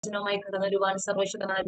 വചനവുമായി കടന്നു വരുവാൻ സർവശക്തനായ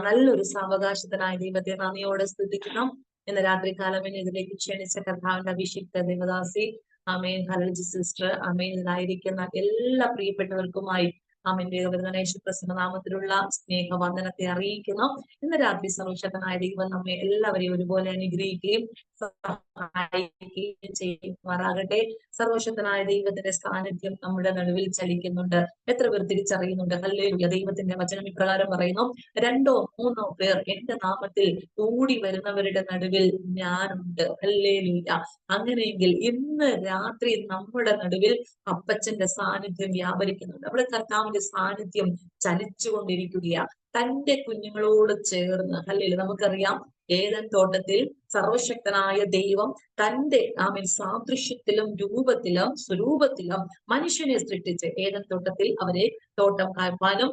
നല്ലൊരു സാവകാശത്തിനായ ദൈവത്തെ നന്ദിയോടെ സ്തുതിക്കണം. ഇന്ന് രാത്രി കാലം ഇതിലേക്ക് ക്ഷണിച്ച കർത്താവിന്റെ അഭിഷിക്ത ദേവദാസി ആമേൻ ഹലജി സിസ്റ്റർ ആമേൻ ഇതിലായിരിക്കുന്ന എല്ലാ പ്രിയപ്പെട്ടവർക്കുമായി ആമേൻ യേശു ക്രിസ്തുവിന്റെ നാമത്തിലുള്ള സ്നേഹവന്ദനത്തെ അറിയിക്കുന്നു. ഇന്ന് രാത്രി സർവശക്തനായ ദൈവം നമ്മെ എല്ലാവരെയും ഒരുപോലെ അനുഗ്രഹിക്കുകയും സഹായിക്കുകയും ചെയ്യുമാറാകട്ടെ. സർവശക്തനായ ദൈവത്തിന്റെ സാന്നിധ്യം നമ്മുടെ നടുവിൽ ചലിക്കുന്നുണ്ട്. എത്ര പേർ തിരിച്ചറിയുന്നുണ്ട്? ഹല്ലേലൂയ. ദൈവത്തിന്റെ വചനം ഇപ്രകാരം പറയുന്നു, 2 or 3 പേർ എന്റെ നാമത്തിൽ കൂടി വരുന്നവരുടെ നടുവിൽ ഞാനുണ്ട്. ഹല്ലേലൂയ. അങ്ങനെയെങ്കിൽ ഇന്ന് രാത്രി നമ്മുടെ നടുവിൽ അപ്പച്ചന്റെ സാന്നിധ്യം വ്യാപരിക്കുന്നുണ്ട്. നമ്മുടെ കർത്താവിന്റെ സാന്നിധ്യം ചലിച്ചുകൊണ്ടിരിക്കുകയാണ്. തന്റെ കുഞ്ഞുങ്ങളോട് ചേർന്ന്. ഹല്ലേലൂയ. നമുക്കറിയാം, ഏദൻ തോട്ടത്തിൽ സർവശക്തനായ ദൈവം തന്റെ സാദൃശ്യത്തിലും രൂപത്തിലും സ്വരൂപത്തിലും മനുഷ്യനെ സൃഷ്ടിച്ച് ഏദൻ തോട്ടത്തിൽ അവരെ തോട്ടം കായ്പാനും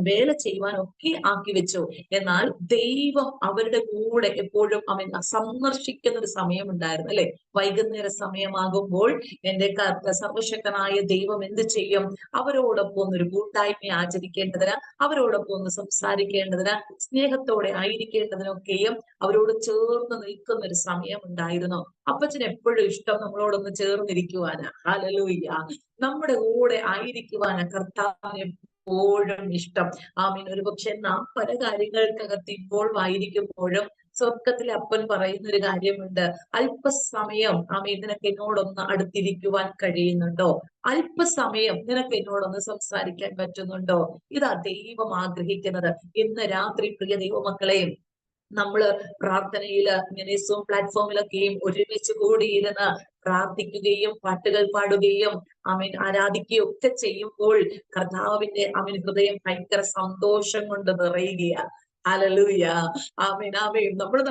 വേല ചെയ്യുവാനും ഒക്കെ ആക്കി വെച്ചു. എന്നാൽ ദൈവം അവരുടെ കൂടെ എപ്പോഴും സന്ദർശിക്കുന്ന ഒരു സമയമുണ്ടായിരുന്നു, അല്ലെ? വൈകുന്നേര സമയമാകുമ്പോൾ എന്റെ സർവശക്തനായ ദൈവം എന്ത് ചെയ്യും? അവരോടൊപ്പം ഒരു കൂട്ടായ്മ ആചരിക്കേണ്ടതിന്, അവരോടൊപ്പം ഒന്ന് സംസാരിക്കേണ്ടതിന്, സ്നേഹത്തോടെ ആയിരിക്കേണ്ടതിനൊക്കെയും അവരോട് ചേർന്ന് നിൽക്കുന്ന ഒരു സമയം ഉണ്ടായിരുന്നു. അപ്പച്ചന് എപ്പോഴും ഇഷ്ടം നമ്മളോടൊന്ന് ചേർന്നിരിക്കുവാനാ. ഹല്ലേലൂയ. നമ്മുടെ കൂടെ ആയിരിക്കുവാനാ കർത്താവിന് എപ്പോഴും ഇഷ്ടം. ഒരുപക്ഷെ നാം പല കാര്യങ്ങൾക്കകത്ത് ഇൻവോൾവ് ആയിരിക്കുമ്പോഴും സ്വർഗത്തിലെ അപ്പൻ പറയുന്ന ഒരു കാര്യമുണ്ട്, അല്പസമയം നിനക്ക് എന്നോടൊന്ന് അടുത്തിരിക്കുവാൻ കഴിയുന്നുണ്ടോ? അല്പസമയം നിനക്ക് എന്നോടൊന്ന് സംസാരിക്കാൻ പറ്റുന്നുണ്ടോ? ഇതാ ദൈവം ആഗ്രഹിക്കുന്നത്. ഇന്ന് രാത്രി പ്രിയ ദൈവമക്കളെ, നമ്മള് പ്രാർത്ഥനയില് ഇങ്ങനെ സൂം പ്ലാറ്റ്ഫോമിലൊക്കെയും ഒരുമിച്ച് കൂടിയിരുന്ന് പ്രാർത്ഥിക്കുകയും പാട്ടുകൾ പാടുകയും ആരാധിക്കുകയും ഒക്കെ ചെയ്യുമ്പോൾ കർത്താവിന്റെ ഹൃദയം ഭയങ്കര സന്തോഷം കൊണ്ട് നിറയുകയാണ്. ഹല്ലേലൂയ. ആമേൻ ആമേൻ. നമ്മുടെ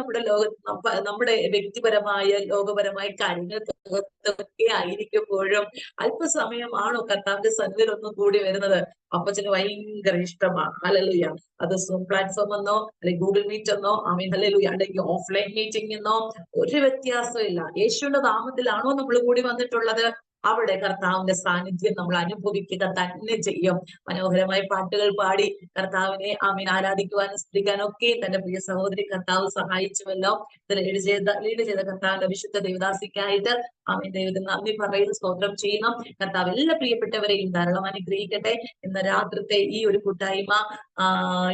നമ്മുടെ വ്യക്തിപരമായ ലോകപരമായ കാര്യങ്ങൾക്കൊക്കെ ആയിരിക്കുമ്പോഴും അല്പസമയമാണോ കർത്താവിന്റെ സന്നിധിയിൽ ഒന്നും കൂടി വരുന്നത്? അപ്പച്ചന് ഭയങ്കര ഇഷ്ടമാണ്. ഹല്ലേലൂയ. അത് സൂം പ്ലാറ്റ്ഫോം എന്നോ അല്ലെങ്കിൽ ഗൂഗിൾ മീറ്റ് എന്നോ ഹല്ലേലൂയ അല്ലെങ്കിൽ ഓഫ്ലൈൻ മീറ്റിംഗ് എന്നോ ഒരു വ്യത്യാസവും ഇല്ല. യേശുവിന്റെ നാമത്തിലാണോ നമ്മൾ കൂടി വന്നിട്ടുള്ളത്, അവിടെ കർത്താവിന്റെ സാന്നിധ്യം നമ്മൾ അനുഭവിക്കുക തന്നെ ചെയ്യും. മനോഹരമായ പാട്ടുകൾ പാടി കർത്താവിനെ ആരാധിക്കുവാനും സ്തുതിക്കാനും ഒക്കെ തന്റെ പ്രിയ സഹോദരി കർത്താവ് സഹായിച്ചുവല്ലോ. ലീഡ് ചെയ്ത കർത്താവിന്റെ വിശുദ്ധ ദേവദാസിക്കായിട്ട് ദൈവത്തിന് നന്ദി പറയുന്നു, സ്തോത്രം ചെയ്യണം. കർത്താവ് എല്ലാ പ്രിയപ്പെട്ടവരെയും ധാരാളം അനുഗ്രഹിക്കട്ടെ. ഇന്ന് രാത്രിത്തെ ഈ ഒരു കൂട്ടായ്മ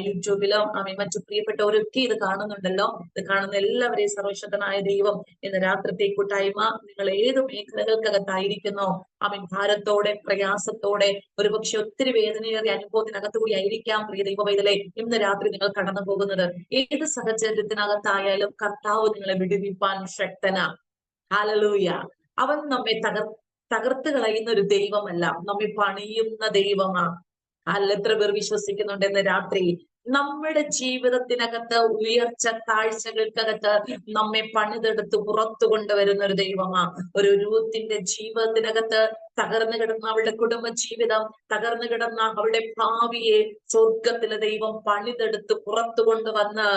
യൂട്യൂബിലും മറ്റു പ്രിയപ്പെട്ടവരൊക്കെ ഇത് കാണുന്നുണ്ടല്ലോ. ഇത് കാണുന്ന എല്ലാവരെയും സർവശക്തനായ ദൈവം ഇന്ന് രാത്രിത്തെ കൂട്ടായ്മ നിങ്ങൾ ഏത് മേഖലകൾക്കകത്തായിരിക്കുന്നോ ഭാരത്തോടെ പ്രയാസത്തോടെ ഒരുപക്ഷെ ഒത്തിരി വേദനയേറിയ അനുഭവത്തിനകത്ത് കൂടി ആയിരിക്കാം പ്രിയ ദൈവവൈതലേ ഇന്ന് രാത്രി നിങ്ങൾ കടന്നു പോകുന്നത്. ഏത് സാഹചര്യത്തിനകത്തായാലും കർത്താവ് നിങ്ങളെ വിടുവിപ്പാൻ ശക്തനാ. ഹല്ലേലൂയ. അവൻ നമ്മെ തകർത്ത് കളയുന്ന ഒരു ദൈവമല്ല, നമ്മെ പണിയുന്ന ദൈവമാണ്. എത്ര പേർ വിശ്വസിക്കുന്നുണ്ട് ഇന്ന് രാത്രി? നമ്മുടെ ജീവിതത്തിനകത്ത് ഉയർച്ച താഴ്ചകൾക്കകത്ത് നമ്മെ പണിതെടുത്ത് പുറത്തു കൊണ്ടുവരുന്ന ഒരു ദൈവമാണ്. ഒരു രൂത്തിന്റെ ജീവിതത്തിനകത്ത് തകർന്നു കിടന്ന അവളുടെ കുടുംബ ജീവിതം, തകർന്നു കിടന്ന അവളുടെ ഭാവിയെ സ്വർഗത്തിലെ ദൈവം പണിതെടുത്ത് പുറത്തു കൊണ്ടുവന്ന്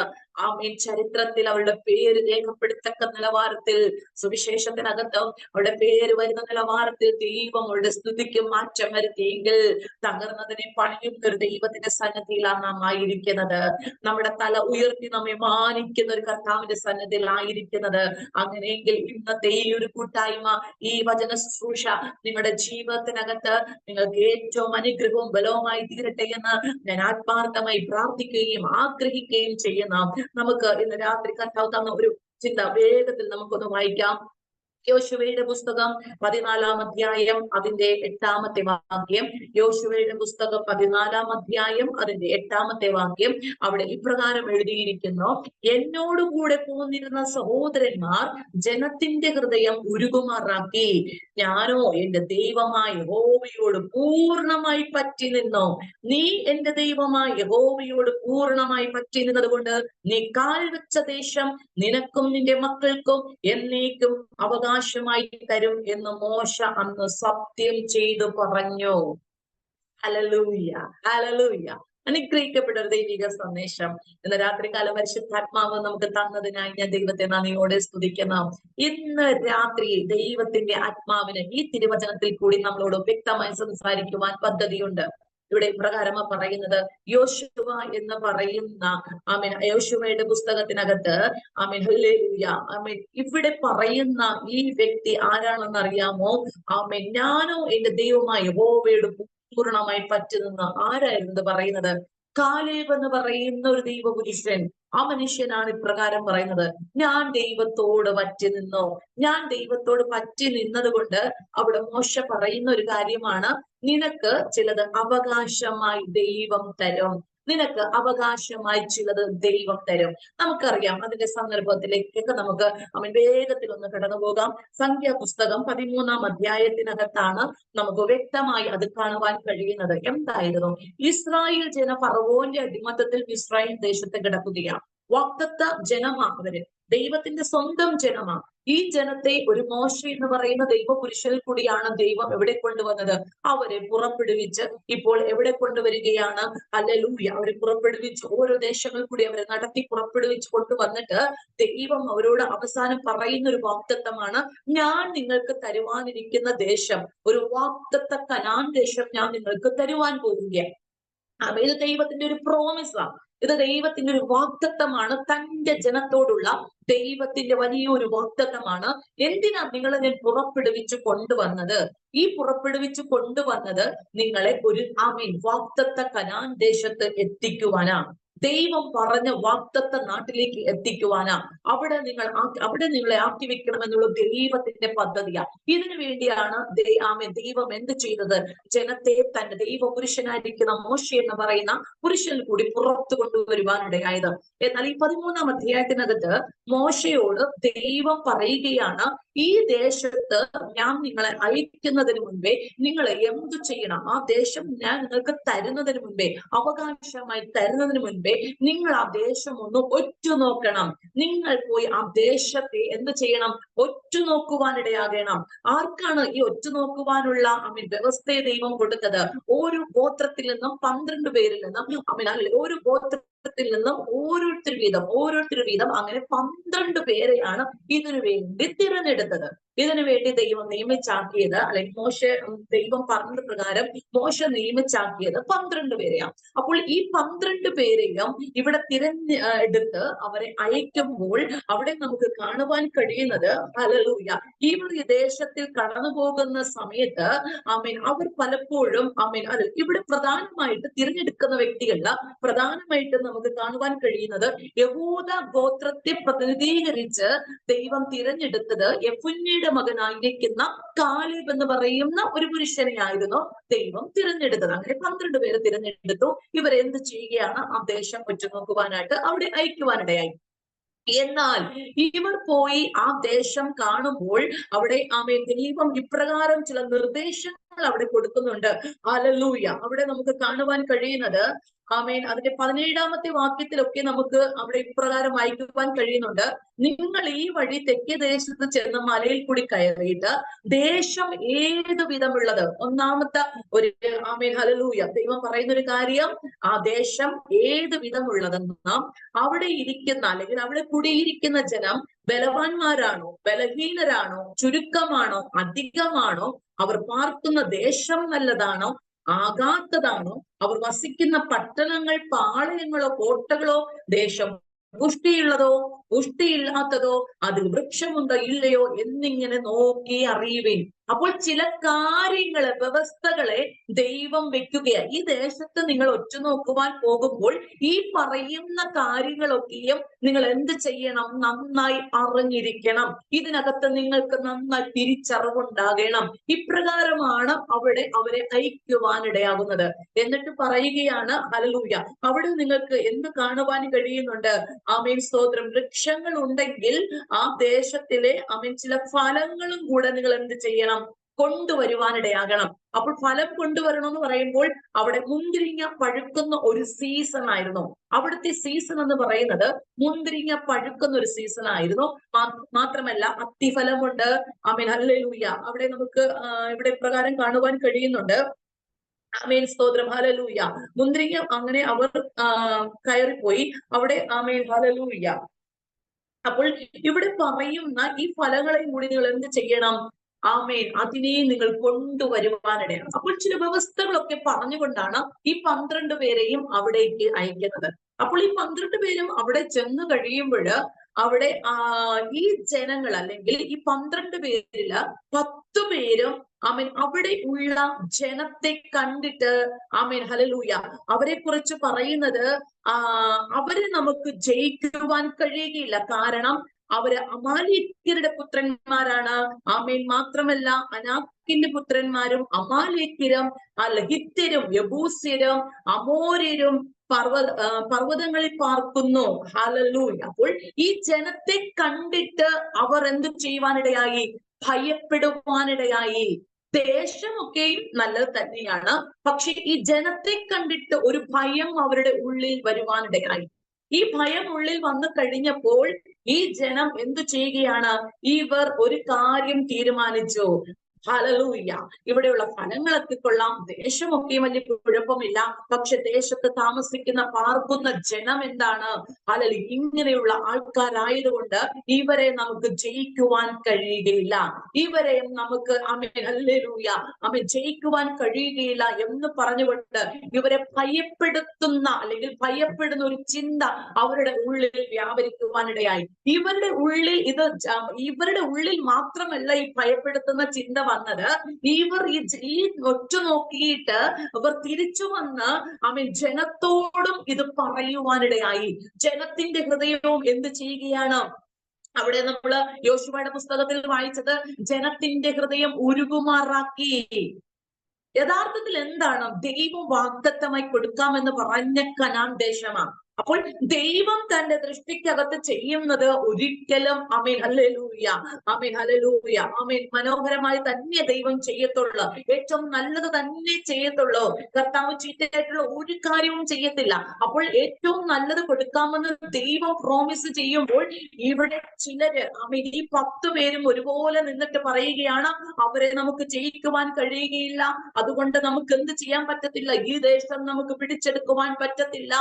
ചരിത്രത്തിൽ അവളുടെ പേര് രേഖപ്പെടുത്തക്ക നിലവാരത്തിൽ, സുവിശേഷത്തിനകത്ത് അവളുടെ പേര് വരുന്ന നിലവാരത്തിൽ ദൈവം അവളുടെ സ്തുതിക്ക് മാറ്റം വരുത്തിയെങ്കിൽ തകർന്നതിനെ പണിയുന്ന ഒരു ദൈവത്തിന്റെ സന്നിധിയിലാണ് നാം ആയിരിക്കുന്നത്. നമ്മുടെ തല ഉയർത്തി നമ്മെ മാനിക്കുന്ന ഒരു കർത്താവിന്റെ സന്നിധിയിൽ ആയിരിക്കുന്നത്. അങ്ങനെയെങ്കിൽ ഇന്നത്തെ ഈ ഒരു കൂട്ടായ്മ, ഈ വചന ശുശ്രൂഷ നിങ്ങളുടെ ജീവിതത്തിനകത്ത് നിങ്ങൾക്ക് ഏറ്റവും അനുഗ്രഹവും ബലവുമായി തീരട്ടെ എന്ന് ഞാൻ ആത്മാർത്ഥമായി പ്രാർത്ഥിക്കുകയും ആഗ്രഹിക്കുകയും ചെയ്യുന്ന നമുക്ക് ഇന്ന് രാത്രി കർത്താവ് തന്ന ഒരു ചിന്ത വേഗത്തിൽ നമുക്കൊന്ന് വായിക്കാം. യോശുവയുടെ പുസ്തകം 14-ാം അധ്യായം അതിന്റെ 8-ാമത്തെ വാക്യം. യോശുവയുടെ പുസ്തകം 14-ാം അധ്യായം അതിന്റെ 8-ാമത്തെ വാക്യം. അവിടെ ഇപ്രകാരം എഴുതിയിരിക്കുന്നു, എന്നോടുകൂടെ പോന്നിരുന്ന സഹോദരന്മാർ ജനത്തിന്റെ ഹൃദയം ഉരുകുമാറാക്കി. ഞാനോ എന്റെ ദൈവമായ യഹോവയോട് പൂർണ്ണമായി പറ്റി നിന്നു. നീ എന്റെ ദൈവമായ യഹോവയോട് പൂർണ്ണമായി പറ്റി നിന്നത് കൊണ്ട് നീ കാൽ വെച്ച ദേശം നിനക്കും നിന്റെ മക്കൾക്കും എന്നേക്കും അവകാശമായി തരും എന്ന് മോശ അന്ന് സത്യം ചെയ്തു പറഞ്ഞു. ഹല്ലേലൂയ. ഹല്ലേലൂയ. അനുഗ്രഹിക്കപ്പെട്ട ഒരു ദൈവിക സന്ദേശം ഇന്ന് രാത്രികാലം പരിശുദ്ധാത്മാവ് നമുക്ക് തന്നതിനായി ഞാൻ ദൈവത്തെ നന്ദിയോടെ സ്തുതിക്കുന്നു. ഇന്ന് രാത്രി ദൈവത്തിന്റെ ആത്മാവിന് ഈ തിരുവചനത്തിൽ കൂടി നമ്മളോട് വ്യക്തമായി സംസാരിക്കുവാൻ പദ്ധതിയുണ്ട്. ഇവിടെ ഇപ്രകാരമാ പറയുന്നത്. യോശുവ എന്ന് പറയുന്ന യോശുവയുടെ പുസ്തകത്തിനകത്ത് ഹല്ലേലൂയ ഇവിടെ പറയുന്ന ഈ വ്യക്തി ആരാണെന്ന് അറിയാമോ? ഞാനോ എന്റെ ദൈവമായ യഹോവയോട് പൂർണ്ണമായി പറ്റുനിന്ന് ആരായിരുന്നു പറയുന്നത്? കാലേബ് എന്ന് പറയുന്ന ഒരു ദൈവപുരുഷൻ. ആ മനുഷ്യനാണ് ഇപ്രകാരം പറയുന്നത്, ഞാൻ ദൈവത്തോട് പറ്റി നിന്നോ. ഞാൻ ദൈവത്തോട് പറ്റി നിന്നത് കൊണ്ട് അവിടെ മോശ പറയുന്ന ഒരു കാര്യമാണ്, നിനക്ക് ചിലത് അവകാശമായി ദൈവം തരും. നിനക്ക് അവകാശമായി ചിലത് ദൈവം തരും. നമുക്കറിയാം അതിന്റെ സന്ദർഭത്തിലേക്കൊക്കെ നമുക്ക് വേഗത്തിൽ ഒന്ന് കടന്നു പോകാം. സംഖ്യാപുസ്തകം 13-ാം അധ്യായത്തിനകത്താണ് നമുക്ക് വ്യക്തമായി അത് കാണുവാൻ കഴിയുന്നത്. എന്തായിരുന്നു? ഇസ്രായേൽ ജന ഫറവോന്റെ അടിമത്തത്തിൽ ഇസ്രായേൽ ദേശത്ത് കിടക്കുകയാണ്. വാഗ്ദത്ത ജനമാ അവര്, ദൈവത്തിന്റെ സ്വന്തം ജനമാ. ഈ ജനത്തെ ഒരു മോശ എന്ന് പറയുന്ന ദൈവപുരുഷനിൽ കൂടിയാണ് ദൈവം എവിടെ കൊണ്ടുവന്നത്? അവരെ പുറപ്പെടുവിച്ച് ഇപ്പോൾ എവിടെ കൊണ്ടുവരികയാണ്? ഹല്ലേലൂയ. അവരെ പുറപ്പെടുവിച്ച് ഓരോ ദേശങ്ങളിൽ കൂടി അവരെ നടത്തി പുറപ്പെടുവിച്ച് കൊണ്ടുവന്നിട്ട് ദൈവം അവരോട് അവസാനം പറയുന്ന ഒരു വാഗ്ദത്തമാണ്, ഞാൻ നിങ്ങൾക്ക് തരുവാനിരിക്കുന്ന ദേശം ഒരു വാഗ്ദത്ത കനാൻ ദേശം ഞാൻ നിങ്ങൾക്ക് തരുവാൻ പോകുകയാണ്. ഇത് ദൈവത്തിന്റെ ഒരു പ്രോമിസാണ്. ഇത് ദൈവത്തിന്റെ ഒരു വാഗ്ദത്തമാണ്. തന്റെ ജനത്തോടുള്ള ദൈവത്തിന്റെ വലിയൊരു വാഗ്ദത്തമാണ്. എന്തിനാ നിങ്ങളെ ഞാൻ പുറപ്പെടുവിച്ച് കൊണ്ടുവന്നത്? ഈ പുറപ്പെടുവിച്ച് കൊണ്ടുവന്നത് നിങ്ങളെ ഒരു വാഗ്ദത്ത കനാൻ ദേശത്ത് എത്തിക്കുവാനാണ്. ദൈവം പറഞ്ഞ വാഗ്ദത്ത നാട്ടിലേക്ക് എത്തിക്കുവാനാ. അവിടെ നിങ്ങളെ ആക്കി വെക്കണമെന്നുള്ള ദൈവത്തിന്റെ പദ്ധതിയാ. ഇതിനു വേണ്ടിയാണ് ദൈവം എന്ത് ചെയ്തത്? ജനത്തെ തന്റെ ദൈവപുരുഷനായിരിക്കുന്ന മോശ എന്ന് പറയുന്ന പുരുഷനിൽ കൂടി പുറത്തു കൊണ്ടുവരുവാനിടയായത്. എന്നാൽ ഈ 13-ാം അധ്യായത്തിനകത്ത് മോശയോട് ദൈവം പറയുകയാണ്, ഈ ദേശത്ത് ഞാൻ നിങ്ങളെ അയക്കുന്നതിന് മുൻപേ നിങ്ങൾ എന്തു ചെയ്യണം? ആ ദേശം ഞാൻ നിങ്ങൾക്ക് തരുന്നതിന് മുൻപേ, അവകാശമായി തരുന്നതിന് മുൻപേ നിങ്ങൾ ആ ദേശം ഒന്ന് ഒറ്റുനോക്കണം. നിങ്ങൾ പോയി ആ ദേശത്തെ എന്ത് ചെയ്യണം? ഒറ്റുനോക്കുവാനിടയാകണം. ആർക്കാണ് ഈ ഒറ്റുനോക്കുവാനുള്ള വ്യവസ്ഥയെ ദൈവം കൊടുത്തത്? ഓരോ ഗോത്രത്തിൽ നിന്നും 12 പേരിൽ നിന്നും ഓരോ ഗോത്രത്തിൽ നിന്നും ഓരോരുത്തർ വീതം അങ്ങനെ 12 പേരെയാണ് ഇതിനു വേണ്ടി തിരഞ്ഞെടുത്തത്. ഇതിനു വേണ്ടി ദൈവം നിയമിച്ചാക്കിയത്, അല്ലെങ്കിൽ ദൈവം പറഞ്ഞ പ്രകാരം മോശ നിയമിച്ചാക്കിയത് 12 പേരെയാണ്. അപ്പോൾ ഈ 12 പേരെയും ഇവിടെ തിരഞ്ഞെടുത്ത് അവരെ അയക്കുമ്പോൾ അവിടെ നമുക്ക് കാണുവാൻ കഴിയുന്നത്, ഹല്ലേലൂയ, ഇവർ ഈ ദേശത്തിൽ കടന്നു പോകുന്ന സമയത്ത് അവർ പലപ്പോഴും ഇവിടെ പ്രധാനമായിട്ട് തിരഞ്ഞെടുക്കുന്ന വ്യക്തികള പ്രധാനമായിട്ട് നമുക്ക് കാണുവാൻ കഴിയുന്നത് യഹൂദ ഗോത്രത്തെ പ്രതിനിധീകരിച്ച് ദൈവം തിരഞ്ഞെടുത്തത് യെഫുന്നെയുടെ മകനായിരിക്കുന്ന കാലേബ് എന്ന് പറയുന്ന ഒരു പുരുഷനെയായിരുന്നു ദൈവം തിരഞ്ഞെടുത്തത്. അങ്ങനെ 12 പേര് തിരഞ്ഞെടുത്തു. ഇവരെന്ത് ചെയ്യുകയാണ്? ആ ദേശം ഒറ്റുനോക്കുവാനായിട്ട് അവിടെ അയക്കുവാനിടയായി. എന്നാൽ ഇവർ പോയി ആ ദേശം കാണുമ്പോൾ അവിടെ ദൈവം ഇപ്രകാരം ചില നിർദ്ദേശങ്ങൾ അവിടെ കൊടുക്കുന്നുണ്ട്. ഹല്ലേലൂയ. അവിടെ നമുക്ക് കാണുവാൻ കഴിയുന്നത് അതിന്റെ 17-ാമത്തെ വാക്യത്തിലൊക്കെ നമുക്ക് അവിടെ ഇപ്രകാരം വായിക്കുവാൻ കഴിയുന്നുണ്ട്. നിങ്ങൾ ഈ വഴി തെക്കേ ദേശത്ത് ചെന്ന് മലയിൽ കൂടി കയറിയിട്ട് ദേശം ഏത് വിധമുള്ളത്, ഒന്നാമത്തെ ഒരു ഹല്ലേലൂയ, ദൈവം പറയുന്ന ഒരു കാര്യം, ആ ദേശം ഏത് വിധമുള്ളതെന്നാം അവിടെ ഇരിക്കുന്ന അല്ലെങ്കിൽ അവിടെ കുടിയിരിക്കുന്ന ജനം ബലവാന്മാരാണോ, ബലഹീനരാണോ, ചുരുക്കമാണോ, അധികമാണോ, അവർ പാർക്കുന്ന ദേശം നല്ലതാണോ, ആകാത്തതാണോ, അവർ വസിക്കുന്ന പട്ടണങ്ങൾ പാളയങ്ങളോ കോട്ടകളോ, ദേശം പുഷ്ടിയുള്ളതോ പുഷ്ടിയില്ലാത്തതോ, അതിൽ വൃക്ഷമുണ്ടോ ഇല്ലയോ എന്നിങ്ങനെ നോക്കി അറിയുവിൻ. അപ്പോൾ ചില കാര്യങ്ങളെ, വ്യവസ്ഥകളെ ദൈവം വെക്കുകയാണ്. ഈ ദേശത്ത് നിങ്ങൾ ഒറ്റുനോക്കുവാൻ പോകുമ്പോൾ ഈ പറയുന്ന കാര്യങ്ങളൊക്കെയും നിങ്ങൾ എന്ത് ചെയ്യണം? നന്നായി അറിഞ്ഞിരിക്കണം. ഇതിനകത്ത് നിങ്ങൾക്ക് നന്നായി തിരിച്ചറിവുണ്ടാകണം. ഇപ്രകാരമാണ് അവിടെ അവരെ അയക്കുവാനിടയാകുന്നത്. എന്നിട്ട് പറയുകയാണ്, ഹല്ലേലൂയ, അവിടെ നിങ്ങൾക്ക് എന്ത് കാണുവാൻ കഴിയുന്നുണ്ട്? സ്തോത്രം. വൃക്ഷങ്ങൾ ഉണ്ടെങ്കിൽ ആ ദേശത്തിലെ ചില ഫലങ്ങളും കൂടെ നിങ്ങൾ എന്ത് ചെയ്യണം? കൊണ്ടുവരുവാനിടയാകണം. അപ്പോൾ ഫലം കൊണ്ടുവരണം എന്ന് പറയുമ്പോൾ അവിടെ മുന്തിരിങ്ങ പഴുക്കുന്ന ഒരു സീസൺ ആയിരുന്നു. അവിടുത്തെ സീസൺ എന്ന് പറയുന്നത് മുന്തിരിങ്ങ പഴുക്കുന്ന ഒരു സീസൺ ആയിരുന്നു. മാത്രമല്ല അത്തിഫലമുണ്ട്. ഹല്ലേലൂയ. അവിടെ നമുക്ക് ഇവിടെ പ്രകാരം കാണുവാൻ കഴിയുന്നുണ്ട്. സ്തോത്രം. ഹല്ലേലൂയ. മുന്തിരിങ്ങ അങ്ങനെ അവർ കയറിപ്പോയി അവിടെ. ഹല്ലേലൂയ. അപ്പോൾ ഇവിടെ പറയുന്ന ഈ ഫലങ്ങളെയും കൂടി നിങ്ങൾ എന്ത് ചെയ്യണം? ആമേൻ, അതിനെ നിങ്ങൾ കൊണ്ടുവരുവാനിടയാണ്. അപ്പോൾ ചില വ്യവസ്ഥകളൊക്കെ പറഞ്ഞുകൊണ്ടാണ് ഈ 12 പേരെയും അവിടേക്ക് അയക്കുന്നത്. അപ്പോൾ ഈ 12 പേരും അവിടെ ചെന്ന് കഴിയുമ്പോൾ അവിടെ ഈ ജനങ്ങൾ, അല്ലെങ്കിൽ ഈ 12 പേരില് 10 പേരും ആമേൻ അവിടെ ഉള്ള ജനത്തെ കണ്ടിട്ട്, ആമേൻ ഹല്ലേലൂയ, അവരെ കുറിച്ച് പറയുന്നത് അവരെ നമുക്ക് ജയിക്കുവാൻ കഴിയുകയില്ല. കാരണം അവര് അമാലേക്യരുടെ പുത്രന്മാരാണ്. ആമേൻ, മാത്രമല്ല അനാക്കിന്റെ പുത്രന്മാരും അമാലേക്യരും, ഹിത്യരും, യെബൂസ്യരും, അമോര്യരും പർവ്വതങ്ങളിൽ പാർക്കുന്നു. ഹല്ലേലൂയ. അപ്പോൾ ഈ ജനത്തെ കണ്ടിട്ട് അവർ എന്ത് ചെയ്യുവാനിടയായി? ഭയപ്പെടുവാനിടയായി. ദേശമൊക്കെയും നല്ലത് തന്നെയാണ്, പക്ഷെ ഈ ജനത്തെ കണ്ടിട്ട് ഒരു ഭയം അവരുടെ ഉള്ളിൽ വരുവാനിടയായി. ഈ ഭയം ഉള്ളിൽ വന്നു കഴിഞ്ഞപ്പോൾ ഈ ജനം എന്തു ചെയ്യുകയാണ്? ഇവർ ഒരു കാര്യം തീരുമാനിച്ചു. ഹല്ലേലൂയ. ഇവിടെയുള്ള ഫലങ്ങളൊക്കെ കൊള്ളാം, ദേശമൊക്കെ വലിയ കുഴപ്പമില്ല, പക്ഷെ ദേശത്ത് താമസിക്കുന്ന പാർക്കുന്ന ജനം എന്താണ്? ഹല്ലേലൂയ, ഇങ്ങനെയുള്ള ആൾക്കാരായതുകൊണ്ട് ഇവരെ നമുക്ക് ജയിക്കുവാൻ കഴിയുകയില്ല, ഇവരെ നമുക്ക് ആമേൻ ഹല്ലേലൂയ ആമേൻ ജയിക്കുവാൻ കഴിയുകയില്ല എന്ന് പറഞ്ഞുകൊണ്ട് ഇവരെ ഭയപ്പെടുത്തുന്ന, അല്ലെങ്കിൽ ഭയപ്പെടുന്ന ഒരു ചിന്ത അവരുടെ ഉള്ളിൽ വ്യാപരിക്കുവാനിടയായി. ഇവരുടെ ഉള്ളിൽ മാത്രമല്ല ഈ ഭയപ്പെടുത്തുന്ന ചിന്ത വന്നത്. ഇവർ ഈ ഒറ്റ നോക്കിയിട്ട് അവർ തിരിച്ചു വന്ന് ആമേൻ ജനത്തോടും ഇത് പറയുവാനിടയായി. ജനത്തിന്റെ ഹൃദയവും എന്ത് ചെയ്യുകയാണ്? അവിടെ നമ്മള് യോശുവയുടെ പുസ്തകത്തിൽ വായിച്ചത്, ജനത്തിന്റെ ഹൃദയം ഉരുകുമാറാക്കി. യഥാർത്ഥത്തിൽ എന്താണ്? ദൈവം വാഗ്ദത്തമായി കൊടുക്കാമെന്ന് പറഞ്ഞ കനാൻ ദേശമാണ്. അപ്പോൾ ദൈവം തന്റെ ദൃഷ്ടിക്കകത്ത് ചെയ്യുന്നത് ഒരിക്കലും ആമേൻ ഹല്ലേലൂയ ആമേൻ ഹല്ലേലൂയ ആമേൻ മനോഹരമായി തന്നെ ദൈവം ചെയ്യത്തുള്ളൂ, ഏറ്റവും നല്ലത് തന്നെ ചെയ്യത്തുള്ളൂ. കർത്താവ് ചീത്തയായിട്ടുള്ള ഒരു കാര്യവും ചെയ്യത്തില്ല. അപ്പോൾ ഏറ്റവും നല്ലത് കൊടുക്കാമെന്ന് ദൈവം പ്രോമിസ് ചെയ്യുമ്പോൾ ഇവിടെ ചിലര് ആമേൻ ഈ 10 പേരും ഒരുപോലെ നിന്നിട്ട് പറയുകയാണ്, അവരെ നമുക്ക് ജയിക്കുവാൻ കഴിയുകയില്ല, അതുകൊണ്ട് നമുക്ക് എന്ത് ചെയ്യാൻ പറ്റത്തില്ല, ഈ ദേശം നമുക്ക് പിടിച്ചെടുക്കുവാൻ പറ്റത്തില്ല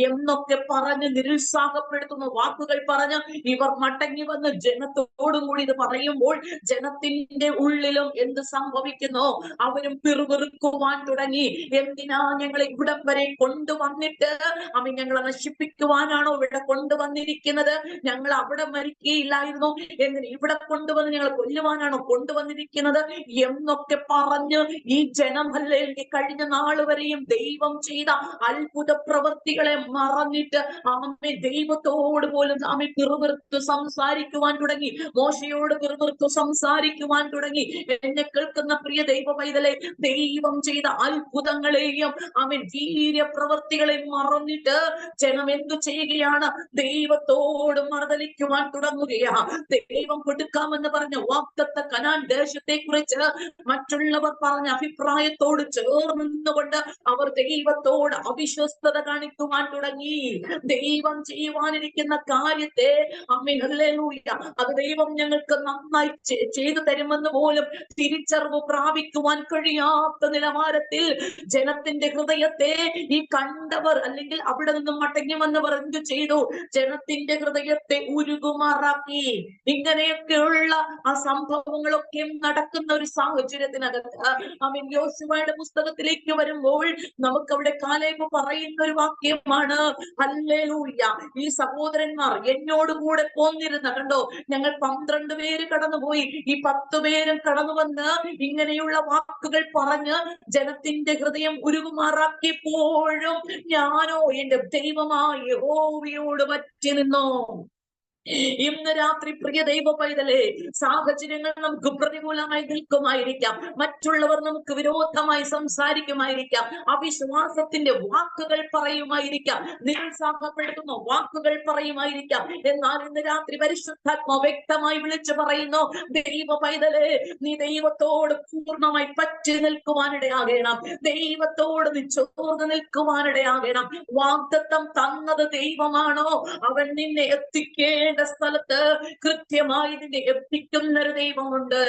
എന്നൊക്കെ പറഞ്ഞ് നിരുത്സാഹപ്പെടുത്തുന്ന വാക്കുകൾ പറഞ്ഞ് ഇവർ മടങ്ങി വന്ന് ജനത്തോടുകൂടി ഇത് പറയുമ്പോൾ ജനത്തിന്റെ ഉള്ളിലും എന്ത് സംഭവിക്കുന്നു? അവരും പിറുപിറുക്കുവാൻ തുടങ്ങി. എന്തിനാ ഞങ്ങളെ ഇവിടം വരെ കൊണ്ടുവന്നിട്ട്? അവൻ ഞങ്ങളെ നശിപ്പിക്കുവാനാണോ ഇവിടെ കൊണ്ടുവന്നിരിക്കുന്നത്? ഞങ്ങൾ അവിടെ മരിക്കുകയില്ലായിരുന്നു, എന്തിന് ഇവിടെ കൊണ്ടുവന്ന് ഞങ്ങളെ കൊല്ലുവാനാണോ കൊണ്ടുവന്നിരിക്കുന്നത് എന്നൊക്കെ പറഞ്ഞ് ഈ ജനം ഹല്ലേലൂയ കഴിഞ്ഞ നാൾ വരെയും ദൈവം ചെയ്ത അത്ഭുത പ്രവൃത്തികളെ മറന്നിട്ട് ആമേ ദൈവത്തോട് പോലും ആമേ പിറുപിറുത്ത് സംസാരിക്കുവാൻ തുടങ്ങി. മോശയോട് പിറുപിറുത്ത് സംസാരിക്കുവാൻ തുടങ്ങി. എന്നെ കേൾക്കുന്ന പ്രിയ ദൈവ പൈതലെ, ദൈവം ചെയ്ത അത്ഭുതങ്ങളെയും ആമേ വീര്യ പ്രവൃത്തികളെയും മറന്നിട്ട് ജനം എന്തു ചെയ്യുകയാണ്? ദൈവത്തോട് മറുതലിക്കുവാൻ തുടങ്ങുകയാണ്. ദൈവം കൊടുക്കാമെന്ന് പറഞ്ഞ വാഗ്ദത്ത കനാൻ ദേശത്തെ കുറിച്ച് മറ്റുള്ളവർ പറഞ്ഞ അഭിപ്രായത്തോട് ചേർന്നുകൊണ്ട് അവർ ദൈവത്തോട് അവിശ്വസ്തത കാണിക്കുവാൻ തുടങ്ങി. ദൈവം ചെയ്യുവാനിരിക്കുന്ന കാര്യത്തെ ആമേൻ ഹല്ലേലൂയ അത് ദൈവം ഞങ്ങൾക്ക് നന്നായി ചെയ്തു തരുമെന്ന് പോലും തിരിച്ചറിവ് പ്രാപിക്കുവാൻ കഴിയാത്ത നിലവാരത്തിൽ ജനത്തിന്റെ ഹൃദയത്തെ ഈ കണ്ടവർ, അല്ലെങ്കിൽ അവിടെ നിന്നും മടങ്ങി വന്നവർ എന്ത് ചെയ്തു? ജനത്തിന്റെ ഹൃദയത്തെ ഉരുകുമാറാക്കി. ഇങ്ങനെയൊക്കെയുള്ള ആ സംഭവങ്ങളൊക്കെ നടക്കുന്ന ഒരു സാഹചര്യത്തിനകത്ത് ആമേൻ യോശുവയുടെ പുസ്തകത്തിലേക്ക് വരുമ്പോൾ നമുക്ക് അവിടെ കാലേബ് പറയുന്ന ഒരു വാക്യമാണ്, ഹല്ലേലൂയ, ഈ സഹോദരന്മാർ എന്നോട് കൂടെ പോന്നിരുന്ന, കണ്ടോ, ഞങ്ങൾ 12 പേര് കടന്നുപോയി, ഈ 10 പേരും കടന്നു വന്ന് ഇങ്ങനെയുള്ള വാക്കുകൾ പറഞ്ഞ് ജനത്തിന്റെ ഹൃദയം ഉരുകുമാറാക്കിയപ്പോഴും ഞാനോ എന്റെ ദൈവമായ യഹോവയോട് പറ്റി നിന്നോ. ഇന്ന് രാത്രി പ്രിയ ദൈവ പൈതലേ, സാഹചര്യങ്ങൾ നമുക്ക് പ്രതികൂലമായി നിൽക്കുമായിരിക്കാം, മറ്റുള്ളവർ നമുക്ക് വിരോധമായി സംസാരിക്കുമായിരിക്കാം, അവിശ്വാസത്തിന്റെ വാക്കുകൾ പറയുമായിരിക്കാം, നിരുത്സാഹപ്പെടുത്തുന്ന വാക്കുകൾ പറയുമായിരിക്കാം. എന്നാൽ ഇന്ന് രാത്രി പരിശുദ്ധാത്മാവ് വ്യക്തമായി വിളിച്ചു പറയുന്നു, ദൈവ പൈതലേ, നീ ദൈവത്തോട് പൂർണ്ണമായി പറ്റി നിൽക്കുവാനിടയാകണം, ദൈവത്തോട് നീ ചോർന്ന് നിൽക്കുവാനിടയാകണം. വാഗ്ദത്തം തന്നത് ദൈവമാണോ? അവൻ നിന്നെ എത്തിക്കേണ്ട എത്തിക്കേണ്ട സ്ഥലത്ത് കൃത്യമായി ഇതിന്റെ എത്തിക്കുന്ന ഒരു ദൈവമുണ്ട്.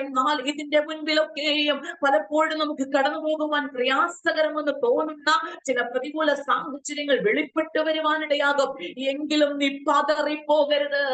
എന്നാൽ ഇതിന്റെ മുൻപിലൊക്കെയും പലപ്പോഴും നമുക്ക് കടന്നു പോകുവാൻ പ്രയാസകരമെന്ന് തോന്നുന്ന ചില പ്രതികൂല സാഹചര്യങ്ങൾ വെളിപ്പെട്ടു വരുവാനിടയാകും. എങ്കിലും നീ പതറിപ്പോകരുത്,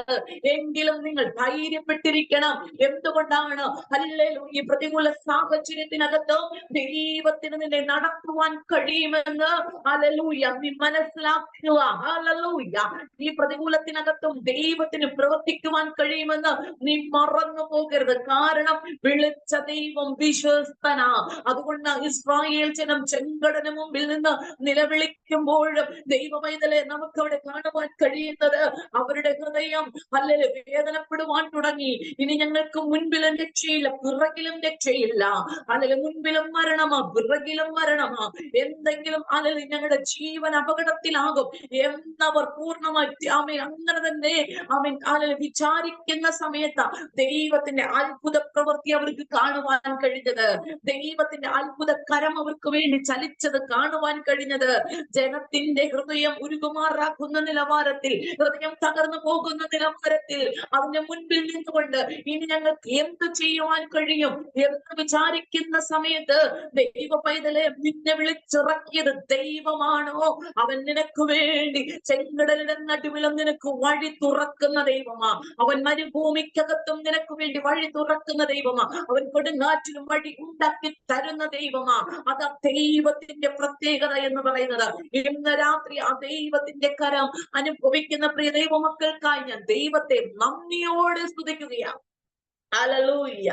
എങ്കിലും നിങ്ങൾ ധൈര്യപ്പെട്ടിരിക്കണം. എന്തുകൊണ്ടാണ്? ഹല്ലേലൂയ, ഈ പ്രതികൂല സാഹചര്യത്തിനകത്ത് ദൈവത്തിന് നിന്നെ നടത്തുവാൻ കഴിയുമെന്ന് ഹല്ലേലൂയ നീ മനസ്സിലാക്കുക. ഹല്ലേലൂയ, ഈ പ്രതികൂലത്തിനകത്തും ദൈവത്തിന് പ്രവർത്തിക്കുവാൻ കഴിയുമെന്ന് നീ മറന്നു പോകരുത്. കാരണം വിളിച്ച ദൈവം വിശ്വസ്തനാ. അതുകൊണ്ട് ഇസ്രായേൽ ജനം ചെങ്കടലിന് മുമ്പിൽ നിന്ന് നിലവിളിക്കുമ്പോഴും ദൈവമൈതലെ നമുക്ക് അവിടെ കാണുവാൻ കഴിയുന്നത് അവരുടെ ഹൃദയം ഹല്ലേലൂയ വേദനപ്പെടുവാൻ തുടങ്ങി. ഇനി ഞങ്ങൾക്ക് മുൻപിലും രക്ഷയില്ല, പിറകിലും രക്ഷയില്ല. അല്ലെങ്കിൽ മുൻപിലും മരണമാ, പിറകിലും മരണമാ, എന്തെങ്കിലും അല്ലെങ്കിൽ ഞങ്ങളുടെ ജീവൻ അപകടത്തിലാകും എന്നവർ പൂർണ്ണമായി അങ്ങനെ തന്നെ വിചാരിക്കുന്ന സമയത്ത് ദൈവത്തിന്റെ അത്ഭുത പ്രവൃത്തി അവർക്ക് കാണുവാൻ കഴിഞ്ഞത്, ദൈവത്തിന്റെ അത്ഭുത കരം അവർക്ക് വേണ്ടി ചലിച്ചത് കാണുവാൻ കഴിഞ്ഞത്, ജനത്തിന്റെ ഹൃദയം ഉരുകുമാറാക്കുന്ന നിലവാരത്തിൽ, ഹൃദയം തകർന്നു പോകുന്ന നിലവാരത്തിൽ അതിന്റെ മുൻപിൽ നിന്നുകൊണ്ട് ഇനി ഞങ്ങൾക്ക് എന്ത് ചെയ്യുവാൻ കഴിയും എന്ന് വിചാരിക്കുന്ന സമയത്ത് ദൈവ പൈതലെ നിന്നെ വിളിച്ചിറക്കിയത് ദൈവമാണോ? അവൻ നിനക്ക് വേണ്ടി ചെങ്കടലിന്റെ നടുവിലും നിനക്ക് വഴി തുറക്കുന്ന ദൈവമാ. അവൻ മരുഭൂമിക്കകത്തും നിനക്ക് വേണ്ടി വഴി തുറക്കുന്ന ദൈവമാ. അവൻ കൊടുങ്കാറ്റിലും വഴി ഉണ്ടാക്കി തരുന്ന ദൈവമാ. അതാ ദൈവത്തിന്റെ പ്രത്യേകത എന്ന് പറയുന്നത്. ഇന്ന് രാത്രി ആ ദൈവത്തിന്റെ കരം അനുഭവിക്കുന്ന പ്രിയ ദൈവമക്കൾക്കായി ഞാൻ ദൈവത്തെ നന്ദിയോടെ സ്തുതിക്കുകയാണ്. ഹല്ലേലൂയ,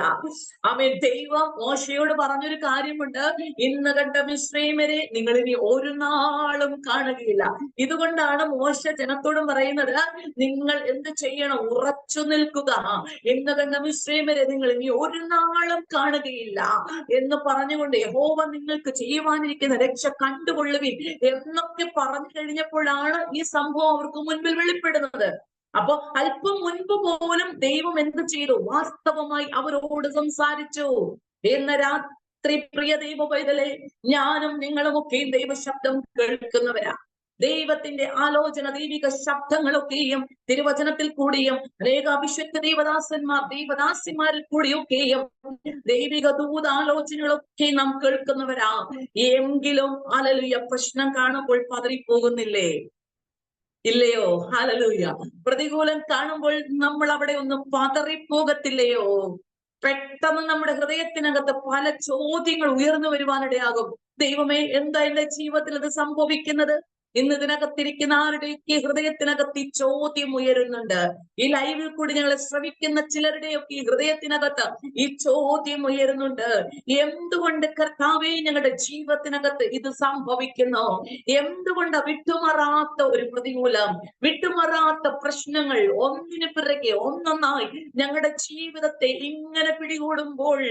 ആമേൻ. ദൈവം മോശയോട് പറഞ്ഞൊരു കാര്യമുണ്ട്, ഇന്ന് കണ്ട മിസ്രയീമ്യരെ നിങ്ങൾ ഇനി ഒരു നാളും കാണുകയില്ല. ഇതുകൊണ്ടാണ് മോശ ജനത്തോടും പറയുന്നത്, നിങ്ങൾ എന്ത് ചെയ്യണം? ഉറച്ചു നിൽക്കുക. ഇന്ന് കണ്ട മിസ്രയീമ്യരെ നിങ്ങൾ ഇനി ഒരു നാളും കാണുകയില്ല എന്ന് പറഞ്ഞുകൊണ്ട് യഹോവ നിങ്ങൾക്ക് ചെയ്യുവാനിരിക്കുന്ന രക്ഷ കണ്ടുകൊള്ളുവിൻ എന്നൊക്കെ പറഞ്ഞു കഴിഞ്ഞപ്പോഴാണ് ഈ സംഭവം അവർക്ക് മുൻപിൽ വെളിപ്പെടുന്നത്. അപ്പൊ അല്പം മുൻപ് പോലും ദൈവം എന്ത് ചെയ്തു? വാസ്തവമായി അവരോട് സംസാരിച്ചു. ഇന്ന് രാത്രി പ്രിയ ദൈവ പൈതലേ, ഞാനും നിങ്ങളുമൊക്കെയും ദൈവശബ്ദം കേൾക്കുന്നവരാ. ദൈവത്തിന്റെ ആലോചന, ദൈവിക ശബ്ദങ്ങളൊക്കെയും തിരുവചനത്തിൽ കൂടിയും അനേക അഭിഷേക ദൈവദാസന്മാർ ദൈവദാസിമാരിൽ കൂടിയൊക്കെയും ദൈവിക ദൂതാലോചനകളൊക്കെ നാം കേൾക്കുന്നവരാ. എങ്കിലും ഹല്ലേലൂയ പ്രശ്നം കാണുമ്പോൾ പതറിപ്പോകുന്നില്ലേ? ഇല്ലയോ? ഹല്ലേലൂയ. പ്രതികൂലം കാണുമ്പോൾ നമ്മൾ അവിടെ ഒന്ന് പതറിപ്പോകത്തില്ലയോ? പെട്ടെന്ന് നമ്മുടെ ഹൃദയത്തിനകത്ത് പല ചോദ്യങ്ങൾ ഉയർന്നു വരുവാനിടയാകും. ദൈവമേ, എന്താ എന്റെ ജീവിതത്തിൽ ഇത് സംഭവിക്കുന്നത്? ഇന്ന് ഇതിനകത്തിരിക്കുന്ന ആരുടെയൊക്കെ ഹൃദയത്തിനകത്ത് ഈ ചോദ്യം ഉയരുന്നുണ്ട്. ഈ ലൈവിൽ കൂടി ഞങ്ങളെ ശ്രമിക്കുന്ന ചിലരുടെയൊക്കെ ഈ ഹൃദയത്തിനകത്ത് ഈ ചോദ്യം ഉയരുന്നുണ്ട്. എന്തുകൊണ്ട് കർത്താവേ ഞങ്ങളുടെ ജീവിതത്തിനകത്ത് ഇത് സംഭവിക്കുന്നു? എന്തുകൊണ്ട് വിട്ടുമാറാത്ത ഒരു പ്രതികൂലം, വിട്ടുമാറാത്ത പ്രശ്നങ്ങൾ ഒന്നിനു പിറകെ ഒന്നൊന്നായി ഞങ്ങളുടെ ജീവിതത്തെ ഇങ്ങനെ പിടികൂടുമ്പോൾ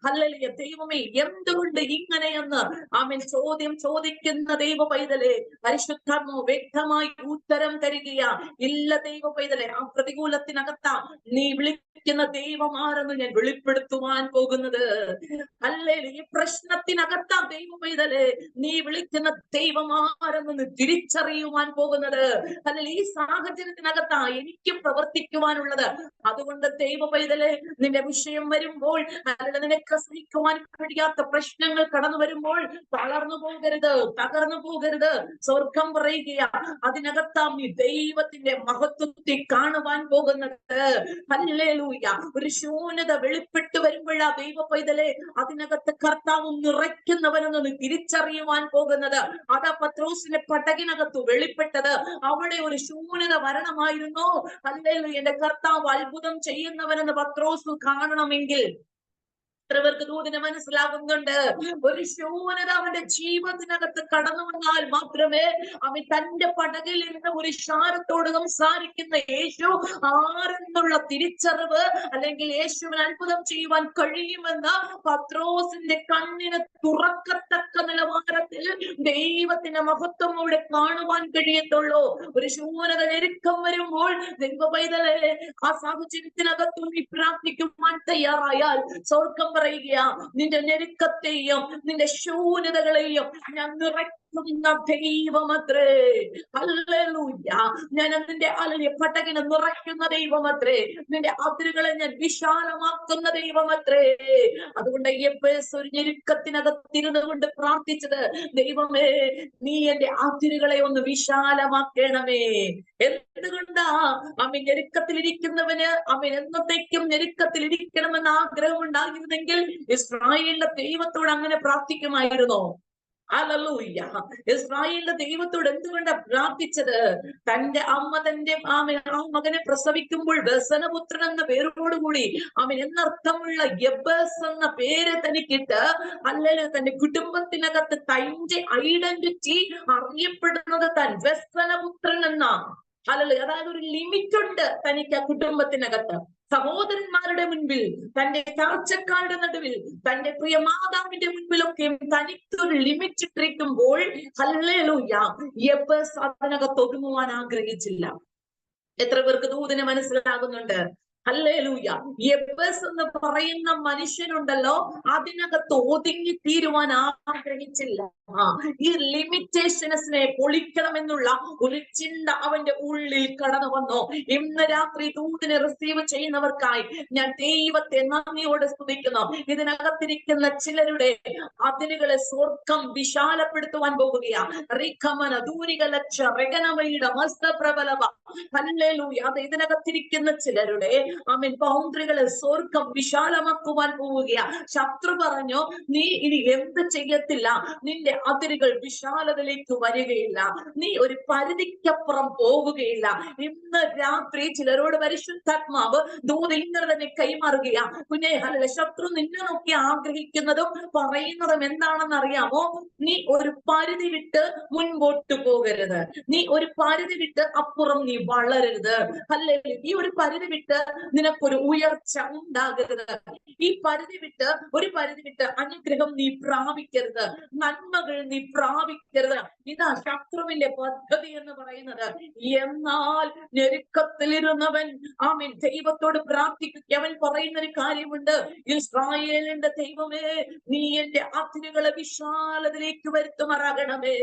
ഹല്ലേലൂയ ദൈവമേ എന്തുകൊണ്ട് ഇങ്ങനെയെന്ന് ആമേൻ ചോദ്യം ചോദിക്കുന്ന ദൈവ പൈതലേ, പരിശുദ്ധാത്മാവ് വ്യക്തമായി ഉത്തരം തരികയാ. ഇല്ല ദൈവ പൈതലേ, ആ പ്രതികൂലത്തിനകത്താ നീ വിളിക്കുന്ന ദൈവമാരെന്ന് ഞാൻ വെളിപ്പെടുത്തുവാൻ പോകുന്നത്. ഹല്ലേലൂയ, ഈ പ്രശ്നത്തിനകത്താ ദൈവ പൈതലേ നീ വിളിക്കുന്ന ദൈവമാരെന്ന് തിരിച്ചറിയുവാൻ പോകുന്നത്. ഹല്ലേലൂയ, ഈ സാഹചര്യത്തിനകത്താ എനിക്ക് പ്രവർത്തിക്കുവാനുള്ളത്. അതുകൊണ്ട് ദൈവ പൈതലേ, നിന്റെ വിഷയം വരുമ്പോൾ, അല്ലെങ്കിൽ നിനക്ക് സഹിക്കുവാൻ കഴിയാത്ത പ്രശ്നങ്ങൾ കടന്നു വരുമ്പോൾ തളർന്നു പോകരുത്, തകർന്നു പോകരുത്. സ്വർഗം പറയുകയാ, അതിനകത്താം നീ ദൈവത്തിന്റെ മഹത്വത്തെ കാണുവാൻ പോകുന്നത്. ഹല്ലേലൂയ, ഒരു ശൂന്യത വെളിപ്പെട്ടു വരുമ്പോഴാ ദൈവ പൈതലേ അതിനകത്ത് കർത്താവ് നിറയ്ക്കുന്നവനെന്ന് നീ തിരിച്ചറിയുവാൻ പോകുന്നത്. അതാ പത്രോസിന്റെ പടകിനകത്ത് വെളിപ്പെട്ടത്. അവിടെ ഒരു ശൂന്യത വരണമായിരുന്നു. ഹല്ലേലൂയ, എന്റെ കർത്താവ് അത്ഭുതം ചെയ്യുന്നവനെന്ന് പത്രോസ് കാണണമെങ്കിൽ എത്രവർക്ക് ദൂതിനെ മനസ്സിലാകുന്നുണ്ട്? ഒരു ശൂന്യത അവന്റെ ജീവിതത്തിനകത്ത് കടന്നു വന്നാൽ മാത്രമേ അവൻ തന്റെ പടകിൽ നിന്ന് ഒരു ശാരത്തോട് സംസാരിക്കുന്ന യേശു ആരെന്നുള്ള തിരിച്ചറിവ്, അല്ലെങ്കിൽ യേശുവിന് അത്ഭുതം ചെയ്യുവാൻ കഴിയുമെന്ന് പത്രോസിന്റെ കണ്ണിന് തുറക്കത്തക്ക നിലവാരത്തിൽ ദൈവത്തിന്റെ മഹത്വം അവിടെ കാണുവാൻ കഴിയത്തുള്ളൂ. ഒരു ശൂന്യത ഞെരുക്കം വരുമ്പോൾ ദൈവ പൈതലേ ആ സാഹചര്യത്തിനകത്തും നീ പ്രാർത്ഥിക്കുവാൻ തയ്യാറായാൽ സ്വർഗം പറയുകയാ, നിന്റെ ഞെരുക്കത്തെയും നിന്റെ ശൂന്യതകളെയും ഞാൻ നിറയ്ക്കുന്ന ദൈവമത്രേ. ഹല്ലേലൂയ. ഞാൻ നിന്റെ പട്ടകിനെ നിറയ്ക്കുന്ന ദൈവമത്രേ. നിന്റെ അതിരുകളെ ഞാൻ വിശാലമാക്കുന്ന ദൈവമത്രേ. അതുകൊണ്ട് യെബേസ് ഒരു ഞെരുക്കത്തിനകത്തിരുന്നു കൊണ്ട് പ്രാർത്ഥിച്ചത്, ദൈവമേ നീ എന്റെ അതിരുകളെ ഒന്ന് വിശാലമാക്കണമേ. എന്തുകൊണ്ടാ? അമ്മ ഞെരുക്കത്തിലിരിക്കുന്നവന് അവൻ എന്നത്തേക്കും ഞെരുക്കത്തിലിരിക്കണമെന്ന് ആഗ്രഹം ഉണ്ടായിരുന്നെങ്കിൽ ഇസ്രായേലിന്റെ ദൈവത്തോട് അങ്ങനെ പ്രാർത്ഥിക്കുമായിരുന്നോ? ഹല്ലേലൂയ. ഇസ്രായേലിന്റെ ദൈവത്തോട് എന്തുകൊണ്ടാ പ്രാർത്ഥിച്ചത്? തന്റെ അമ്മ തന്റെ ആ മകനെ പ്രസവിക്കുമ്പോൾ വ്യസനപുത്രൻ എന്ന പേരോടുകൂടി അവൻ എന്നർത്ഥമുള്ള യെബേസ് എന്ന പേര് തനിക്കിട്ട്, അല്ലെങ്കിൽ തന്റെ കുടുംബത്തിനകത്ത് തന്റെ ഐഡന്റിറ്റി അറിയപ്പെടുന്നത് താൻ വ്യസനപുത്രൻ എന്ന, അല്ലെങ്കിൽ അതായത് ഒരു ലിമിറ്റ് ഉണ്ട് തനിക്ക് ആ കുടുംബത്തിനകത്ത്. സഹോദരന്മാരുടെ മുൻപിൽ, തന്റെ ചാർച്ചക്കാരുടെ നടുവിൽ, തന്റെ പ്രിയ മാതാവിന്റെ മുൻപിലൊക്കെ തനിക്കൊരു ലിമിറ്റ് ഇട്ടിരിക്കുമ്പോൾ ഹല്ലേലൂയ, യെബേസ് അതിനകത്ത് ഒതുങ്ങുവാൻ ആഗ്രഹിച്ചില്ല. എത്ര പേർക്ക് ദൂതനെ മനസ്സിലാകുന്നുണ്ട്? ഹല്ലേലൂയ. യെബേസ് എന്ന് പറയുന്ന മനുഷ്യനുണ്ടല്ലോ, അതിനകത്ത് ഒതുങ്ങി തീരുവാൻ ആഗ്രഹിച്ചില്ല. ഈ ലിമിറ്റേഷൻസിനെ പൊളിക്കണമെന്നുള്ള ഒരു ചിന്ത അവന്റെ ഉള്ളിൽ കടന്നു വന്നു. ഇന്ന് രാത്രി ദൂതനെ റിസീവ് ചെയ്യുന്നവർക്കായി ഞാൻ ദൈവത്തെ നന്ദിയോടെ സ്തുതിക്കുന്നു. ഇതിനകത്തിരിക്കുന്ന ചിലരുടെ അതിരുകളെ സ്വർഗം വിശാലപ്പെടുത്തുവാൻ പോകുകയാണ്. അത് ഇതിനകത്തിരിക്കുന്ന ചിലരുടെ ബൗണ്ടറികളെ സ്വർഗം വിശാലമാക്കുവാൻ പോവുകയാണ്. ശത്രു പറഞ്ഞു, നീ ഇനി എന്ത് ചെയ്യത്തില്ല, നിന്റെ അതിരുകൾ വിശാലതയിലേക്ക് വരികയില്ല, നീ ഒരു പരിധിക്കപ്പുറം പോവുകയില്ല. ഇന്ന് രാത്രി ചിലരോട് പരിശുദ്ധാത്മാവ് ദൂതൻ ഇങ്ങനെ തന്നെ കൈമാറുകയാ. പിന്നെ ശത്രു നിന്നെ നോക്കി ആഗ്രഹിക്കുന്നതും പറയുന്നതും എന്താണെന്ന് അറിയാമോ? നീ ഒരു പരിധി വിട്ട് മുൻപോട്ട് പോകരുത്, നീ ഒരു പരിധി വിട്ട് അപ്പുറം നീ വളരരുത്. അല്ലെങ്കിൽ ഈ ഒരു പരിധി വിട്ട് നിനക്കൊരു ഉയർച്ച ഉണ്ടാകരുത്. ഈ പരിധി വിട്ട് ഒരു പരിധി വിട്ട് അനുഗ്രഹം നീ പ്രാപിക്കരുത്, നന്മകൾ നീ പ്രാപിക്കരുത്. ഇതാ ശത്രുവിന്റെ പദ്ധതി എന്ന് പറയുന്നത്. എന്നാൽ ഞെരുക്കത്തിലിരുന്നവൻ ആമേൻ ദൈവത്തോട് പ്രാർത്ഥിക്കുക. അവൻ പറയുന്ന ഒരു കാര്യമുണ്ട്, ഇസ്രായേലിന്റെ ദൈവമേ, നീ എന്റെ അതിരുകളെ വിശാലതയിലേക്ക് വരുത്തുമാറാകണമേ.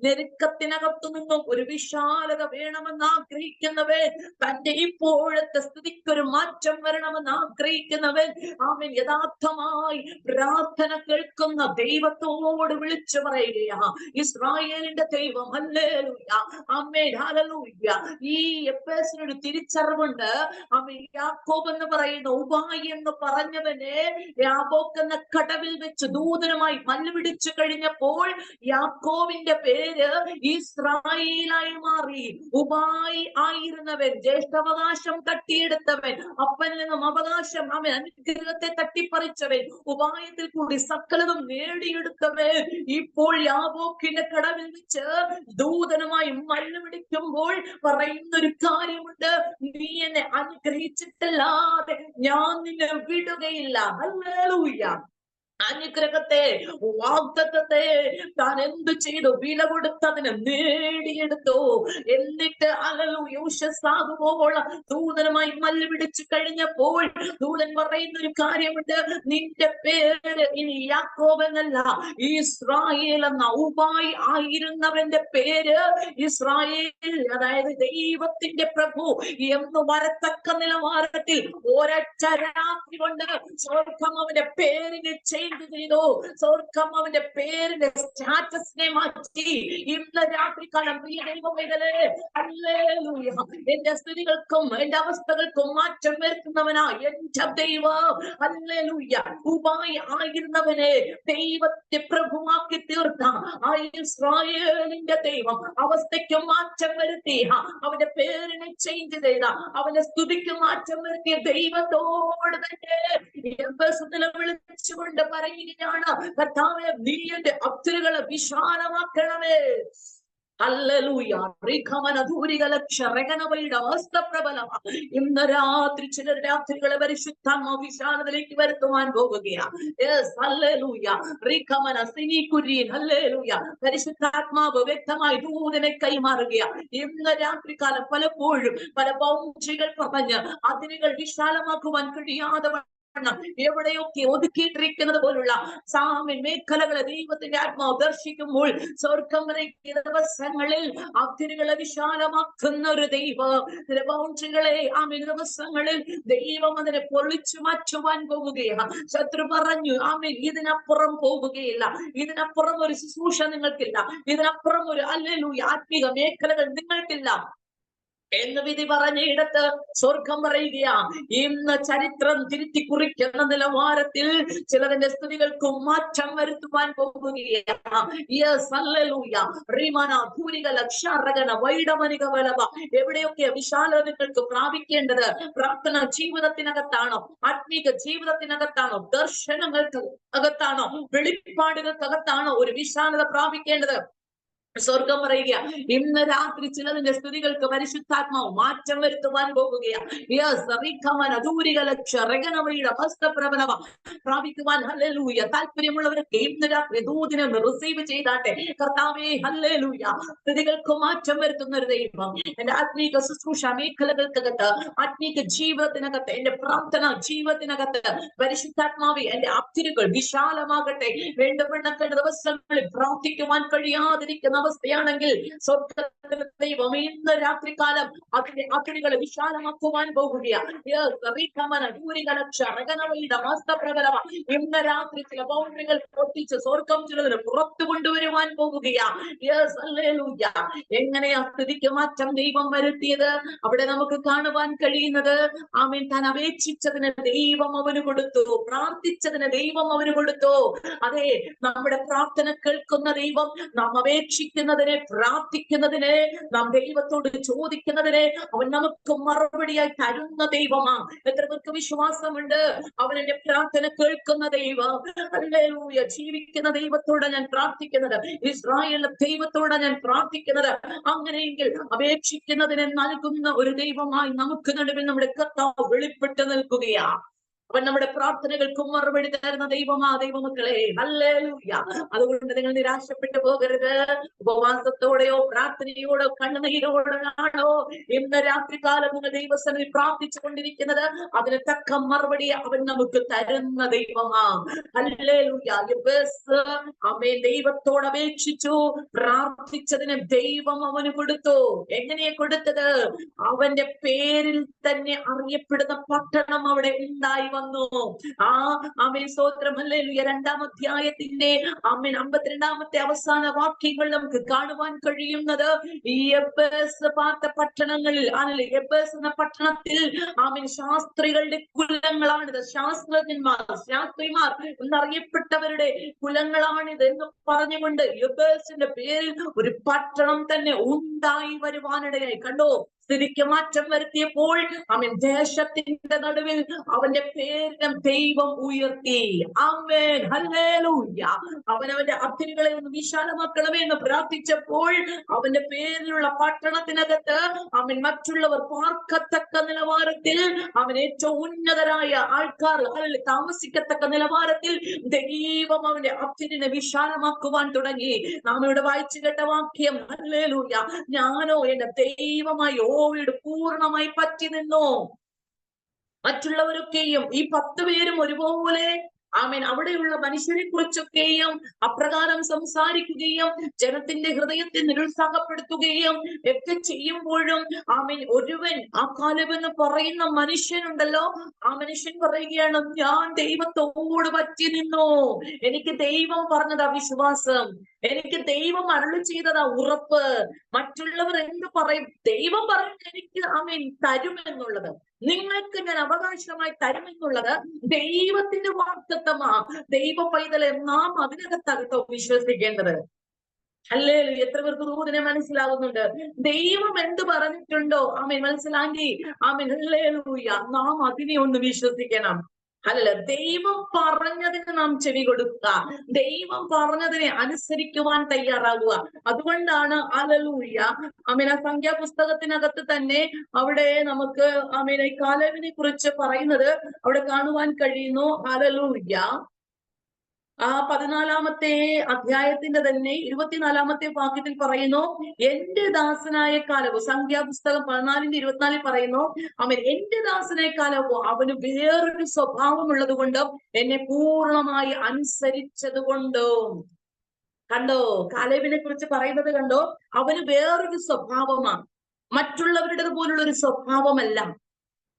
ഞെരുക്കത്തിനകത്തു നിന്നും ഒരു വിശാലത വേണമെന്ന് ആഗ്രഹിക്കുന്നവൻ, തന്റെ ഇപ്പോഴത്തെ സ്ഥിതിക്കൊരു മാറ്റം വരണമെന്ന് ആഗ്രഹിക്കുന്നവൻ, അവൻ യഥാർത്ഥമായി പ്രാർത്ഥന കേൾക്കുന്ന ദൈവത്തോട് വിളിച്ചു പറയുകയാ. ഇസ്രായേലിന്റെ ദൈവം ഹല്ലേലൂയ, ആമേൻ ഹല്ലേലൂയ. ഈ യെബേസിനൊരു തിരിച്ചറിവുണ്ട്. അവൻ യാക്കോബ് എന്ന് പറയുന്ന ഉപായി എന്ന് പറഞ്ഞവനെ യാബോക്ക് എന്ന കടവിൽ വെച്ച് ദൂതനുമായി മല്ലുപിടിച്ചു കഴിഞ്ഞപ്പോൾ യാക്കോബിന്റെ പേര് ഇസ്രായേലായി മാറി. ഉപായി ആയിരുന്നവൻ, ജ്യേഷ്ഠാവകാശം തട്ടിയെടുത്തവൻ, അപ്പനിൽ നിന്നും അവകാശം അവൻ അനുഗ്രഹത്തെ തട്ടിപ്പറിച്ചവൻ, ഉപായത്തിൽ കൂടി സകലതും നേടിയെടുത്തവൻ, ഇപ്പോൾ യാബോക്കിന്റെ കടവിൽ വെച്ച് ദൂതനുമായി മല്ലുപിടിക്കുമ്പോൾ പറയുന്നൊരു കാര്യമുണ്ട്, നീ എന്നെ അനുഗ്രഹിച്ചിട്ടല്ലാതെ ഞാൻ നിന്നെ വിടുകയില്ല. ഹല്ലേലൂയ. അനുഗ്രഹത്തെ, വാഗ്ദത്തത്തെ താൻ എന്ത് ചെയ്തു? വില കൊടുത്തതിന് നേടിയെടുത്തു. എന്നിട്ട് യൂശസാകുമ്പോൾ ദൂതനുമായി മല്ലുപിടിച്ചു കഴിഞ്ഞപ്പോൾ ദൂതൻ പറയുന്ന ഒരു കാര്യമുണ്ട്, നിന്റെ പേര് ഇനി യാക്കോബ് എന്നല്ല, ഇസ്രായേൽ എന്ന. ഉപായി ആയിരുന്നവന്റെ പേര് ഇസ്രായേൽ, അതായത് ദൈവത്തിന്റെ പ്രഭു എന്ന് വരത്തക്ക നിലവാരത്തിൽ ഒരൊറ്റ രാത്രി കൊണ്ട് സ്വർഗം അവന്റെ പേരിനെ ചെയ്തു. സ്വർഗം അവന്റെ പേരിന്റെ സ്റ്റാറ്റസിനെ മാറ്റി. ഇന്ന് രാത്രികാലം പ്രിയ ദൈവമേ, ഹല്ലേലൂയ, എന്റെ സ്ഥിതികൾക്കും എന്റെ അവസ്ഥകൾക്കും മാറ്റം വരുത്തുന്നവനാ എന്റെ ദൈവം. ഹല്ലേലൂയ. ഉപായി ആയിരുന്നവനെ ദൈവത്തെ പ്രഭുവാക്കി തീർത്ത ആ ഇസ്രായേലിന്റെ ദൈവം അവസ്ഥയ്ക്ക് മാറ്റം വരുത്തി, അവന്റെ പേരിനെ ചേഞ്ച് ചെയ്ത, അവന്റെ സ്തുതിക്ക് മാറ്റം വരുത്തിയ ദൈവത്തോട് തന്നെ വിളിച്ചുകൊണ്ട് പറയുകയാണ്, കർത്താവേ, നീ എന്റെ അതിരുകളെ വിശാലമാക്കണമേ. ഹല്ലേലൂയ. ഇന്ന് രാത്രി ചില രാത്രികളെ പരിശുദ്ധാത്മാവ് വിശാലതയിലേക്ക് വരുത്തുവാൻ പോകുകയാണ്. പരിശുദ്ധാത്മാവ് വ്യക്തമായി ദൂതനെ കൈമാറുകയാണ്. ഇന്ന് രാത്രികാലം പലപ്പോഴും പല ബൗണ്ടറികൾ പറഞ്ഞ് അതിരുകൾ വിശാലമാക്കുവാൻ കഴിയാതെ എവിടെയൊക്കെ ഒതുക്കിയിട്ടിരിക്കുന്നത് പോലുള്ള മേഖലകളെ ദൈവത്തിന്റെ ആത്മാവ് ദർശിക്കുമ്പോൾ സ്വർഗം വരെ ദിവസങ്ങളിൽ അതിരുകളെ വിശാലമാക്കുന്ന ഒരു ദൈവം, ബൗണ്ടറികളെ ദിവസങ്ങളിൽ ദൈവം അതിനെ പൊളിച്ചു മാറ്റുവാൻ പോവുകയാണ്. ശത്രു പറഞ്ഞു ആമേൻ ഇതിനപ്പുറം പോവുകയില്ല, ഇതിനപ്പുറം ഒരു ശുശ്രൂഷ നിങ്ങൾക്കില്ല, ഇതിനപ്പുറം ഒരു ഹല്ലേലൂയ ആത്മീക മേഖലകൾ നിങ്ങൾക്കില്ല എന്ന് വിധി പറഞ്ഞിടത്ത് സ്വർഗം പറയുകയാ, ഇന്ന് ചരിത്രം തിരുത്തി കുറിക്കുന്ന നിലവാരത്തിൽ ചിലതിന്റെ സ്തുതികൾക്ക് മാറ്റം വരുത്തുവാൻ പോകുകയാണ്. എവിടെയൊക്കെ വിശാലത നിങ്ങൾക്ക് പ്രാപിക്കേണ്ടത്? പ്രാർത്ഥന ജീവിതത്തിനകത്താണോ? ആത്മീക ജീവിതത്തിനകത്താണോ? ദർശനങ്ങൾക്ക് അകത്താണോ? വെളിപ്പാടുകൾക്കകത്താണോ ഒരു വിശാലത പ്രാപിക്കേണ്ടത്? സ്വർഗം പറയുക, ഇന്ന് രാത്രി ചിലതിന്റെ സ്തുതികൾക്ക് പരിശുദ്ധാത്മാവ് മാറ്റം വരുത്തുവാൻ പോകുകയാണ്. പ്രാപിക്കുവാൻ ഹല്ലേലൂയ താല്പര്യമുള്ളവരൊക്കെ ഇന്ന് രാത്രി ദൂതിനെ റിസീവ് ചെയ്താട്ടെ. കർത്താവേ ഹല്ലേലൂയ, സ്തുതികൾക്ക് മാറ്റം വരുത്തുന്ന ഒരു ദൈവം എന്റെ ആത്മീക ശുശ്രൂഷ മേഖലകൾക്കകത്ത്, ആത്മീക ജീവിതത്തിനകത്ത്, എന്റെ പ്രാർത്ഥന ജീവിതത്തിനകത്ത് പരിശുദ്ധാത്മാവെ എന്റെ അതിരുകൾ വിശാലമാകട്ടെ. വേണ്ടവണ്ണക്കേണ്ട ദിവസങ്ങളിൽ പ്രാർത്ഥിക്കുവാൻ കഴിയാതിരിക്കുന്ന അവസ്ഥയാണെങ്കിൽ സ്വർഗ്ഗത്തിലെ ദൈവം ഇന്ന് രാത്രികാലം അതിന്റെ അതിരുകളെ വിശാലമാക്കുവാൻ പോകുകയാണ്. ഇന്ന് രാത്രി ചില ബൗണ്ടറികൾ പൊട്ടിച്ച് സ്വർഗം ചിലതിന് പുറത്തു കൊണ്ടുവരുവാൻ പോകുകയാണ്. എങ്ങനെയാ സ്ഥിതിക്ക് മാറ്റം ദൈവം വരുത്തിയത്? അവിടെ നമുക്ക് കാണുവാൻ കഴിയുന്നത് ആമേൻ താൻ അപേക്ഷിച്ചതിന് ദൈവം അവന് കൊടുത്തു, പ്രാർത്ഥിച്ചതിന് ദൈവം അവന് കൊടുത്തു. അതെ, നമ്മുടെ പ്രാർത്ഥന കേൾക്കുന്ന ദൈവം നാം അപേക്ഷിക്കുന്നതിനെ, പ്രാർത്ഥിക്കുന്നതിനെ, നാം ദൈവത്തോട് ചോദിക്കുന്നതിനെ അവൻ നമുക്ക് മറുപടിയായി തരുന്ന ദൈവമാണ്. എത്ര പേർക്ക് വിശ്വാസമുണ്ട് അവൻ എന്റെ പ്രാർത്ഥന കേൾക്കുന്ന ദൈവം? ഹല്ലേലൂയ. ജീവിക്കുന്ന ദൈവത്തോടെ ഞാൻ പ്രാർത്ഥിക്കുന്നത്, ഇസ്രായേലിലെ ദൈവത്തോടെ ഞാൻ പ്രാർത്ഥിക്കുന്നത്. അങ്ങനെയെങ്കിൽ അപേക്ഷിക്കുന്നതിനെ നൽകുന്ന ഒരു ദൈവമായി നമുക്ക് നടുവിൽ നമ്മുടെ കർത്താവ് വെളിപ്പെട്ട് നിൽക്കുകയാ. അവൻ നമ്മുടെ പ്രാർത്ഥനകൾക്കും മറുപടി തരുന്ന ദൈവമാ ദൈവമക്കളെ. ഹല്ലേലൂയ. അതുകൊണ്ട് നിങ്ങൾ നിരാശപ്പെട്ടു പോകരുത്. ഉപവാസത്തോടെയോ പ്രാർത്ഥനയോടോ കണ്ണുനീരോടാണോ ഇന്ന് രാത്രികാലം നിങ്ങൾ ദൈവസന്നിധി പ്രാർത്ഥിച്ചു കൊണ്ടിരിക്കുന്നത്? അതിന് തക്ക മറുപടി അവൻ നമുക്ക് തരുന്ന ദൈവമാ. ഹല്ലേലൂയ. ആമേൻ. ദൈവത്തോട് അപേക്ഷിച്ചു, പ്രാർത്ഥിച്ചതിന് ദൈവം അവന് കൊടുത്തു. എങ്ങനെയാ കൊടുത്തത്? അവന്റെ പേരിൽ തന്നെ അറിയപ്പെടുന്ന പട്ടണം അവിടെ ഉണ്ടായി വന്നു. ആമേൻ. സ്തോത്രം. ഹല്ലേലൂയ. 2-ാം അധ്യായത്തിന്റെ ആമേൻ 52-ാമത്തെ അവസാന വാക്യങ്ങൾ നമുക്ക് കാണുവാൻ കഴിയുന്നത് ഈ എബേസ് പാർത്ത പട്ടണങ്ങളിൽ ആണല്ലേ. എബേസ് എന്ന പട്ടണത്തിൽ ആമേൻ ശാസ്ത്രികളുടെ കുലങ്ങളാണിത്. ശാസ്ത്രിമാർ എന്നറിയപ്പെട്ടവരുടെ കുലങ്ങളാണിത് എന്ന് പറഞ്ഞുകൊണ്ട് എബേസിന്റെ പേരിൽ ഒരു പട്ടണം തന്നെ ഉണ്ടായി വരുവാനിടയായി. കണ്ടോ, സ്ഥിതിക്ക് മാറ്റം വരുത്തിയപ്പോൾ അവൻ ദേശത്തിന്റെ നടുവിൽ അവന്റെ പേരിനെ ദൈവം ഉയർത്തി. ആമേൻ. ഹല്ലേലൂയ. അവനവന്റെ അതിരുകളെ ഒന്ന് വിശാലമാക്കണമേ എന്ന് പ്രാർത്ഥിച്ചപ്പോൾ അവന്റെ പേരിലുള്ള പട്ടണത്തിനകത്ത് അവൻ മറ്റുള്ളവർ പാർക്കത്തക്ക നിലവാരത്തിൽ, അവൻ ഏറ്റവും ഉന്നതരായ ആൾക്കാർ അതിൽ താമസിക്കത്തക്ക നിലവാരത്തിൽ ദൈവം അവന്റെ അതിരിനെ വിശാലമാക്കുവാൻ തുടങ്ങി. നാം ഇവിടെ വായിച്ചു കേട്ട വാക്യം, ഹല്ലേലൂയ, ഞാനോ എന്റെ ദൈവമായി യഹോവയോട് പൂർണ്ണമായി പറ്റി നിന്നു. മറ്റുള്ളവരൊക്കെയും ഈ 10 പേരും ഒരുപോലെ ആമേൻ അവിടെയുള്ള മനുഷ്യരെ കുറിച്ചൊക്കെയും അപ്രകാരം സംസാരിക്കുകയും ജനത്തിന്റെ ഹൃദയത്തെ നിരുത്സാഹപ്പെടുത്തുകയും ഒക്കെ ചെയ്യുമ്പോഴും ആമേൻ ഒരുവൻ ആ കാലേബ് എന്ന് പറയുന്ന മനുഷ്യനുണ്ടല്ലോ, ആ മനുഷ്യൻ പറയുകയാണ്, ഞാൻ ദൈവത്തോട് പറ്റി നിന്നു. എനിക്ക് ദൈവം പറഞ്ഞതാ വിശ്വാസം, എനിക്ക് ദൈവം അരുളി ചെയ്തതാ ഉറപ്പ്. മറ്റുള്ളവർ എന്ത് പറയും? ദൈവം പറയുന്നത് എനിക്ക് ആമേൻ തരുമെന്നുള്ളത്, നിങ്ങൾക്ക് ഞാൻ അവകാശമായി തരുമെന്നുള്ളത് ദൈവത്തിന്റെ വാഗ്ദത്തമാ. ദൈവ പൈതലെ നാം അതിനകത്താകട്ടോ വിശ്വസിക്കേണ്ടത്. ഹല്ലേലൂയ. എത്ര പേർക്ക് ദൂതിനെ മനസ്സിലാകുന്നുണ്ട്? ദൈവം എന്ത് പറഞ്ഞിട്ടുണ്ടോ ആമേൻ മനസ്സിലാക്കി ആമേൻ ഹല്ലേലൂയ, നാം അതിനെ ഒന്ന് വിശ്വസിക്കണം. അല്ല, ദൈവം പറഞ്ഞതിന് നാം ചെവി കൊടുക്കുക, ദൈവം പറഞ്ഞതിനെ അനുസരിക്കുവാൻ തയ്യാറാകുക. അതുകൊണ്ടാണ് ഹല്ലേലൂയ ആമേൻ ആ സംഖ്യാപുസ്തകത്തിനകത്ത് തന്നെ അവിടെ നമുക്ക് ആമേൻ കാലേബിനെ കുറിച്ച് പറയുന്നത് അവിടെ കാണുവാൻ കഴിയുന്നു. ഹല്ലേലൂയ. ആ 14-ാമത്തെ അധ്യായത്തിന്റെ തന്നെ 24-ാമത്തെ വാക്യത്തിൽ പറയുന്നു, എന്റെ ദാസനായ കാലവോ, സംഖ്യാപുസ്തകം 14:24 പറയുന്നു, അവൻ എന്റെ ദാസനായ കാലവോ അവന് വേറൊരു സ്വഭാവം ഉള്ളത് കൊണ്ടും എന്നെ പൂർണ്ണമായി അനുസരിച്ചത് കൊണ്ടും. കണ്ടോ, കാലേബിനെ കുറിച്ച് പറയുന്നത് കണ്ടോ, അവന് വേറൊരു സ്വഭാവമാണ്, മറ്റുള്ളവരുടേത് പോലുള്ള ഒരു സ്വഭാവമല്ല.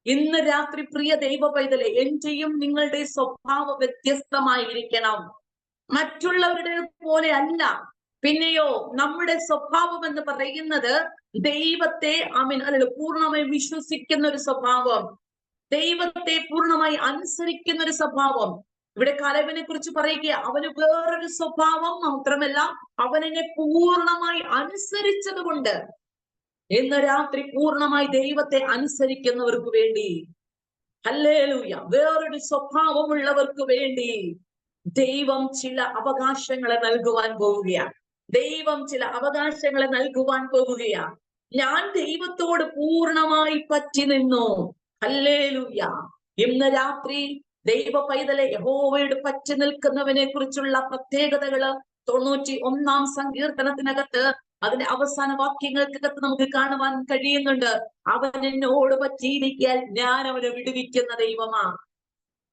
ഇന്ന് രാത്രി പ്രിയ ദൈവ പൈതലെ, എന്റെയും നിങ്ങളുടെ സ്വഭാവം വ്യത്യസ്തമായിരിക്കണം, മറ്റുള്ളവരുടെ പോലെ അല്ല. പിന്നെയോ നമ്മുടെ സ്വഭാവം എന്ന് പറയുന്നത് ദൈവത്തെ പൂർണ്ണമായി വിശ്വസിക്കുന്ന ഒരു സ്വഭാവം, ദൈവത്തെ പൂർണ്ണമായി അനുസരിക്കുന്ന ഒരു സ്വഭാവം. ഇവിടെ കാലേബിനെ കുറിച്ച് പറയുക, അവന് വേറൊരു സ്വഭാവം മാത്രമല്ല, അവനെ പൂർണ്ണമായി അനുസരിച്ചത് കൊണ്ട്. ഇന്ന് രാത്രി പൂർണ്ണമായി ദൈവത്തെ അനുസരിക്കുന്നവർക്ക് വേണ്ടി, ഹല്ലേലൂയ, വേറൊരു സ്വഭാവമുള്ളവർക്ക് വേണ്ടി ദൈവം ചില അവകാശങ്ങളെ നൽകുവാൻ പോവുകയാണ്. ദൈവം ചില അവകാശങ്ങളെ നൽകുവാൻ പോവുകയാണ്. ഞാൻ ദൈവത്തോട് പൂർണ്ണമായി പറ്റി നിന്നു. ഹല്ലേലൂയ. ഇന്ന് രാത്രി ദൈവ പൈതലെ, യഹോവയോട് പറ്റി നിൽക്കുന്നവനെ കുറിച്ചുള്ള പ്രത്യേകതകള് 91-ാം സങ്കീർത്തനത്തിനകത്ത് അതിന്റെ അവസാന വാക്യങ്ങൾക്കകത്ത് നമുക്ക് കാണുവാൻ കഴിയുന്നുണ്ട്. അവൻ എന്നോട് പറ്റിയിരിക്കാൻ ഞാൻ അവനെ വിടുവിക്കുന്ന ദൈവമാ.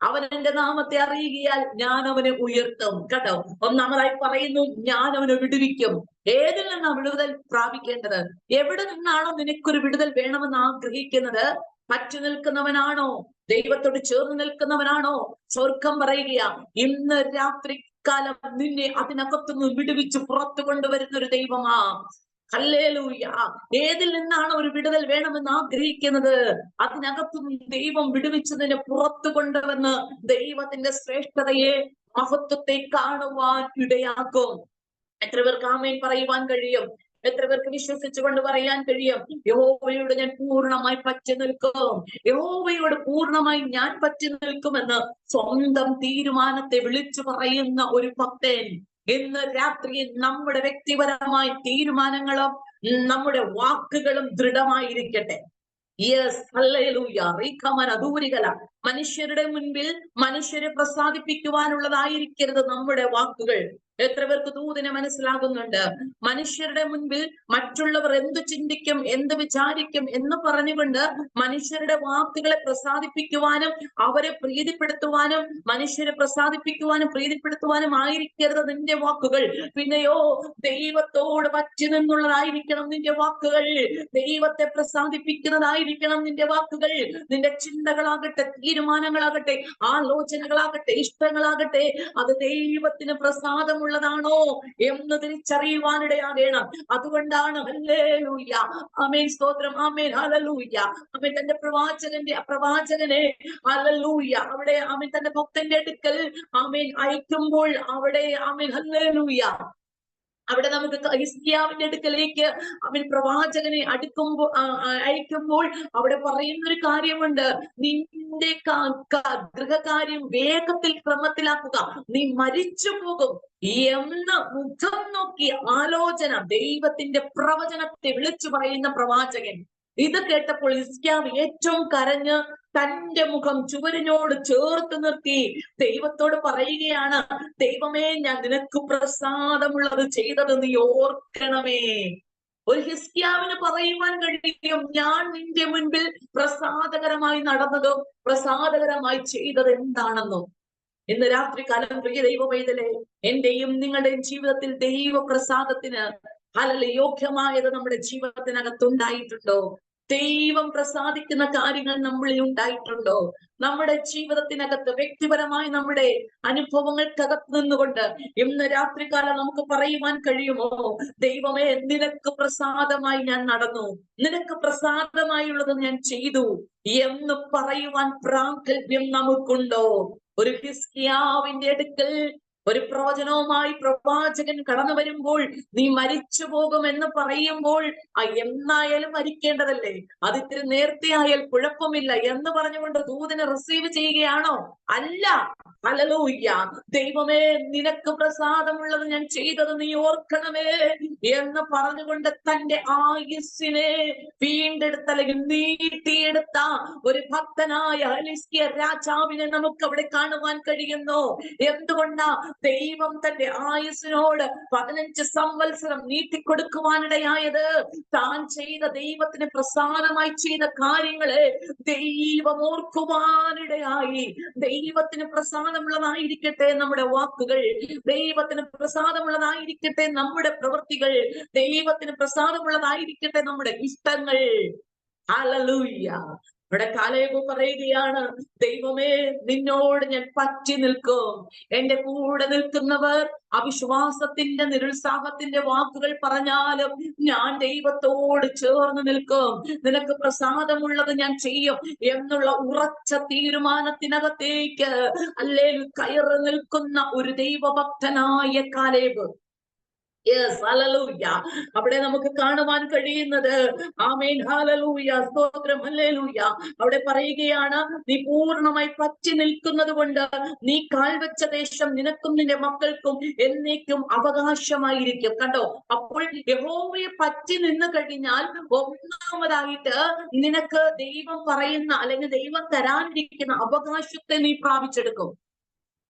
അവൻ എന്റെ നാമത്തെ അറിയുകയാൽ ഞാൻ അവനെ ഉയർത്തും. കേട്ടോ, ഒന്നാമതായി പറയുന്നു, ഞാൻ അവനെ വിടുവിക്കും. ഏതിൽ നിന്നാണ് വിടുതൽ പ്രാപിക്കേണ്ടത്? എവിടെ നിന്നാണോ നിനക്കൊരു വിടുതൽ വേണമെന്ന് ആഗ്രഹിക്കുന്നത്? പറ്റി നിൽക്കുന്നവനാണോ? ദൈവത്തോട് ചേർന്ന് നിൽക്കുന്നവനാണോ? സ്വർഗം പറയുകയാ, ഇന്ന് രാത്രി കാലം നിന്നെ അതിനകത്തുനിന്ന് വിടുവിച്ച് പുറത്തു കൊണ്ടുവരുന്ന ഒരു ദൈവമാ. ഹല്ലേലൂയ. ഏതിൽ നിന്നാണ് ഒരു വിടുതൽ വേണമെന്ന് ആഗ്രഹിക്കുന്നത്, അതിനകത്തുനിന്ന് ദൈവം വിടുവിച്ചതിനെ പുറത്തു കൊണ്ടുവന്ന് ദൈവത്തിന്റെ ശ്രേഷ്ഠതയെ, മഹത്വത്തെ കാണുവാൻ ഇടയാക്കും. എത്ര പേർക്ക് ആമേൻ പറയുവാൻ കഴിയും? എത്ര പേർക്ക് വിശ്വസിച്ചുകൊണ്ട് പറയാൻ കഴിയും, യഹോവയോട് ഞാൻ പൂർണ്ണമായി പറ്റി നിൽക്കും, യഹോവയോട് പൂർണ്ണമായി ഞാൻ പറ്റി നിൽക്കുമെന്ന് സ്വന്തം തീരുമാനത്തെ വിളിച്ചു പറയുന്ന ഒരു ഭക്തൻ? ഇന്ന് രാത്രി നമ്മുടെ വ്യക്തിപരമായ തീരുമാനങ്ങളും നമ്മുടെ വാക്കുകളും ദൃഢമായിരിക്കട്ടെ. Yes, hallelujah. ദൂരികല. മനുഷ്യരുടെ മുൻപിൽ മനുഷ്യരെ പ്രസാദിപ്പിക്കുവാനുള്ളതായിരിക്കരുത് നമ്മുടെ വാക്കുകൾ. എത്ര പേർക്ക് ദൂതിനെ മനസ്സിലാകുന്നുണ്ട്? മനുഷ്യരുടെ മുൻപിൽ മറ്റുള്ളവർ എന്ത് ചിന്തിക്കും, എന്ത് വിചാരിക്കും എന്ന് പറഞ്ഞുകൊണ്ട് മനുഷ്യരുടെ വാക്കുകളെ പ്രസാദിപ്പിക്കുവാനും അവരെ പ്രീതിപ്പെടുത്തുവാനും, മനുഷ്യരെ പ്രസാദിപ്പിക്കുവാനും പ്രീതിപ്പെടുത്തുവാനും ആയിരിക്കരുത് നിന്റെ വാക്കുകൾ. പിന്നെയോ ദൈവത്തോട് പറ്റി നിന്നുള്ളതായിരിക്കണം നിന്റെ വാക്കുകൾ. ദൈവത്തെ പ്രസാദിപ്പിക്കുന്നതായിരിക്കണം നിന്റെ വാക്കുകൾ. നിന്റെ ചിന്തകളാകട്ടെ, തീരുമാനങ്ങളാകട്ടെ, ആലോചനകളാകട്ടെ, ഇഷ്ടങ്ങളാകട്ടെ, അത് ദൈവത്തിന് പ്രസാദമുള്ളതാണോ എന്ന് തിരിച്ചറിയുവാനിടയാകണം. അതുകൊണ്ടാണ് ഹല്ലേലൂയ, ആമേൻ, സ്തോത്രം, ആമേൻ, ഹല്ലേലൂയ, ആമേൻ, തന്റെ പ്രവാചകനെ ഹല്ലേലൂയ അവിടെ ആമേൻ തന്റെ ഭക്തന്റെ അടുക്കൽ ആമേൻ അയക്കുമ്പോൾ അവിടെ ആമേൻ ഹല്ലേലൂയ അവിടെ നമുക്ക് ഹിസ്കിയാവിന്റെ അടുക്കലേക്ക് അവൻ പ്രവാചകനെ അയക്കുമ്പോൾ അവിടെ പറയുന്ന ഒരു കാര്യമുണ്ട്, നിന്റെ ഗൃഹകാര്യം വേഗത്തിൽ ക്രമത്തിലാക്കുക, നീ മരിച്ചു പോകും എന്ന് മുഖം നോക്കി ആലോചന, ദൈവത്തിന്റെ പ്രവചനത്തെ വിളിച്ചു പറയുന്ന പ്രവാചകൻ. ഇത് കേട്ടപ്പോൾ ഹിസ്കിയാവ് ഏറ്റവും കരഞ്ഞ് തന്റെ മുഖം ചുവരിനോട് ചേർത്ത് നിർത്തി ദൈവത്തോട് പറയുകയാണ്, ദൈവമേ, ഞാൻ നിനക്ക് പ്രസാദമുള്ളത് ചെയ്തത് നീ ഓർക്കണമേ. ഒരു ഹിസ്കിയാവിന് പറയുവാൻ കഴിയും, ഞാൻ നിന്റെ മുൻപിൽ പ്രസാദകരമായി നടന്നതും പ്രസാദകരമായി ചെയ്തത് എന്താണെന്നും. ഇന്ന് രാത്രി കാലം പ്രിയ ദൈവ പൈതലേ, എന്റെയും നിങ്ങളുടെയും ജീവിതത്തിൽ ദൈവപ്രസാദത്തിന് യോഗ്യമായത് നമ്മുടെ ജീവിതത്തിനകത്തുണ്ടായിട്ടുണ്ടോ? ദൈവം പ്രസാദിക്കുന്ന കാര്യങ്ങൾ നമ്മളിൽ ഉണ്ടായിട്ടുണ്ടോ? നമ്മുടെ ജീവിതത്തിനകത്ത് വ്യക്തിപരമായി നമ്മുടെ അനുഭവങ്ങൾക്കകത്ത് നിന്നുകൊണ്ട് ഇന്ന് രാത്രികാലം നമുക്ക് പറയുവാൻ കഴിയുമോ, ദൈവമേ, നിനക്ക് പ്രസാദമായി ഞാൻ നടന്നു, നിനക്ക് പ്രസാദമായുള്ളത് ഞാൻ ചെയ്തു എന്ന് പറയുവാൻ പ്രാഗൽഭ്യം നമുക്കുണ്ടോ? ഒരു ഹിസ്കിയാവിന്റെ അടുക്കൽ ഒരു പ്രവചനവുമായി പ്രവാചകൻ കടന്നു വരുമ്പോൾ നീ മരിച്ചു പോകുമെന്ന് പറയുമ്പോൾ എന്നായാലും മരിക്കേണ്ടതല്ലേ, അത് ഇത്തിരി നേരത്തെ ആയാൽ കുഴപ്പമില്ല എന്ന് പറഞ്ഞുകൊണ്ട് ദൂതനെ റിസീവ് ചെയ്യുകയാണോ? അല്ല. ഹല്ലേലൂയ. ദൈവമേ, നിനക്ക് പ്രസാദമുള്ളത് ഞാൻ ചെയ്തത് നീ ഓർക്കണമേ എന്ന് പറഞ്ഞുകൊണ്ട് തന്റെ ആയുസ്സിനെ വീണ്ടെടുത്ത അല്ലെങ്കിൽ നീട്ടിയെടുത്ത ഒരു ഭക്തനായ ഹിസ്കിയ രാജാവിനെ നമുക്ക് അവിടെ കാണുവാൻ കഴിയുന്നു. എന്തുകൊണ്ടാ? ദൈവം തന്റെ ആയുസ്സിനോട് 15 സംവത്സരം നീട്ടിക്കൊടുക്കുവാനിടയായത് താൻ ചെയ്ത ദൈവത്തിന് പ്രസാദമായി ചെയ്ത കാര്യങ്ങളെ ദൈവം ഓർക്കുവാനിടയായി. ദൈവത്തിന് പ്രസാദമുള്ളതായിരിക്കട്ടെ നമ്മുടെ വാക്കുകൾ, ദൈവത്തിന് പ്രസാദമുള്ളതായിരിക്കട്ടെ നമ്മുടെ പ്രവൃത്തികൾ, ദൈവത്തിന് പ്രസാദമുള്ളതായിരിക്കട്ടെ നമ്മുടെ ഇഷ്ടങ്ങൾ. ഹല്ലേലൂയ. ഇവിടെ കാലേബ് പറയുകയാണ്, ദൈവമേ നിന്നോട് ഞാൻ പറ്റി നിൽക്കും. എന്റെ കൂടെ നിൽക്കുന്നവർ അവിശ്വാസത്തിന്റെ നിരുത്സാഹത്തിന്റെ വാക്കുകൾ പറഞ്ഞാലും ഞാൻ ദൈവത്തോട് ചേർന്ന് നിൽക്കും. നിനക്ക് പ്രസാദമുള്ളത് ഞാൻ ചെയ്യും എന്നുള്ള ഉറച്ച തീരുമാനത്തിനകത്തേക്ക് ഹല്ലേലൂയ കയറി നിൽക്കുന്ന ഒരു ദൈവഭക്തനായ കാലേബ്. Yes, hallelujah. അവിടെ നമുക്ക് കാണുവാൻ കഴിയുന്നത്, ആമേൻ, ഹല്ലേലൂയ, സ്തോത്രം, ഹല്ലേലൂയ. അവിടെ പറയുകയാണ്, നീ പൂർണ്ണമായി പറ്റി നിൽക്കുന്നത് കൊണ്ട് നീ കാൽവെച്ച ദേശം നിനക്കും നിന്റെ മക്കൾക്കും എന്നേക്കും അവകാശമായിരിക്കും. കണ്ടോ, അപ്പോൾ യഹോവയെ പറ്റി നിന്ന് കഴിഞ്ഞാൽ ഒന്നാമതായിട്ട് നിനക്ക് ദൈവം പറയുന്ന അല്ലെങ്കിൽ ദൈവം തരാനിരിക്കുന്ന അവകാശത്തെ നീ പ്രാപിച്ചെടുക്കും.